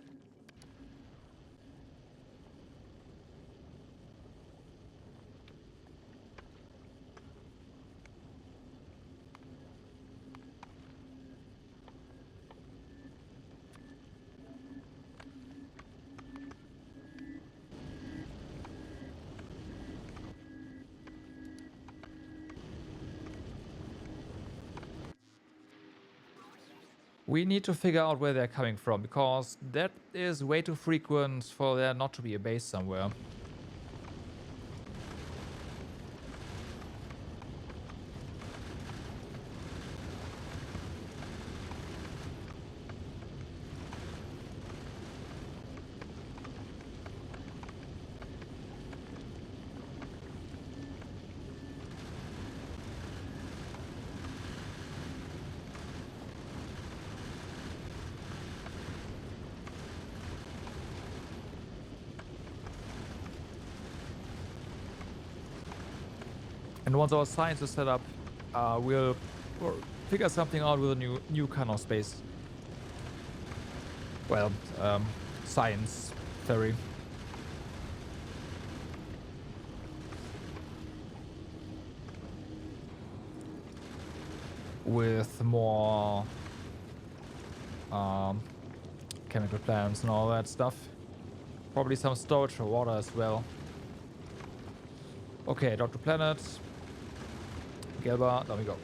We need to figure out where they're coming from, because that is way too frequent for there not to be a base somewhere. And once our science is set up, we'll figure something out with a new kind of space. Well, science ferry. With more chemical plants and all that stuff. Probably some storage for water as well. Okay, Dr. Planet. Gelba, there we go.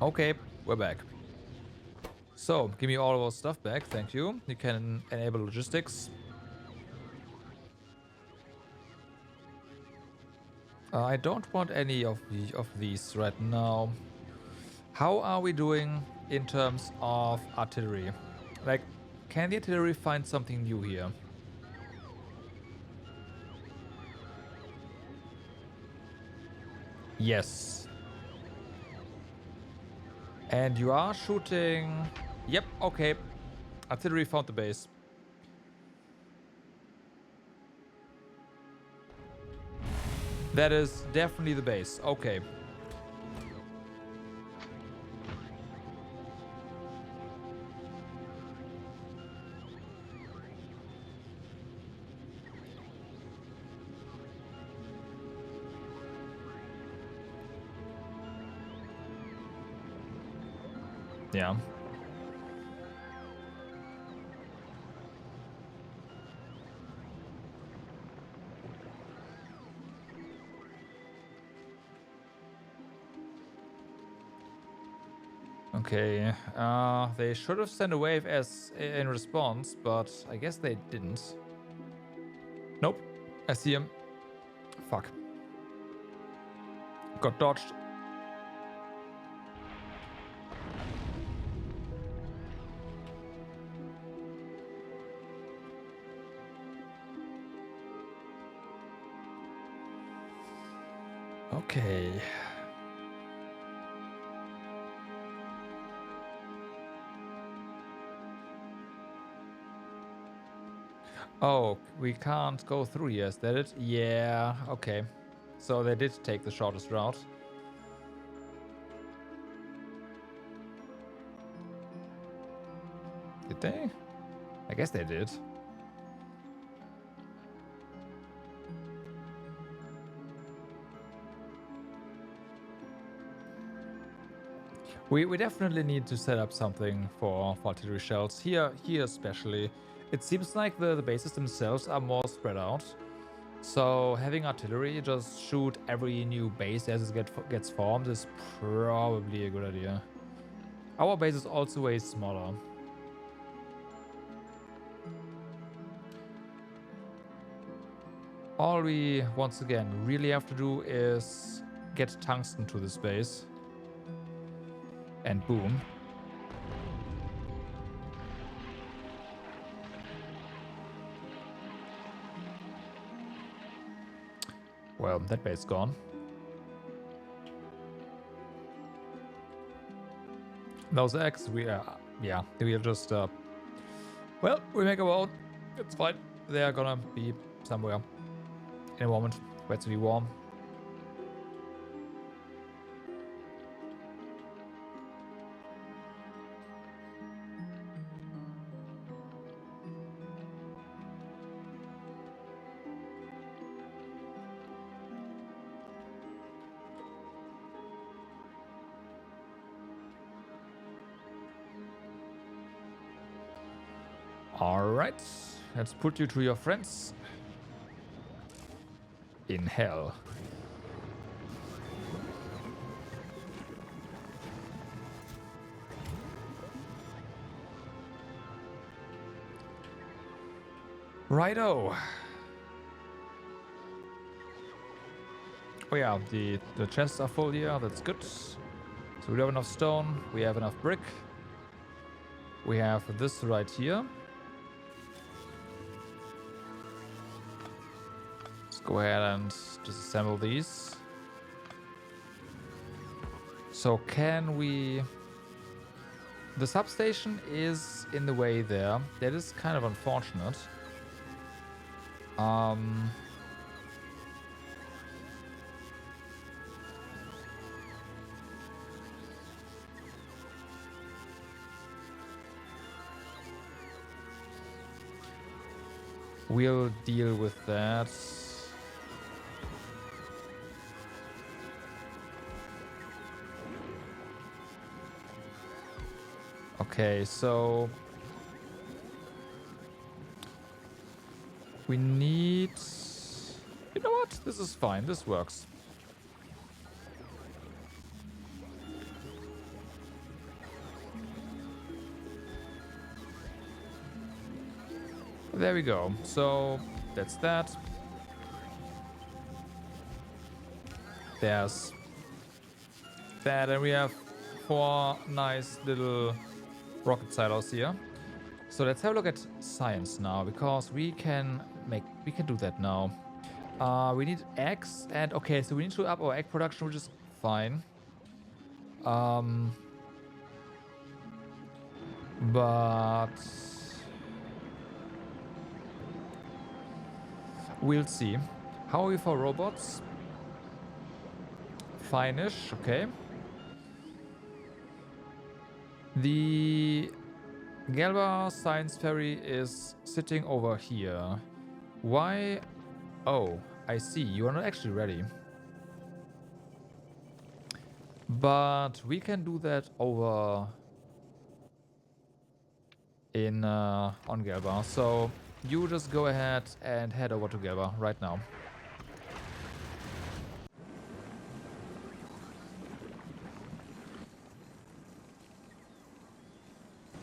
Okay, we're back. So, give me all of our stuff back, thank you. You can enable logistics. I don't want any of these right now. How are we doing in terms of artillery? Like, can the artillery find something new here? Yes. And you are shooting... Yep, okay. Artillery found the base. That is definitely the base. Okay. Yeah. Okay. They should have sent a wave as in response, but I guess they didn't. Nope. I see him. Fuck. Got dodged. Okay. Oh, we can't go through here, is that it? Yeah, okay. So they did take the shortest route. Did they? I guess they did. We definitely need to set up something for artillery shells. Here especially. It seems like the bases themselves are more spread out. So having artillery just shoot every new base as it gets formed is probably a good idea. Our base is also way smaller. All we, once again, really have to do is get tungsten to this base. And boom. Well, that base gone. Those eggs, yeah, we'll just, well, we make a own. It's fine. They are gonna be somewhere in a moment where it's really warm. Alright, let's put you to your friends. In hell. Righto. Oh yeah, the chests are full here, that's good. So we have enough stone, we have enough brick. We have this right here. Let's go ahead and disassemble these. So can we... The substation is in the way there. That is kind of unfortunate. We'll deal with that. Okay, so we need... You know what? This is fine. This works. There we go. So that's that. There's that, and we have 4 nice little rocket silos here. So let's have a look at science now, because we can do that now. We need eggs, and okay, so we need to up our egg production, which is fine. But we'll see. How are we for robots? Fine-ish, okay. The Galba Science Ferry is sitting over here. Why? Oh, I see. You are not actually ready. But we can do that over in on Galba. So you just go ahead and head over to Galba right now.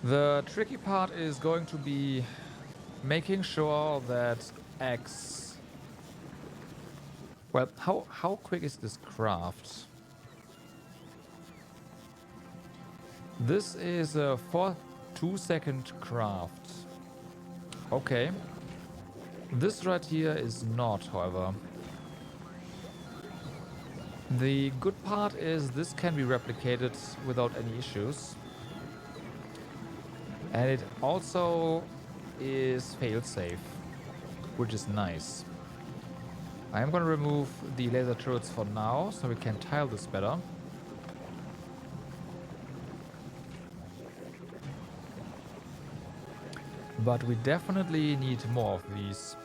The tricky part is going to be making sure that X... Well, how quick is this craft? This is a 2-second craft. Okay. This right here is not, however. The good part is this can be replicated without any issues. And it also is fail-safe, which is nice. I am going to remove the laser turrets for now, so we can tile this better. But we definitely need more of these.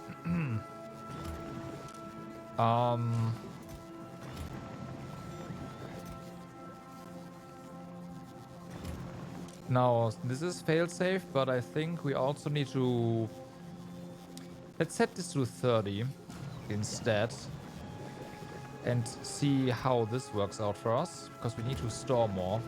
Now, this is fail-safe, but I think we also need to... Let's set this to 30 instead. And see how this works out for us, because we need to store more.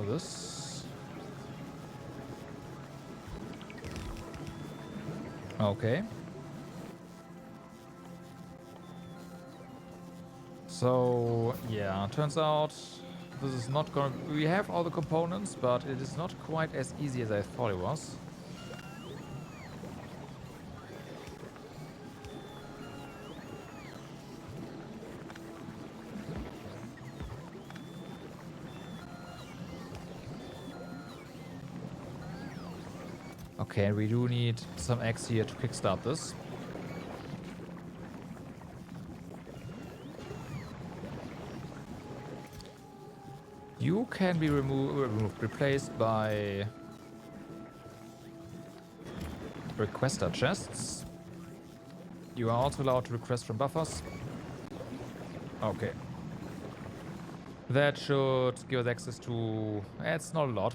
This. Okay. So, yeah, turns out this is not going to... We have all the components, but it is not quite as easy as I thought it was. Okay, we do need some eggs here to kickstart this. You can be replaced by requester chests. You are also allowed to request from buffers. Okay. That should give us access to... It's not a lot.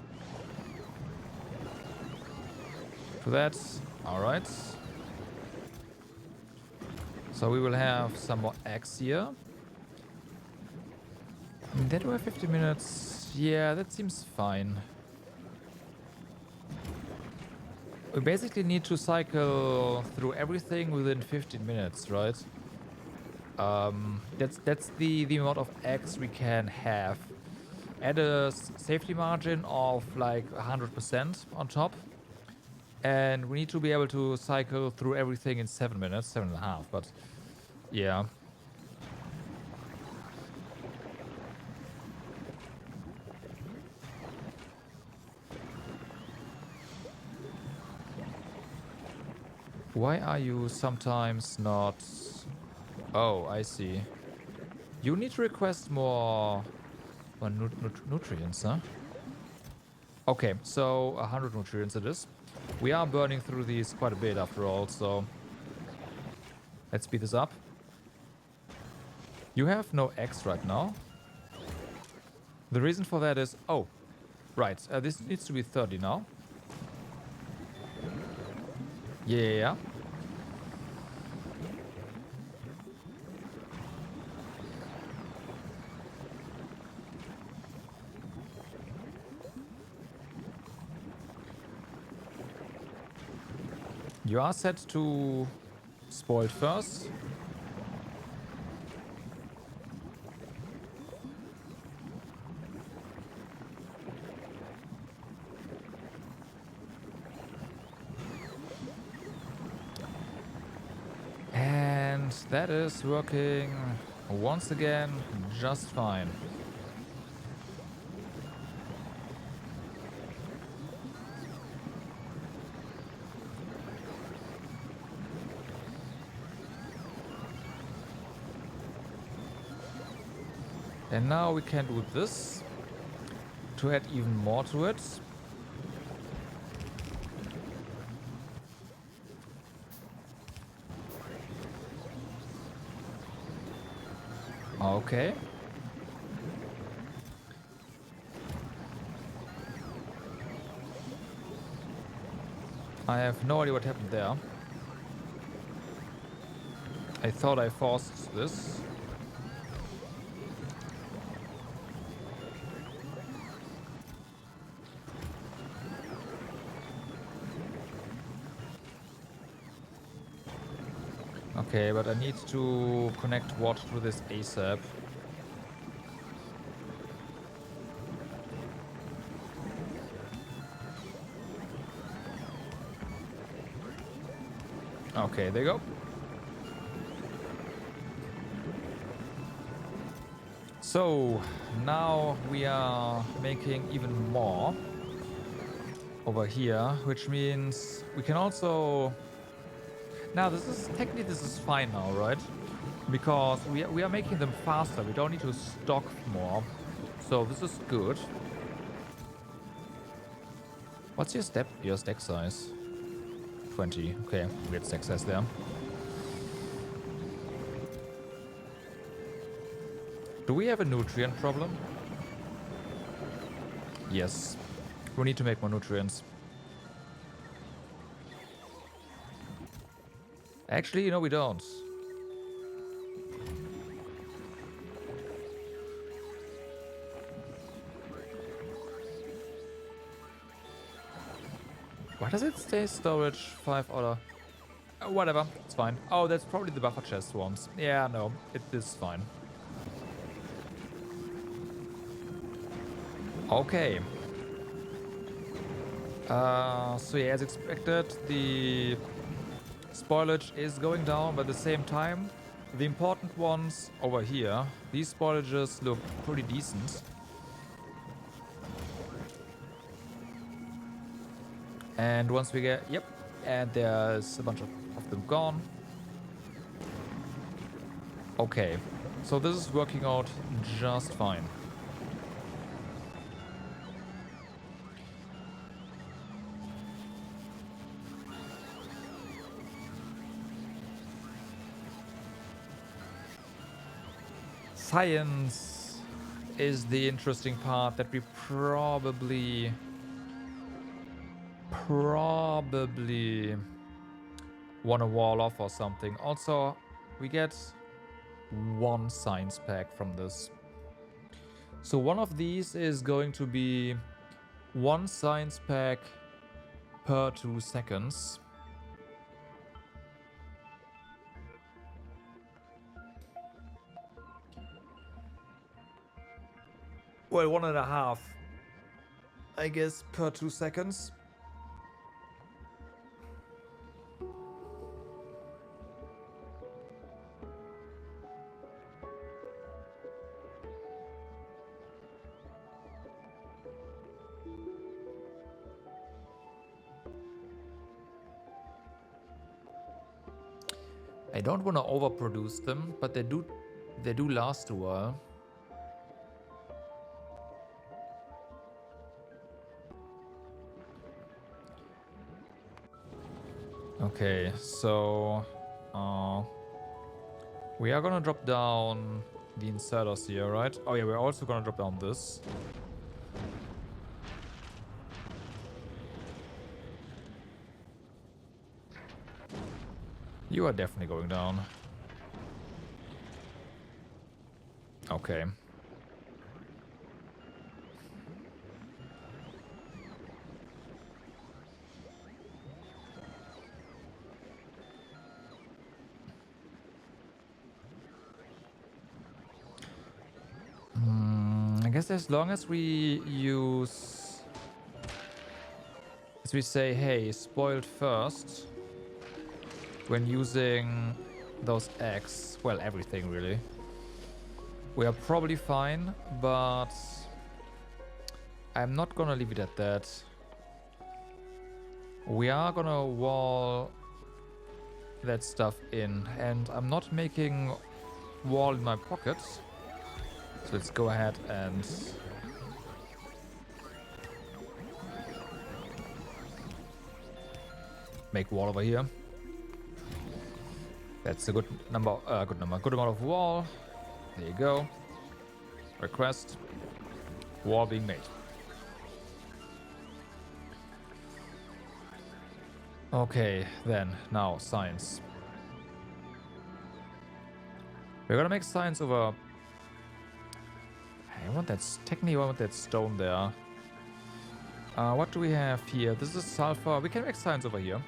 To that. Alright. So we will have some more eggs here. Then do I have 50 minutes? Yeah, that seems fine. We basically need to cycle through everything within 15 minutes, right? That's the amount of eggs we can have. Add a safety margin of like 100% on top. And we need to be able to cycle through everything in 7 minutes, 7.5, but yeah. Why are you sometimes not... Oh, I see. You need to request more nutrients, huh? Okay, so 100 nutrients it is. We are burning through these quite a bit after all, so... Let's speed this up. You have no eggs right now. The reason for that is... Oh, right. This needs to be 30 now. Yeah. You are set to spoiled first. And that is working once again just fine. And now we can do this to add even more to it. Okay. I have no idea what happened there. I thought I forced this. Okay, but I need to connect water to this ASAP. Okay, there you go. So now we are making even more over here, which means we can also... Now this is fine now, right? Because we are making them faster. We don't need to stock more. So this is good. What's your stack size? 20. Okay, we get stack size there. Do we have a nutrient problem? Yes. We need to make more nutrients. Actually, you know, we don't. Why does it stay storage 5 order? Whatever, it's fine. Oh, that's probably the buffer chest ones. Yeah, no, it is fine. Okay. So yeah, as expected, the spoilage is going down, but at the same time, the important ones over here, these spoilages look pretty decent. And once we get, yep, and there's a bunch of them gone. Okay, so this is working out just fine. Science is the interesting part that we probably want to wall off or something. Also, we get one science pack from this. So one of these is going to be one science pack per 2 seconds. Well, 1.5, I guess, per 2 seconds. I don't want to overproduce them, but they do last a while. Okay, so we are gonna drop down the inserters here, right? Oh yeah, we're also gonna drop down this. You are definitely going down. Okay. I guess as long as we use... As we say, hey, spoiled first when using those eggs. Well, everything really. We are probably fine, but I'm not gonna leave it at that. We are gonna wall that stuff in, and I'm not making wall in my pockets. So let's go ahead and make wall over here. That's a good number, good amount of wall. There you go. Request. Wall being made. Okay, then, now, science. We're gonna make science over... I want that... Technically, I want that stone there. What do we have here? This is sulfur. We can make science over here.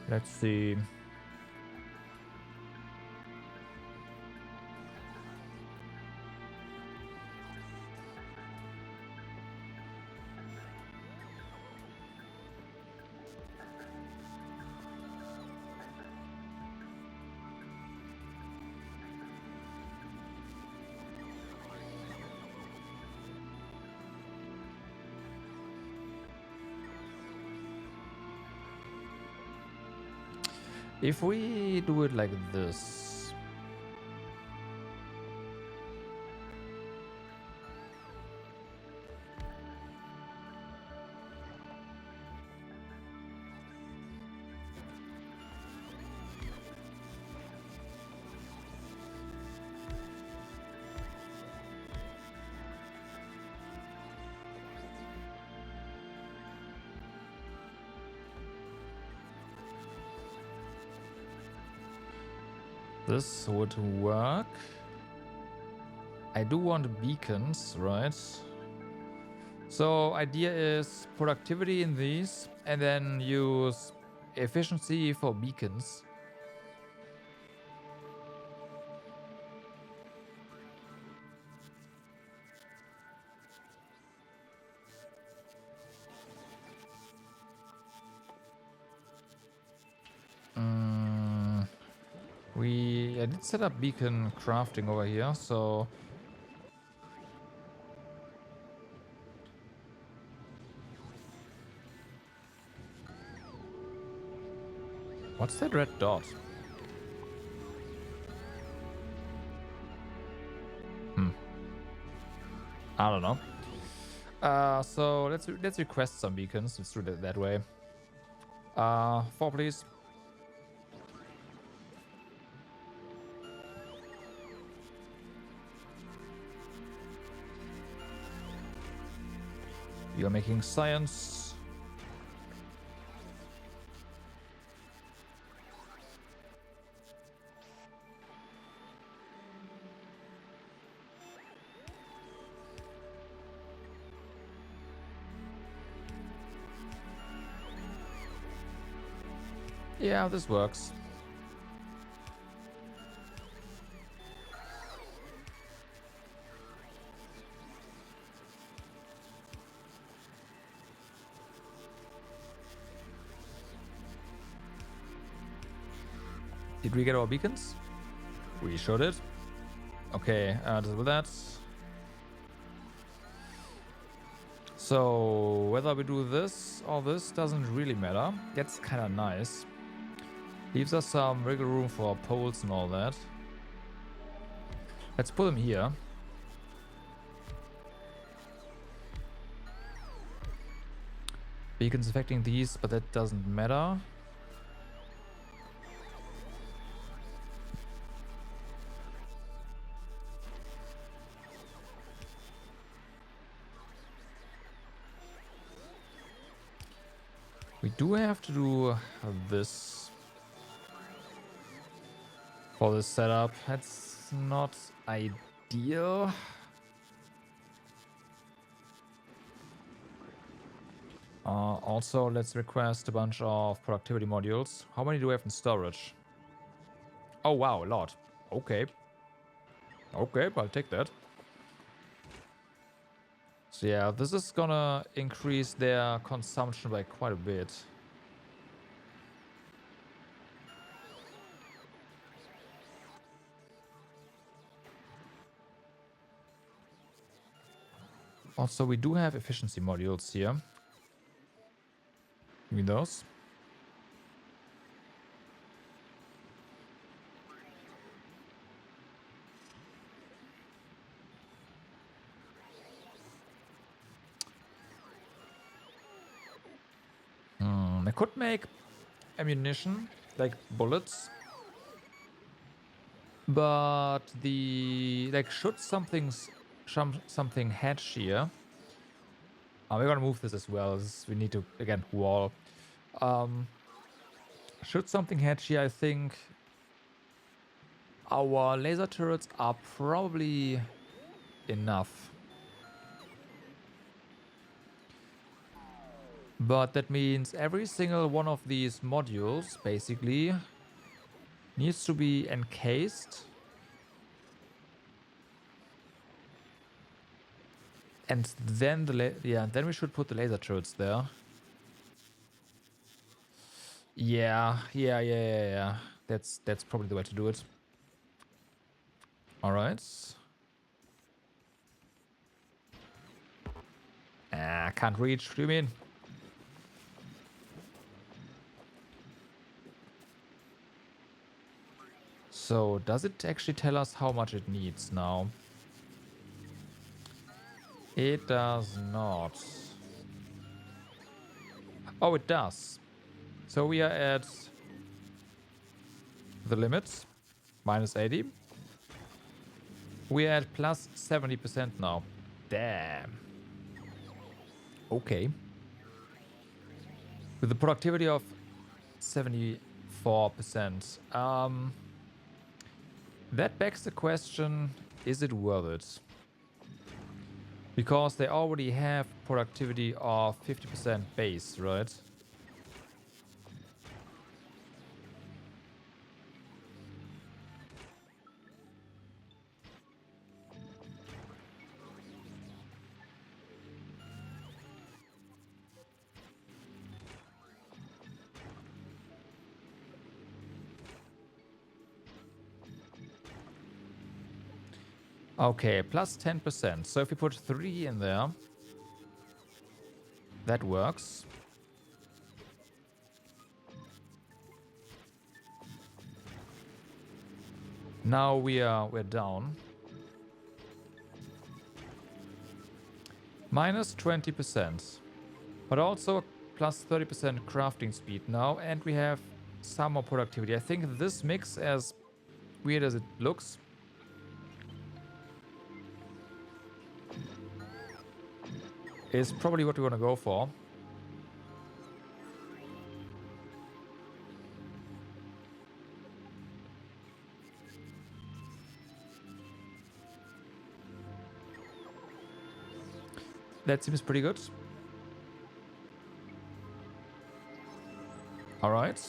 Let's see. If we do it like this... This would work. I do want beacons, right? So idea is productivity in these and then use efficiency for beacons. I did set up beacon crafting over here, so... What's that red dot? I don't know. So let's request some beacons. Let's do it that way. 4, please. You're making science. Yeah, this works. Did we get our beacons? We sure did. Okay, with that. So whether we do this or this doesn't really matter. That's kind of nice. Leaves us some wiggle room for poles and all that. Let's put them here. Beacons affecting these, but that doesn't matter. We do have to do this for this setup. That's not ideal. Also, let's request a bunch of productivity modules. How many do we have in storage? Oh, wow, a lot. Okay. Okay, I'll take that. So yeah, this is gonna increase their consumption by quite a bit. Also, we do have efficiency modules here. Give me those. I could make ammunition, like bullets. But the... like, should something hatch here... we're gonna move this as well. We need to, again, wall. Should something hatch here, I think our laser turrets are probably enough. But that means every single one of these modules, basically, needs to be encased. And then then we should put the laser turrets there. Yeah. That's probably the way to do it. All right. Can't reach. What do you mean? So, does it actually tell us how much it needs now? It does not. Oh, it does. So we are at the limit, minus 80. We are at plus 70% now. Damn. Okay. With the productivity of 74%. That begs the question, is it worth it? Because they already have productivity of 50% base, right? Okay, plus 10%. So if we put 3 in there, that works. Now we're down. Minus 20%. But also plus 30% crafting speed now, and we have some more productivity. I think this mix, as weird as it looks, is probably what we want to go for. That seems pretty good. All right.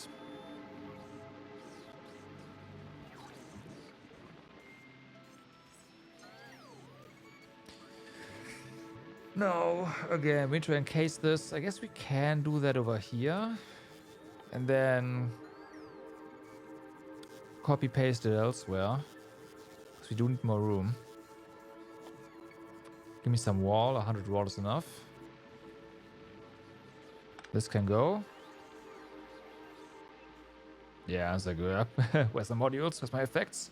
No, again, we need to encase this. I guess we can do that over here. And then copy paste it elsewhere. Because we do need more room. Give me some wall. 100 wall is enough. This can go. Yeah, that's a good. Where's the modules? Where's my effects?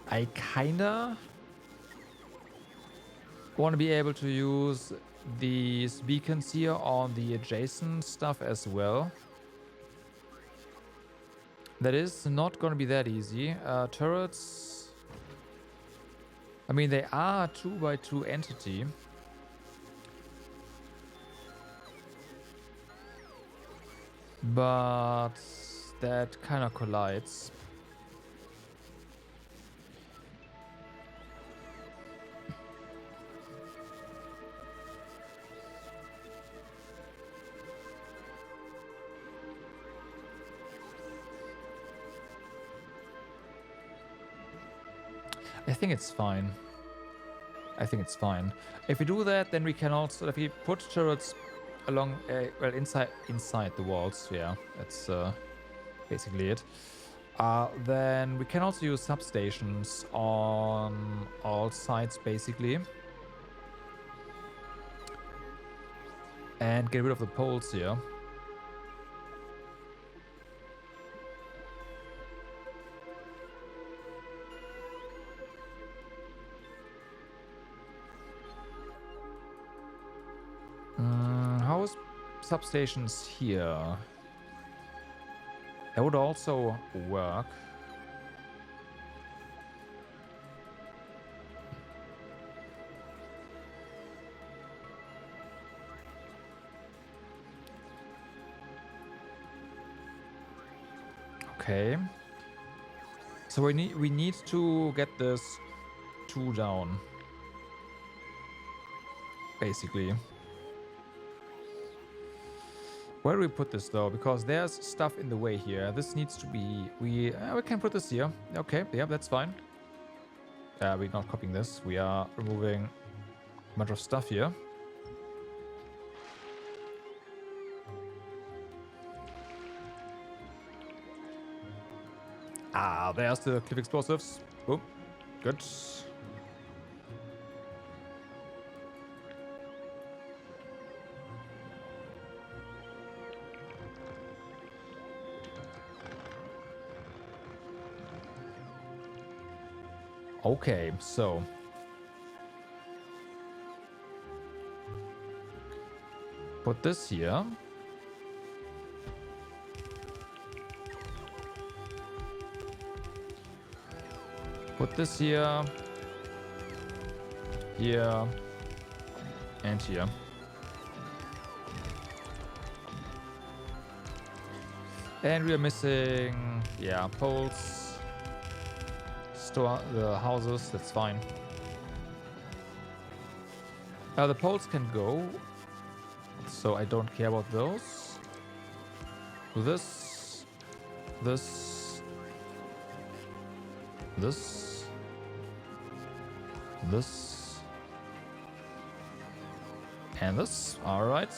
I kinda Want to be able to use these beacons here on the adjacent stuff as well. That is not going to be that easy. Turrets, I mean, they are a 2x2 entity. But that kind of collides. I think it's fine. I think it's fine. If we do that, then we can also, if we put turrets along, well, inside the walls, yeah, that's basically it. Then we can also use substations on all sides, basically. And get rid of the poles here. How's substations here? That would also work. Okay. So we need to get this 2 down. Basically. Where do we put this though? Because there's stuff in the way here. This needs to be... We can put this here. Okay, yeah, that's fine. We're not copying this. We are removing a bunch of stuff here. There's the cliff explosives. Boom. Good. Okay, so put this here. Put this here, here, and here. And we are missing, yeah, poles. Store the houses, that's fine. The poles can go, so I don't care about those. This, this, this, this, and this. All right.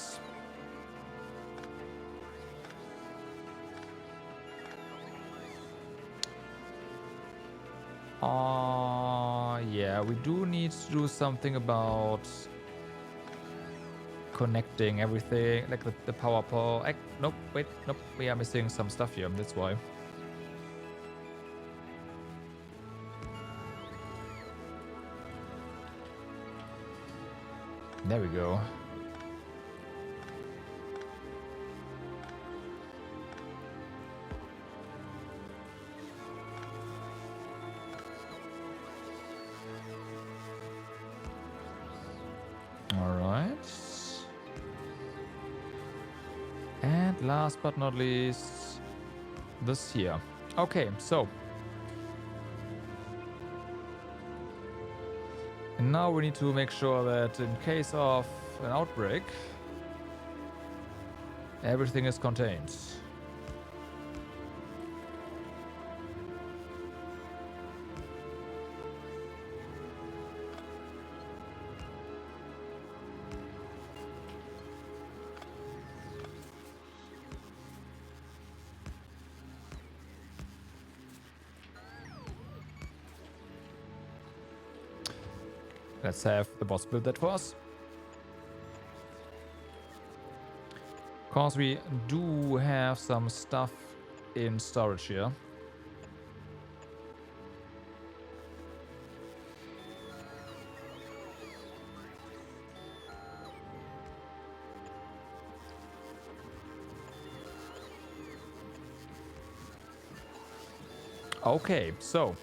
Yeah, we do need to do something about connecting everything, like the power pole. Nope, wait, nope, we are missing some stuff here, that's why. There we go. Last but not least, this here. Okay, so. And now we need to make sure that in case of an outbreak, everything is contained. Let's have the boss build that for us. Because we do have some stuff in storage here. Okay, so.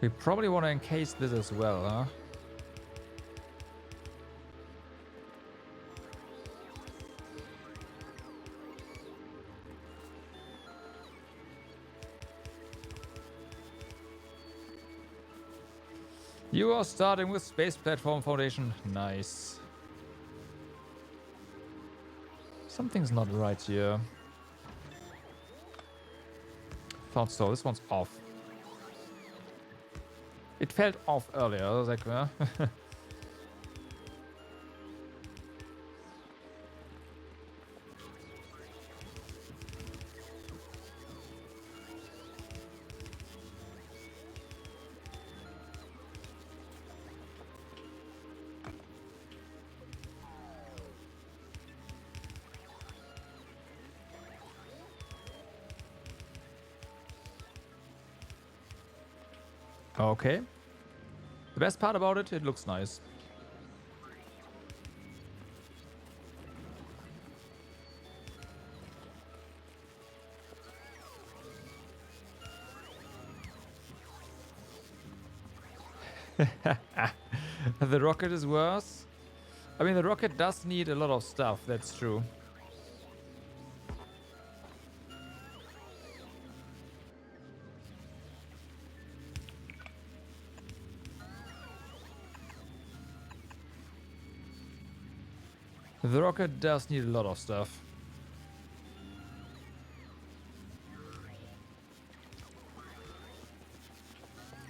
We probably want to encase this as well, huh? You are starting with Space Platform Foundation. Nice. Something's not right here. Thought so. This one's off. It felt off earlier. I was like, Okay. The best part about it, it looks nice. The rocket is worse. I mean, the rocket does need a lot of stuff. That's true. The rocket does need a lot of stuff.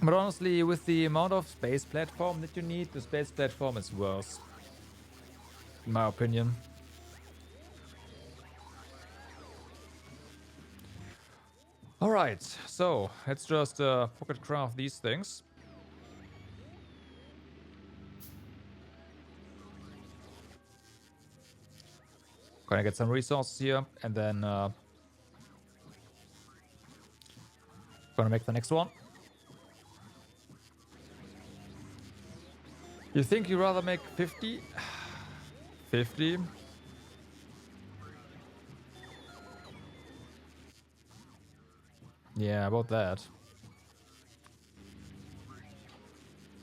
But honestly, with the amount of space platform that you need, the space platform is worse. In my opinion. Alright, so let's just pocket craft these things. Gonna get some resources here, and then gonna make the next one. You think you'd rather make 50? 50? Yeah, about that.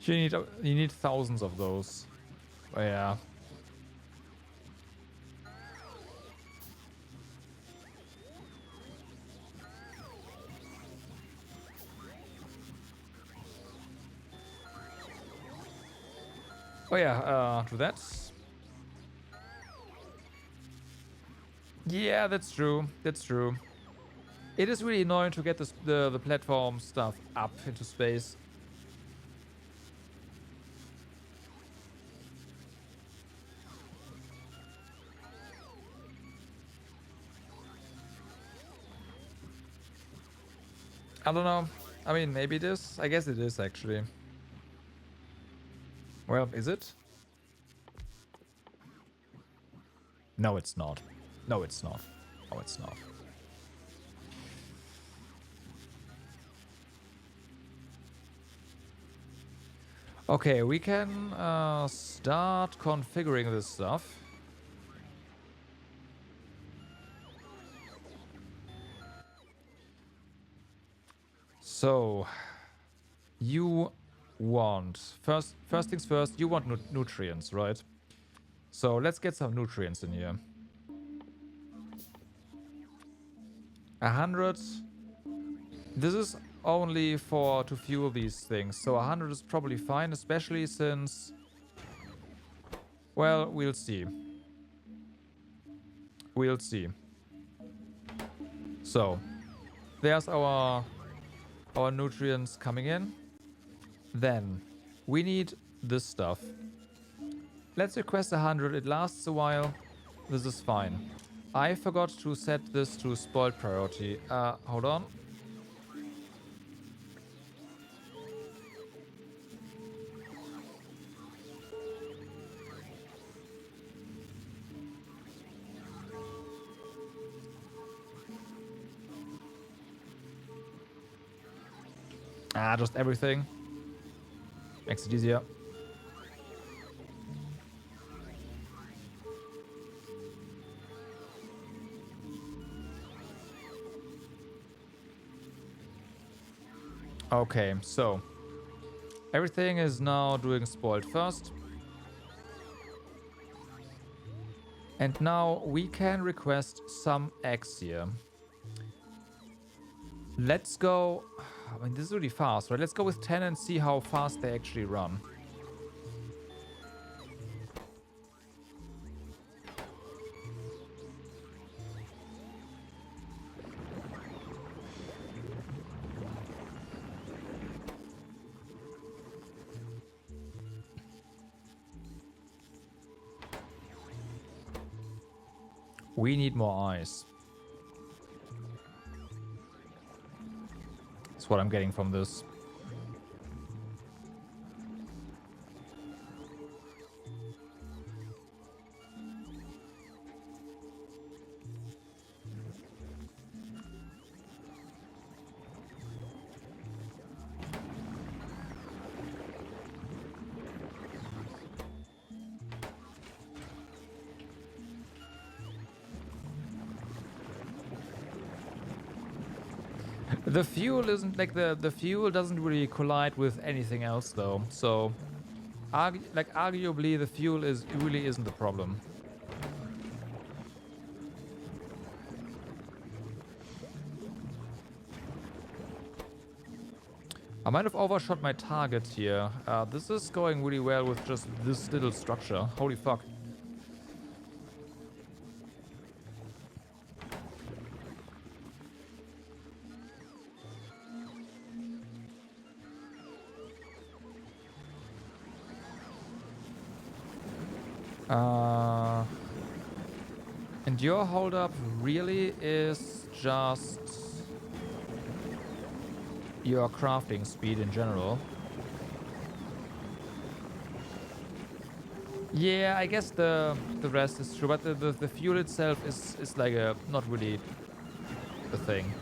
You need thousands of those. Oh, yeah. Oh yeah, do that. Yeah, that's true. That's true. It is really annoying to get this, the platform stuff up into space. I don't know. I mean, maybe it is. I guess it is, actually. Well, is it? No, it's not. No, it's not. No, it's not. Okay, we can start configuring this stuff. So, you want... First things first, you want nutrients, right? So, let's get some nutrients in here. 100. This is only to fuel these things. So 100 is probably fine, especially since... Well, we'll see. We'll see. So, there's our nutrients coming in. Then, we need this stuff. Let's request 100. It lasts a while. This is fine. I forgot to set this to spoiled priority. Hold on. Just everything. Makes it easier. Okay, so everything is now doing spoiled first. And now we can request some eggs here. Let's go. I mean, this is really fast, right? Let's go with 10 and see how fast they actually run. We need more eyes. That's what I'm getting from this. The fuel isn't like the fuel doesn't really collide with anything else though. So arguably the fuel really isn't the problem. I might have overshot my target here. This is going really well with just this little structure. Holy fuck. And your holdup really is just your crafting speed in general. Yeah, I guess the rest is true, but the fuel itself is like a not really the thing.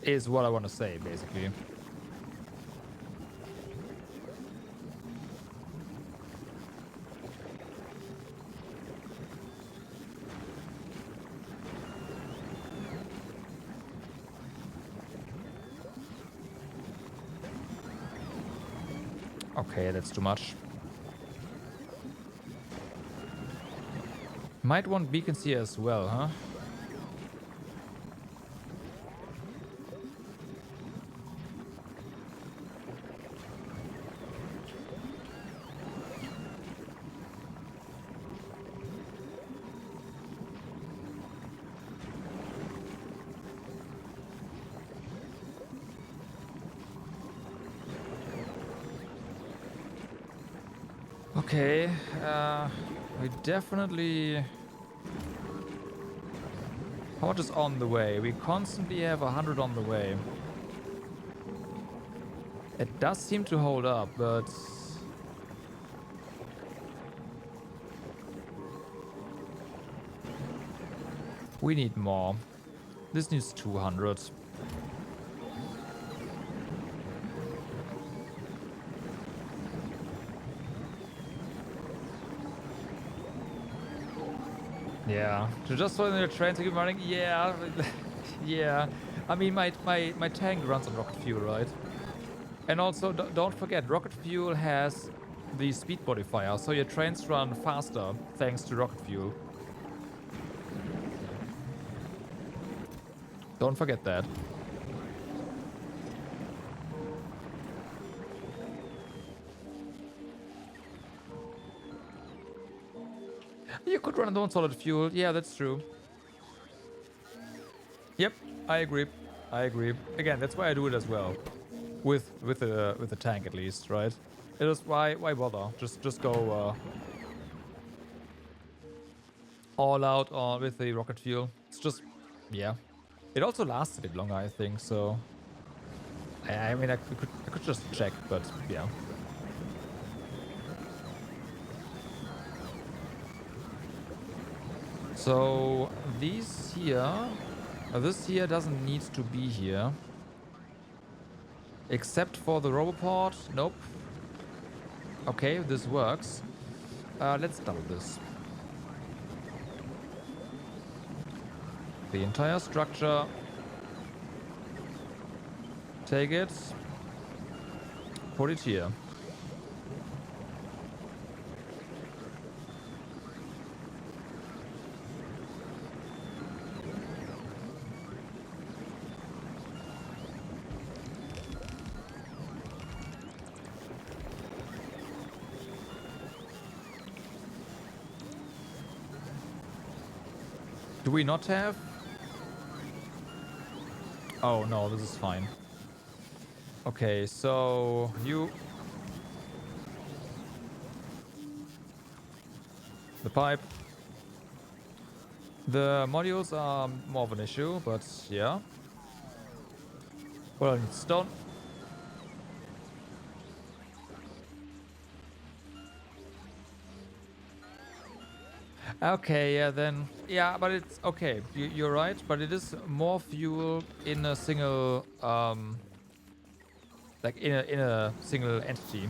Is what I want to say, basically. Okay, that's too much. Might want beacons here as well, huh? Okay, we definitely... How much is on the way? We constantly have 100 on the way. It does seem to hold up, but... we need more. This needs 200. Yeah, to just when you're trying to keep running, yeah, yeah. I mean, my tank runs on rocket fuel, right? And also, don't forget, rocket fuel has the speed modifier, so your trains run faster thanks to rocket fuel. Don't forget that. You could run on solid fuel. Yeah, that's true. Yep, I agree. I agree. Again, that's why I do it as well, with the tank at least, right? It is why bother? Just go all out on with the rocket fuel. It's just, yeah. It also lasts a bit longer, I think. So, I mean, I could just check, but yeah. So these here, this here doesn't need to be here. Except for the Roboport. Nope. Okay, this works. Let's double this. The entire structure. Take it. Put it here. Do we not have? Oh no, this is fine. Okay, so you... The pipe. The modules are more of an issue, but yeah. Well, it's done. Okay, yeah, then... Yeah, but it's... Okay, you're right, but it is more fuel in a single... like, in a single entity.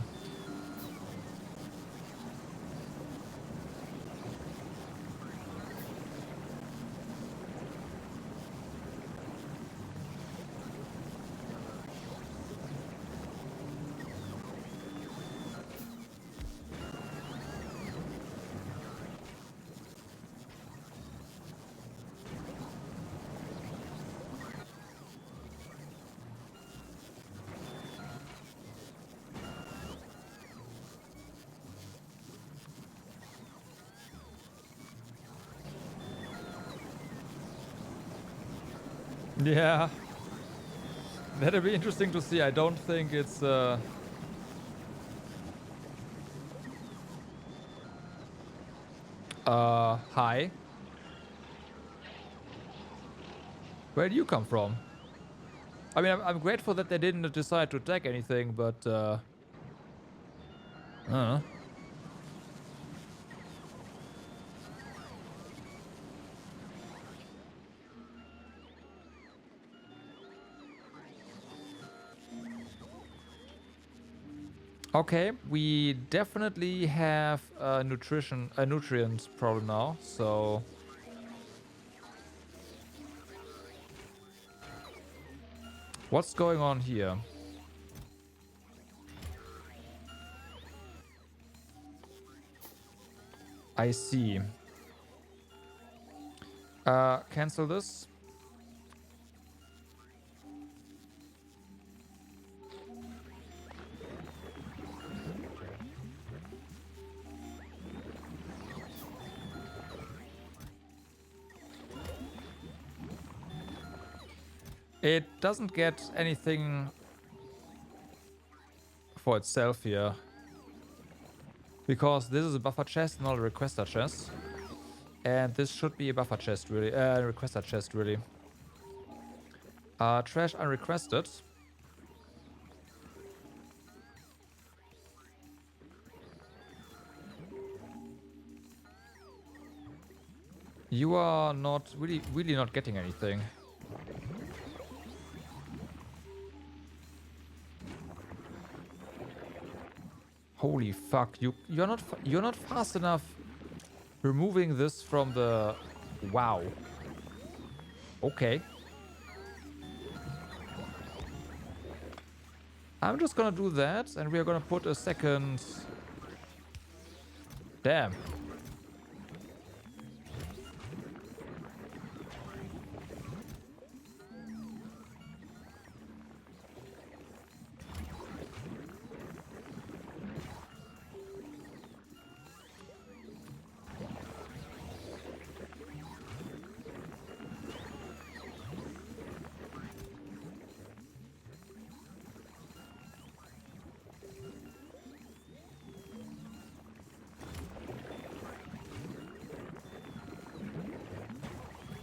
Yeah. That'd be interesting to see. I don't think it's... Hi. Where do you come from? I mean, I'm grateful that they didn't decide to attack anything, but, Okay, we definitely have a nutrient problem now, so... What's going on here? I see. Cancel this. It doesn't get anything for itself here. Because this is a buffer chest, not a requester chest. And this should be a buffer chest, really. Requester chest, really. Trash unrequested. You are not really not getting anything. Holy fuck! You're not fast enough removing this from the... Wow. Okay. I'm just gonna do that, and we are gonna put a second... Damn.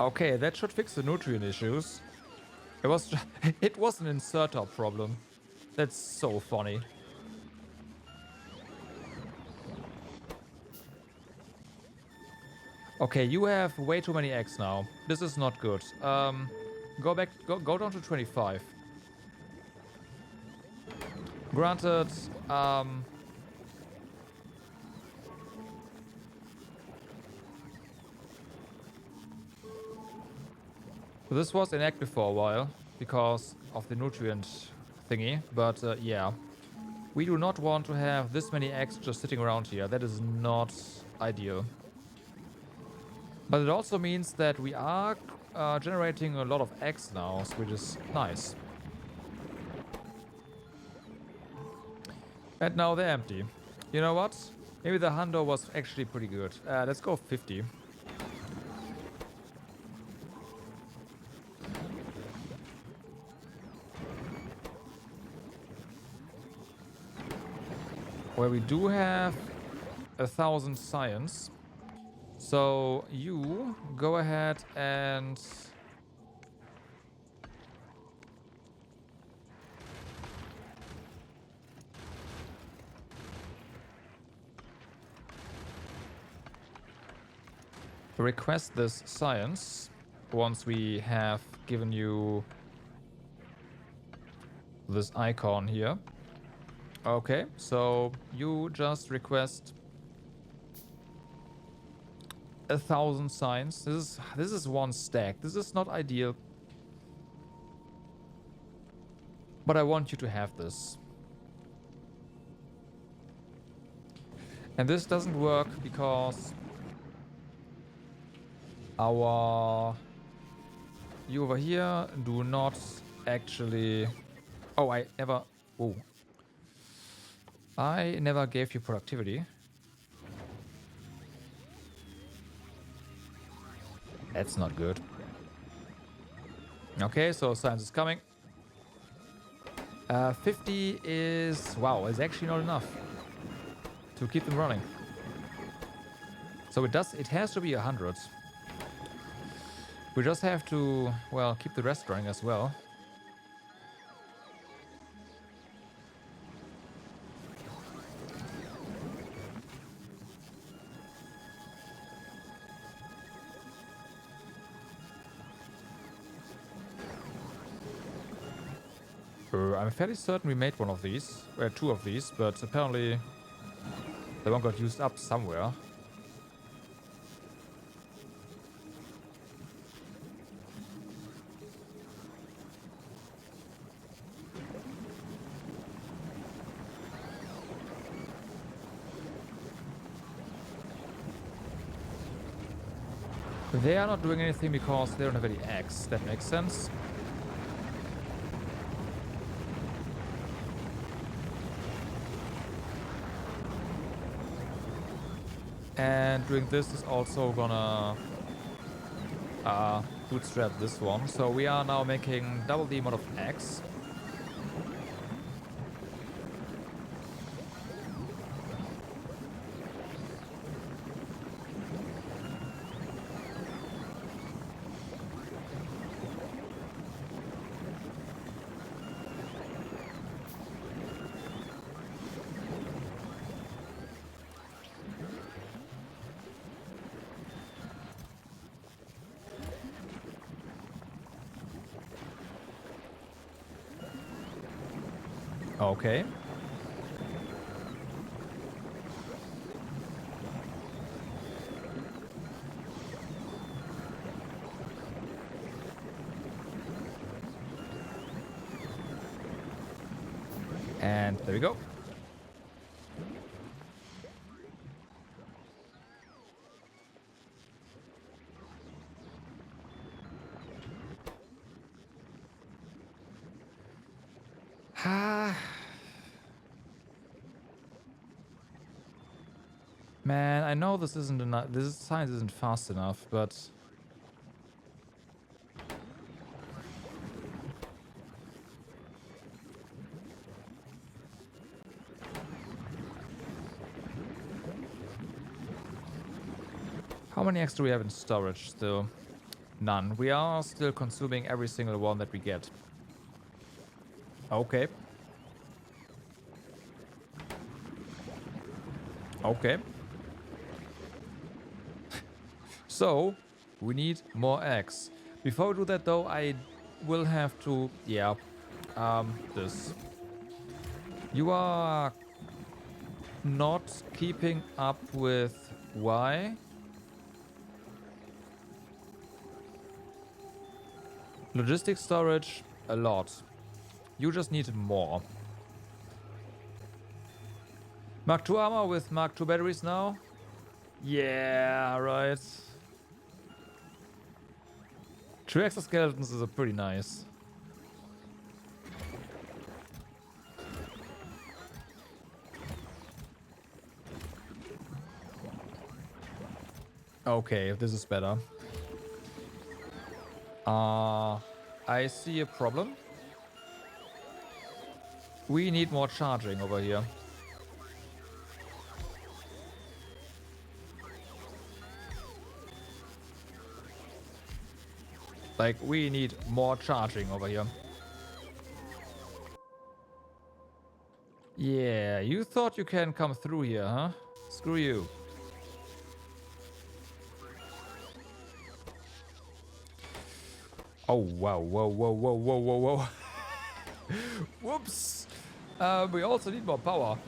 Okay, that should fix the nutrient issues. It was an inserter problem. That's so funny. Okay, you have way too many eggs now. This is not good. Go back, go down to 25. Granted, this was inactive for a while because of the nutrient thingy, but yeah. We do not want to have this many eggs just sitting around here. That is not ideal. But it also means that we are generating a lot of eggs now, which is nice. And now they're empty. You know what? Maybe the hundo was actually pretty good. Let's go 50. Where we do have 1,000 science. So you go ahead and request this science once we have given you this icon here. Okay, so you just request 1,000 signs. This is one stack. This is not ideal, but I want you to have this. And this doesn't work because you over here do not actually. Oh, I never. Oh, I never gave you productivity. That's not good. Okay, so science is coming. 50 is... Wow, is actually not enough to keep them running. So it has to be 100. We just have to, well, keep the rest running as well. I'm fairly certain we made one of these, two of these, but apparently the one got used up somewhere. They are not doing anything because they don't have any eggs. That makes sense. And doing this is also gonna bootstrap this one. So we are now making double the amount of eggs. Okay. And there we go. Man, I know this isn't enough. This science isn't fast enough, but how many eggs do we have in storage still? None. We are still consuming every single one that we get. Okay. Okay. So we need more eggs. Before we do that though, I will have to, yeah, this. You are not keeping up with Y. Logistics storage, a lot. You just need more. Mark 2 armor with Mark 2 batteries now? Yeah, right. 2 exoskeletons is a pretty nice. Okay, this is better. I see a problem. We need more charging over here. Like, we need more charging over here. Yeah, you thought you can come through here, huh? Screw you. Oh, wow, whoa, whoa, whoa, whoa, whoa, whoa. Whoops. We also need more power.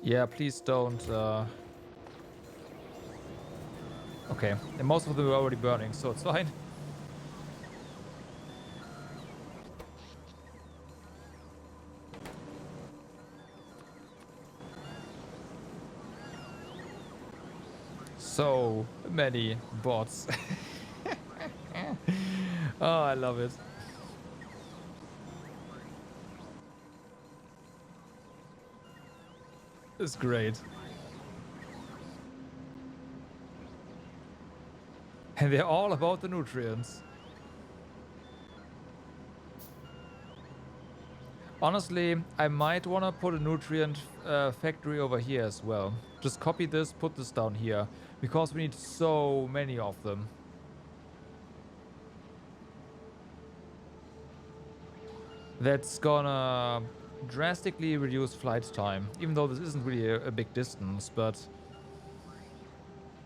Yeah, please don't. Okay, and most of them are already burning, so it's fine. So many bots. Oh, I love it. It's great. And they're all about the nutrients. Honestly, I might want to put a nutrient factory over here as well. Just copy this, put this down here, because we need so many of them. That's gonna drastically reduce flight time, even though this isn't really a big distance, but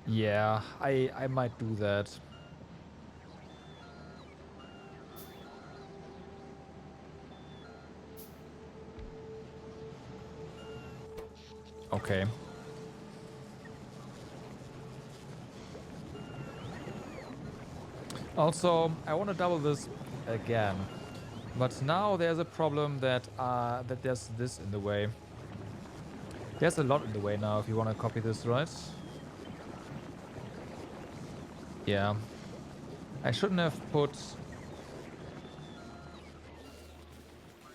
yeah, I might do that. Okay. Also, I want to double this again. But now there's a problem that there's this in the way. There's a lot in the way now if you want to copy this, right? Yeah. I shouldn't have put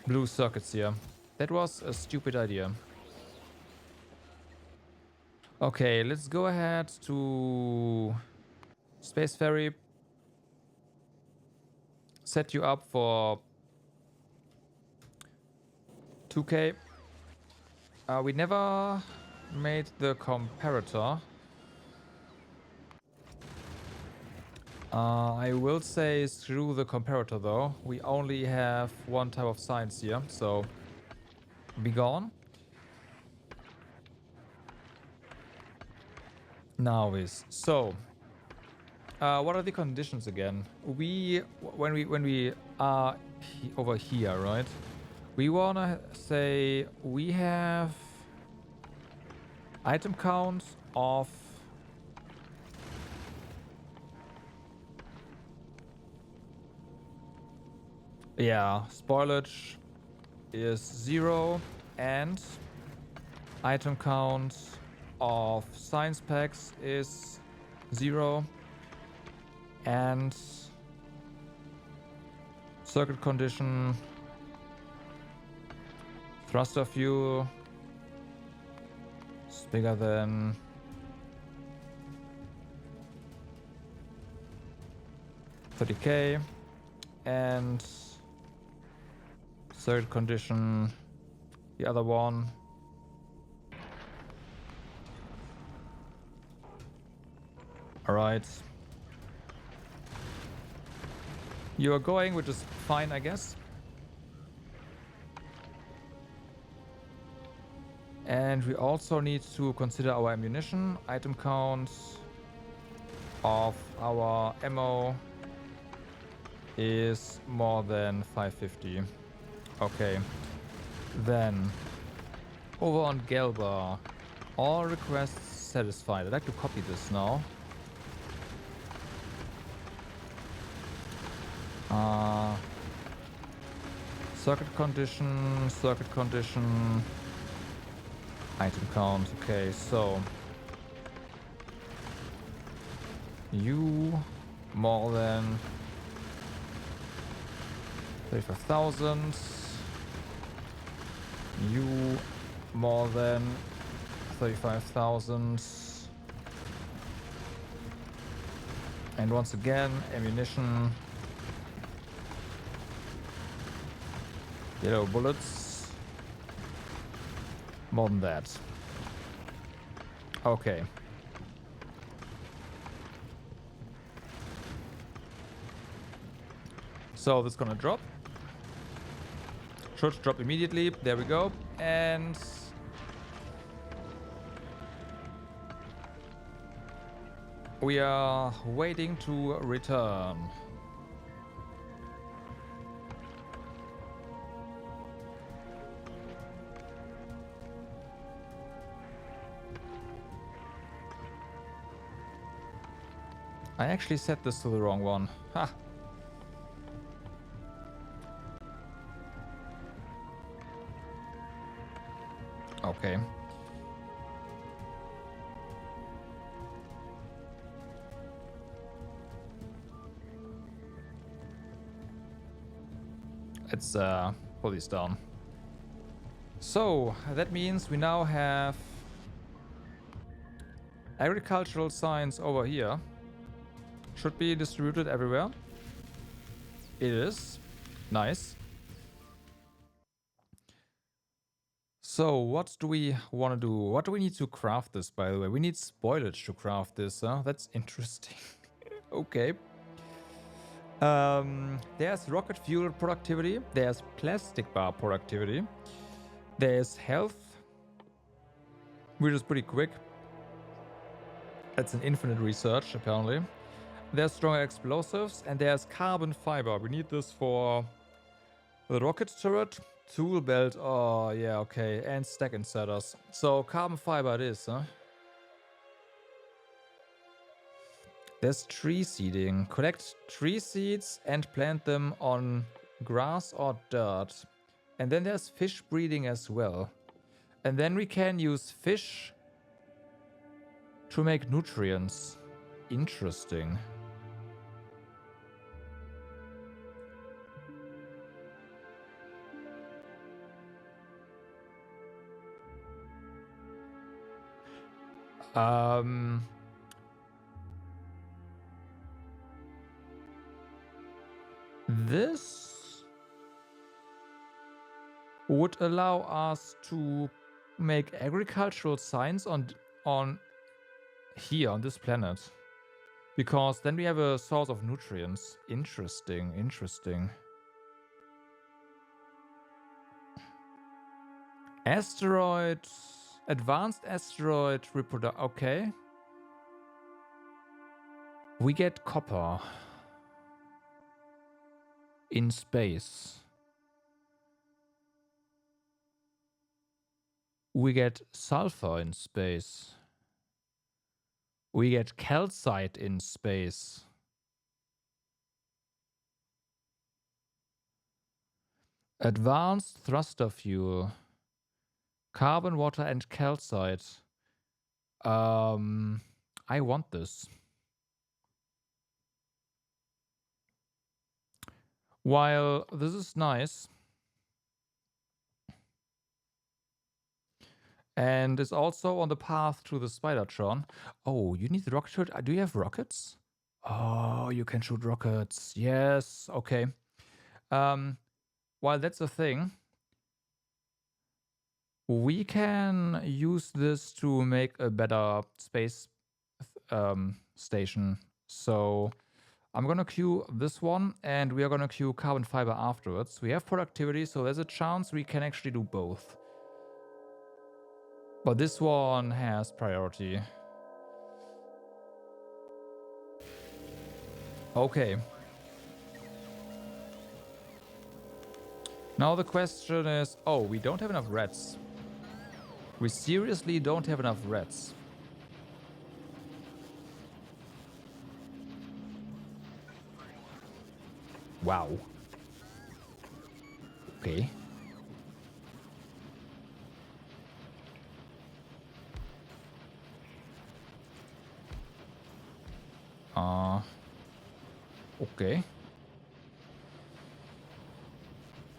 blue circuits here. That was a stupid idea. Okay, let's go ahead to Space Ferry. Set you up for 2K. We never made the comparator. I will say screw the comparator though. We only have one type of science here, so be gone. Now is so. What are the conditions again? When we are over here, right? We wanna say we have item count of spoilage is 0 and item count of science packs is 0 and circuit condition thruster fuel bigger than 30k. And third condition, the other one. All right. You are going, which is fine, I guess. And we also need to consider our ammunition. Item count of our ammo is more than 550. Okay. Then, over on Gelba, all requests satisfied. I'd like to copy this now. Circuit condition, item count. Okay, so you more than 35,000. You more than 35,000. And once again, ammunition. Yellow bullets. More than that. Okay. So this is gonna drop. Should drop immediately. There we go. And we are waiting to return. I actually set this to the wrong one. Ha! Okay. Let's pull these down. So that means we now have agricultural science over here. Should be distributed everywhere. It is. Nice. So what do we want to do? What do we need to craft this, by the way? We need spoilage to craft this, huh? That's interesting. Okay. There's rocket fuel productivity. There's plastic bar productivity. There's health, which is pretty quick. That's an infinite research, apparently. There's stronger explosives, and there's carbon fiber. We need this for the rocket turret, tool belt. Oh, yeah, okay. And stack inserters. So carbon fiber it is, huh? There's tree seeding. Collect tree seeds and plant them on grass or dirt. And then there's fish breeding as well. And then we can use fish to make nutrients. Interesting. This would allow us to make agricultural science on here on this planet, because then we have a source of nutrients. Interesting, interesting. Asteroid, advanced asteroid reproduct. Okay, we get copper in space. We get sulfur in space. We get calcite in space. Advanced thruster fuel. Carbon, water, and calcite. I want this. While this is nice, And it's also on the path to the Spidertron. Oh, you need the rocket shoot. Do you have rockets? Oh, you can shoot rockets. Yes. Okay. While that's a thing, we can use this to make a better space station. So I'm gonna queue this one, and we are gonna queue carbon fiber afterwards. We have productivity, so there's a chance we can actually do both. But this one has priority. Okay. Now the question is, oh, we don't have enough reds. We seriously don't have enough reds. Wow. Okay. Okay.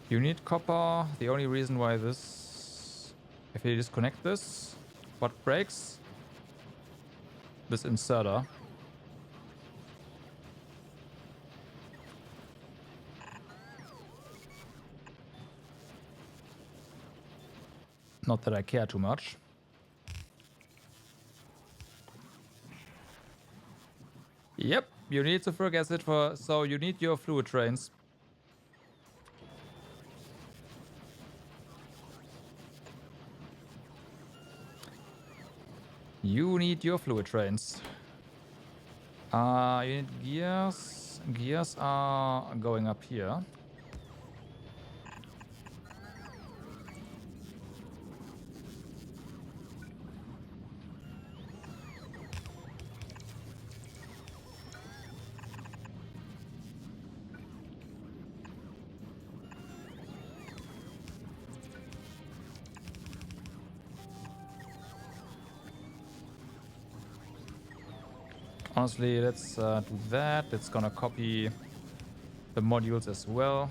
You need copper. The only reason why this... If you disconnect this, what breaks? This inserter. Not that I care too much. Yep, you need sulfuric acid for... So you need your fluid trains. You need your fluid trains. You need gears. Gears are going up here. Honestly, let's do that. It's gonna copy the modules as well.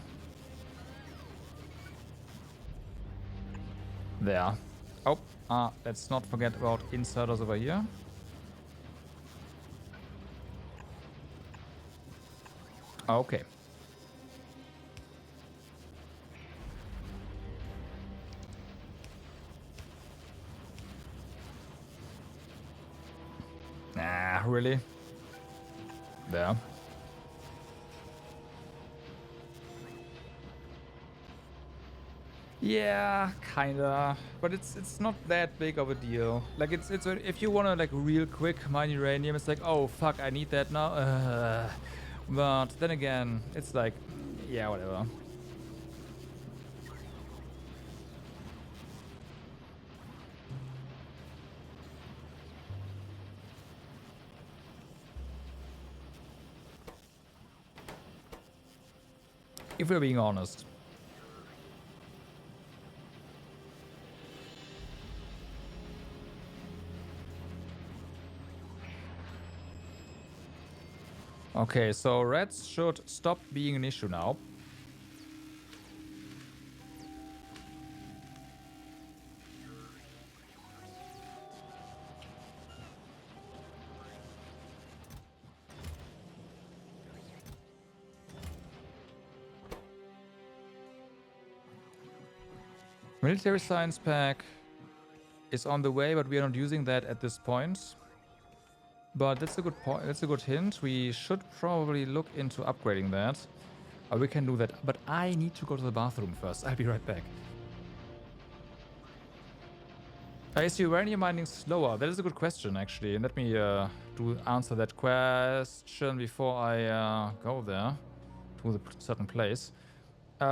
There. Oh, let's not forget about inserters over here. Okay. Nah, really? There. Yeah, kinda, but it's not that big of a deal. Like it's if you wanna like real quick mine uranium, it's like, oh fuck, I need that now. But then again, it's like, yeah, whatever. If we're being honest. Okay, so reds should stop being an issue now. Military science pack is on the way, but we are not using that at this point. But that's a good point. That's a good hint. We should probably look into upgrading that. We can do that, but I need to go to the bathroom first. I'll be right back. Is uranium mining slower? That is a good question, actually. Let me answer that question before I go there to the certain place.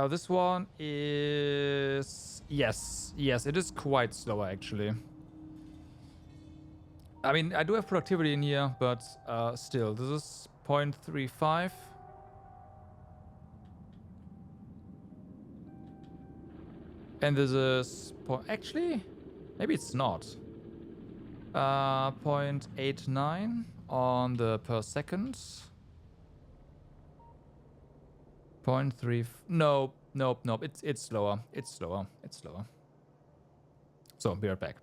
This one is... Yes, it is quite slower, actually. I mean, I do have productivity in here, but still, this is 0.35. And this is... Actually, maybe it's not. 0.89 on the per second. 0.3... Nope. It's slower. It's slower. So, be right back.